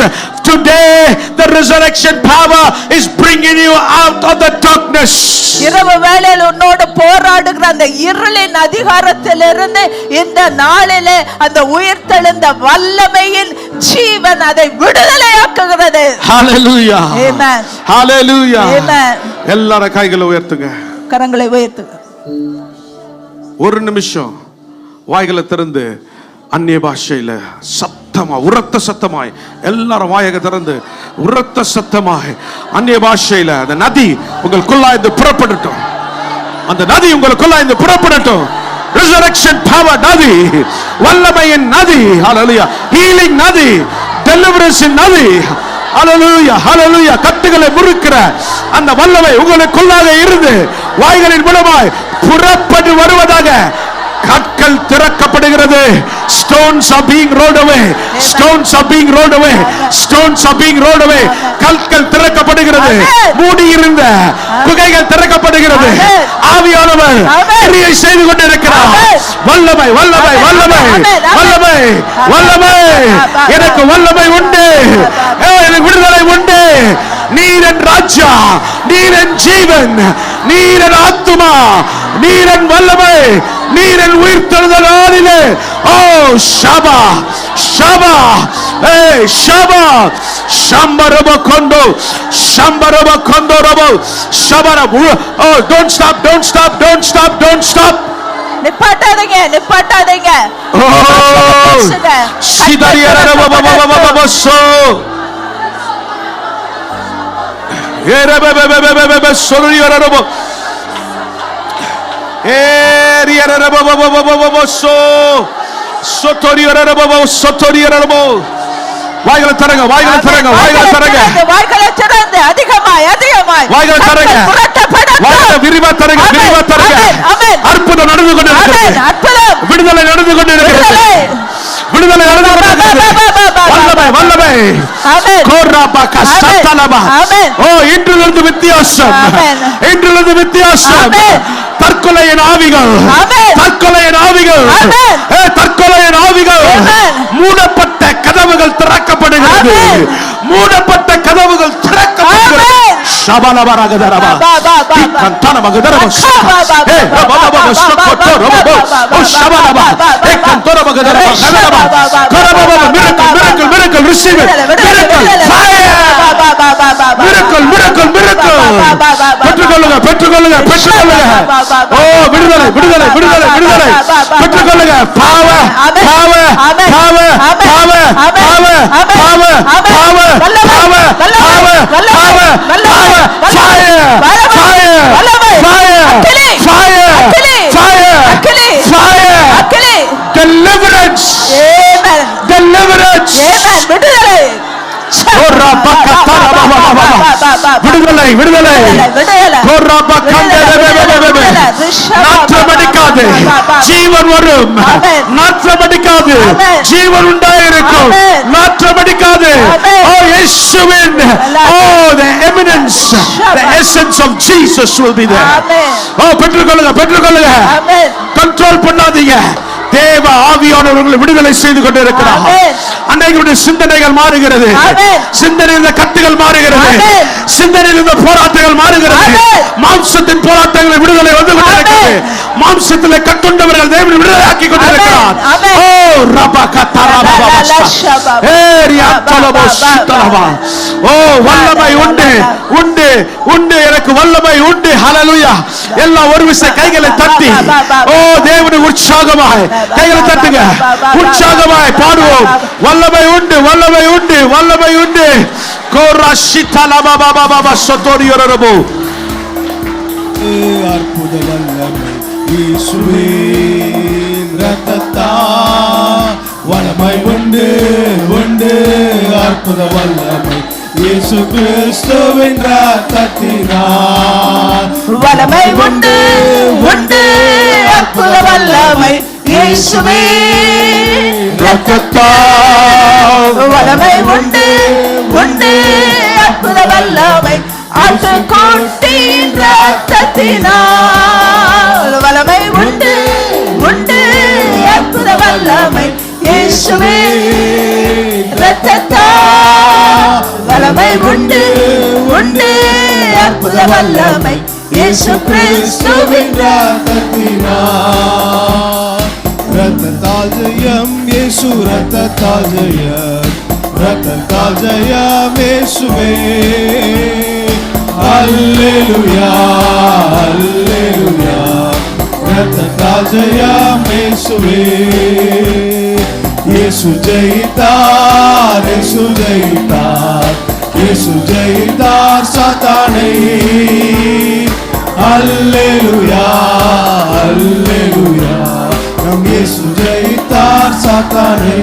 Today the resurrection power is bringing you out of the darkness. இரவு வேளையில் உன்னோடு போராடுகிற அந்த இருளின் அதிகாரத்திலிருந்து இந்த நாளிலே அந்த உயிர்த்தெழுந்த வல்லமையின் ஜீவன் அதை விடுதலையாக்குகிறது. Hallelujah. Amen. Hallelujah. Amen. எல்லார கைகளை உயர்த்துங்க. கரங்களை உயர்த்துங்க. ஒரு நிமிஷம் வாய்களை திறந்து அந்நிய பாஷையில சத்தமா உரத்த சத்தமாய் எல்லாரும் வாயக திறந்து உரத்த சத்தமாய் அந்நிய பாஷையில அந்த நதி உங்களுக்குள்ளா இருந்து புறப்படட்டும். அந்த நதி உங்களுக்குள்ளா இருந்து புறப்படட்டும். resurrection power நதி, வல்லமையின் நதி, hallelujah, healing நதி, deliverance நதி, hallelujah, hallelujah. கட்டுகளை முறிக்கிற அந்த வல்லமை உங்களுக்குள்ளாக இருந்து வாய்களின் மூலமாய் புறப்பட்டு வருவதாக. கற்கள் திறக்கப்படுகிறது. Stones are being rolled away. Stones are being rolled away. Stones are being rolled away. கற்கள் திறக்கப்படுகிறது. மூடி இருந்த குகைகள் திறக்கப்படுகிறது. ஆவியானவர் கிரியை செய்து கொண்டிருக்கிறார். வல்லமை வல்லமை வல்லமை வல்லமை வல்லமை. எனக்கு வல்லமை உண்டு. எனக்கு விடுதலை உண்டு. நீரன் ராஜா, நீரன் ஜீவன், நீரன் ஆத்துமா, நீரன் வல்லமை, நீரன் உயிர்த்தெழுதலானிலே. ஓ ஷபா ஷபா ஏய் ஷபா ஷம்பரப கொண்டோ ஷம்பரப கொண்டோ ரபோ ஷபர. ஓ don't stop, don't stop, don't stop, don't stop. நிப்பாட்டாதீங்க நிப்பாட்டாதீங்க. ஓ சிதறியர பபபபபபசோ ஏரபபபபபப சொரியர ரபோ ஏரியர பபபபபபசோ சொத்தோரியர ரபோ சொத்தோரியர ரபோ. வாய்களை தரங்க, வாய்களை தரங்க, வாய்களை தரங்க, வாய்களை திறந்து அதிகமாய் அதிகமாய் வாய்களை தரங்க, வாய்களை விரிவா தரங்க, விரிவா தரங்க. அற்புதம் நடந்து கொண்டிருக்கிறது. அற்புதம் விடுதலை நடந்து கொண்டிருக்கிறது. விடுதலை நடந்து கொண்டிருக்கிறது. வல்லமை வல்லமை. கோராபா கஸ்தலபா. ஓ இன்றிலிருந்து வித்தியாசம். இன்றிலிருந்து வித்தியாசம். தற்கொலையின் ஆவிகள், தற்கொலையின் ஆவிகள், தற்கொலையின் ஆவிகள். மூடப்பட்ட கதவுகள் திறக்கப்படுகிறது. மூடப்பட்ட கதவுகள் திறக்கப்படுகிறது. ஷபலபரகதரபா கந்தனமகதரபா ஏ ரபபப ஸ்கோட்டோ ரபப ஓ ஷபலபா ஏ கந்தனமகதரபா கதரபா கரபப. miracle miracle miracle receive it. miracle fire miracle miracle miracle. பெற்றுக்கொள்ளுங்க பெற்றுக்கொள்ளுங்க, பெற்றுக்கொள்ளுங்க. ஓ, விடுதலை, விடுதலை, விடுதலை, விடுதலை. பெற்றுக்கொள்ளுங்க. power, power, power, power, power, power, power, power, power, power, power, fire, fire, fire, fire, fire, fire, deliverance, deliverance, விடுதலை விடுதலை, விடுதலை. நாற்றமடிக்காது, ஜீவன் வரும். நாற்றமடிக்காது, ஜீவன் உண்டாயிருக்கும். நாற்றமடிக்காது. ஓ, இயேசுவின், oh, the eminence, the essence of Jesus will be there. ஓ, பெற்றுக்கொள்ளுங்க, பெற்றுக்கொள்ளுங்க. கண்ட்ரோல் பண்ணாதீங்க. தேவ ஆவியானவர்களை விடுதலை செய்து கொண்டிருக்கிறார். அன்னைகளுடைய சிந்தனைகள் மாறுகிறது, சிந்தனையில் கட்டுகள் மாறுகிறது, சிந்தனையில் இருந்த போராட்டங்கள் மாறுகிறது. மாம்சத்தின் போராட்டங்களை விடுதலை வந்து கொண்டிருக்கிறது. மாம்சத்தில் கட்டுண்டவர்கள் தேவன் விடுதலை ஆக்கி கொண்டிருக்கிறார். ஓ, ஓ, வல்லமை உண்டு, உண்டு, உண்டு, எனக்கு வல்லமை உண்டு. ஹல்லேலூயா. எல்லாம் ஒரு விசை கைகளை தட்டி, ஓ, தேவனுக்கு உற்சாகமாய் கைகளை தட்டுங்க, உற்சாகமாய் பாடுவோம். வல்லமை உண்டு, வல்லமை உண்டு, வல்லமை உண்டு. அற்புத வல்லமை இயேசுவின் இரத்தத்தால் வல்லமை உண்டு, உண்டு, அற்புத வல்லமை இயேசு கிறிஸ்துவின் இரத்தத்தினால் வல்லமை உண்டு, உண்டு, அற்புத வல்லமை இயேசுவின் இரத்தத்தால் வல்லமை உண்டு, உண்டு, அற்புத வல்லமை ஆட்டுக்குட்டியின் இரத்தத்தினால் வல்லமை உண்டு, உண்டு, அற்புத வல்லமை இயேசுவின் இரத்தத்தால் வல்லமை உண்டு, உண்டு, அற்புத வல்லமை இயேசு கிறிஸ்துவின் இரத்தத்தினால். இரத்தத்தால் ஜெயம், இயேசு இரத்தத்தால் ஜெயம், இரத்தத்தால் ஜெயம் இயேசுவே. அல்லேலூயா, அல்லேலூயா, இரத்தத்தால் ஜெயம் இயேசுவே. இயேசு ஜெயித்தார், இயேசு ஜெயித்தார், இயேசு ஜெயித்தார் சாத்தானை. அல்லேலூயா, அல்லேலூயா, நம் இயேசு ஜெயித்தார் சாத்தானை.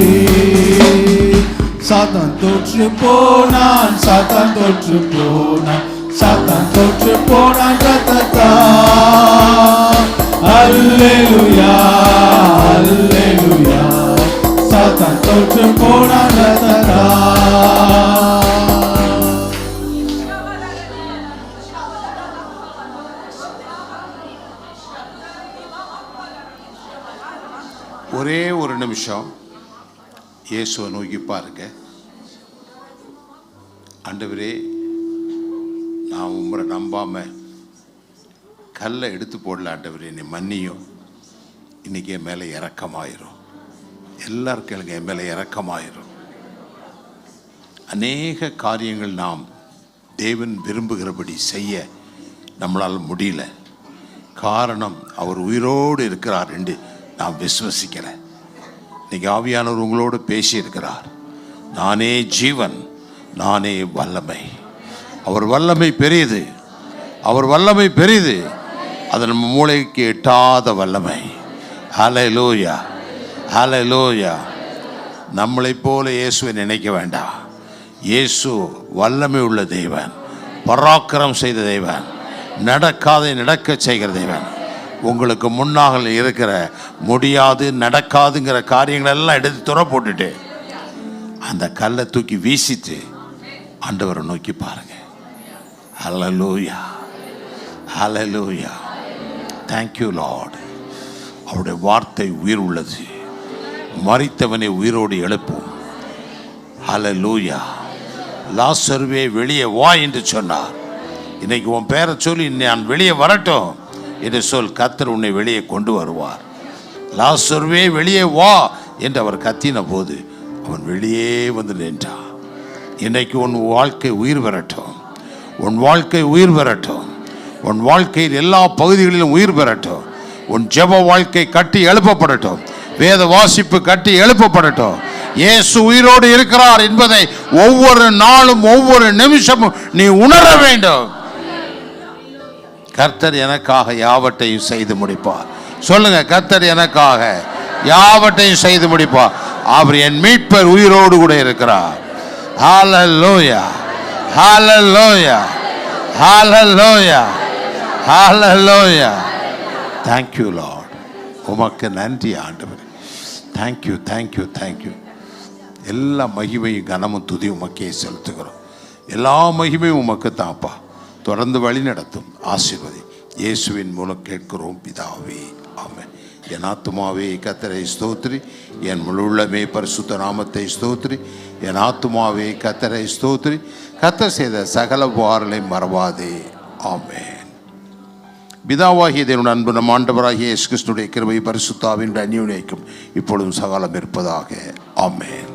சாத்தான் தோற்று போனான், சாத்தான் தோற்று போனான், சாத்தான் தோற்று போனான் இரத்தத்தால். அல்லேலூயா, அல்லேலூயா, சாத்தான் தோற்று போனான் இரத்தத்தால். ஒரே ஒரு நிமிஷம் இயேசுவை நோக்கி பாருங்க. ஆண்டவரே, நான் உங்களை நம்பாம கல்லை எடுத்து போடல. ஆண்டவரே, என்னை மன்னியும். இன்னைக்கு என் மேலே இறக்கமாயிரும். எல்லாரும் கேளுங்க, என் மேலே இறக்கமாயிரும். அநேக காரியங்கள் நாம் தேவன் விரும்புகிறபடி செய்ய நம்மளால் முடியல. காரணம், அவர் உயிரோடு இருக்கிறார் என்று நாம் விசுவசிக்கல. இன்னைக்கு ஆவியானவர் உங்களோடு பேசி இருக்கிறார். நானே ஜீவன், நானே வல்லமை. அவர் வல்லமை பெரியது, அவர் வல்லமை பெரியது. அது நம்ம மூளைக்கு எட்டாத வல்லமை. ஹல்லேலூயா, ஹல்லேலூயா. நம்மளைப் போல இயேசுவை நினைக்க வேண்டாம். இயேசு வல்லமை உள்ள தேவன், பராக்கிரம் செய்த தேவன், நடக்காதை நடக்க செய்கிற தேவன். உங்களுக்கு முன்னாக இருக்கிற முடியாது நடக்காதுங்கிற காரியங்கள் எல்லாம் எடுத்து துற போட்டுட்டு அந்த கல்லை தூக்கி வீசிட்டு ஆண்டவரை நோக்கி பாருங்க. ஹல்லேலூயா, ஹல்லேலூயா. Thank you Lord. அவருடைய வார்த்தை உயிர் உள்ளது. மரித்தவனை உயிரோடு எழுப்பும். ஹல்லேலூயா. லாசருவே வெளியே வா என்று சொன்னார். இன்னைக்கு உன் பேரை சொல்லி நான் வெளியே வரட்டும் என்று சொல். கர்த்தர் உன்னை வெளியே கொண்டு வருவார். லாசருவே வெளியே வா என்று அவர் கத்தின போது அவன் வெளியே வந்து நின்றான். இன்னைக்கு உன் வாழ்க்கை உயிர் பெறட்டும், உன் வாழ்க்கை உயிர் பெறட்டும், உன் வாழ்க்கையில் எல்லா பகுதிகளிலும் உயிர் பெறட்டும். உன் ஜெப வாழ்க்கை கட்டி எழுப்பப்படட்டும். வேத வாசிப்பு கட்டி எழுப்பப்படட்டும். இயேசு உயிரோடு இருக்கிறார் என்பதை ஒவ்வொரு நாளும் ஒவ்வொரு நிமிஷமும் நீ உணர வேண்டும். கர்த்தர் எனக்காக யாவற்றையும் செய்து முடிப்பார். சொல்லுங்க, கர்த்தர் எனக்காக யாவற்றையும் செய்து முடிப்பார். அவர் என் மீட்பர், உயிரோடு கூட இருக்கிறார். ஹல்லேலூயா, ஹல்லேலூயா, ஹல்லேலூயா, ஹல்லேலூயா. Thank you Lord. உமக்கு நன்றி ஆண்டவரே. Thank you, thank you, thank you. எல்லா மகிமையும் கனமும் துதி உமக்கே செலுத்துகிறோம். எல்லா மகிமையும் உமக்கு தாப்பா. தொடர்ந்து வழி நடத்தும், ஆசீர்வதி. இயேசுவின் மூலம் கேட்கிறோம் பிதாவே, ஆமென். என் ஆத்துமாவே கர்த்தரை ஸ்தோத்திரி, என் முழு உள்ளமே பரிசுத்த நாமத்தை ஸ்தோத்திரி. என் ஆத்துமாவே கர்த்தரை ஸ்தோத்திரி, கர்த்தர் செய்த சகல உபகாரங்களை மறவாதே, ஆமென். பிதாவாகிய தேவனுடைய அன்பு நம் ஆண்டவராகிய இயேசு கிறிஸ்துவின் கிருபை பரிசுத்த ஆவியின் அந்யோன்யம் இப்பொழுதும் சகலம் இருப்பதாக, ஆமென்.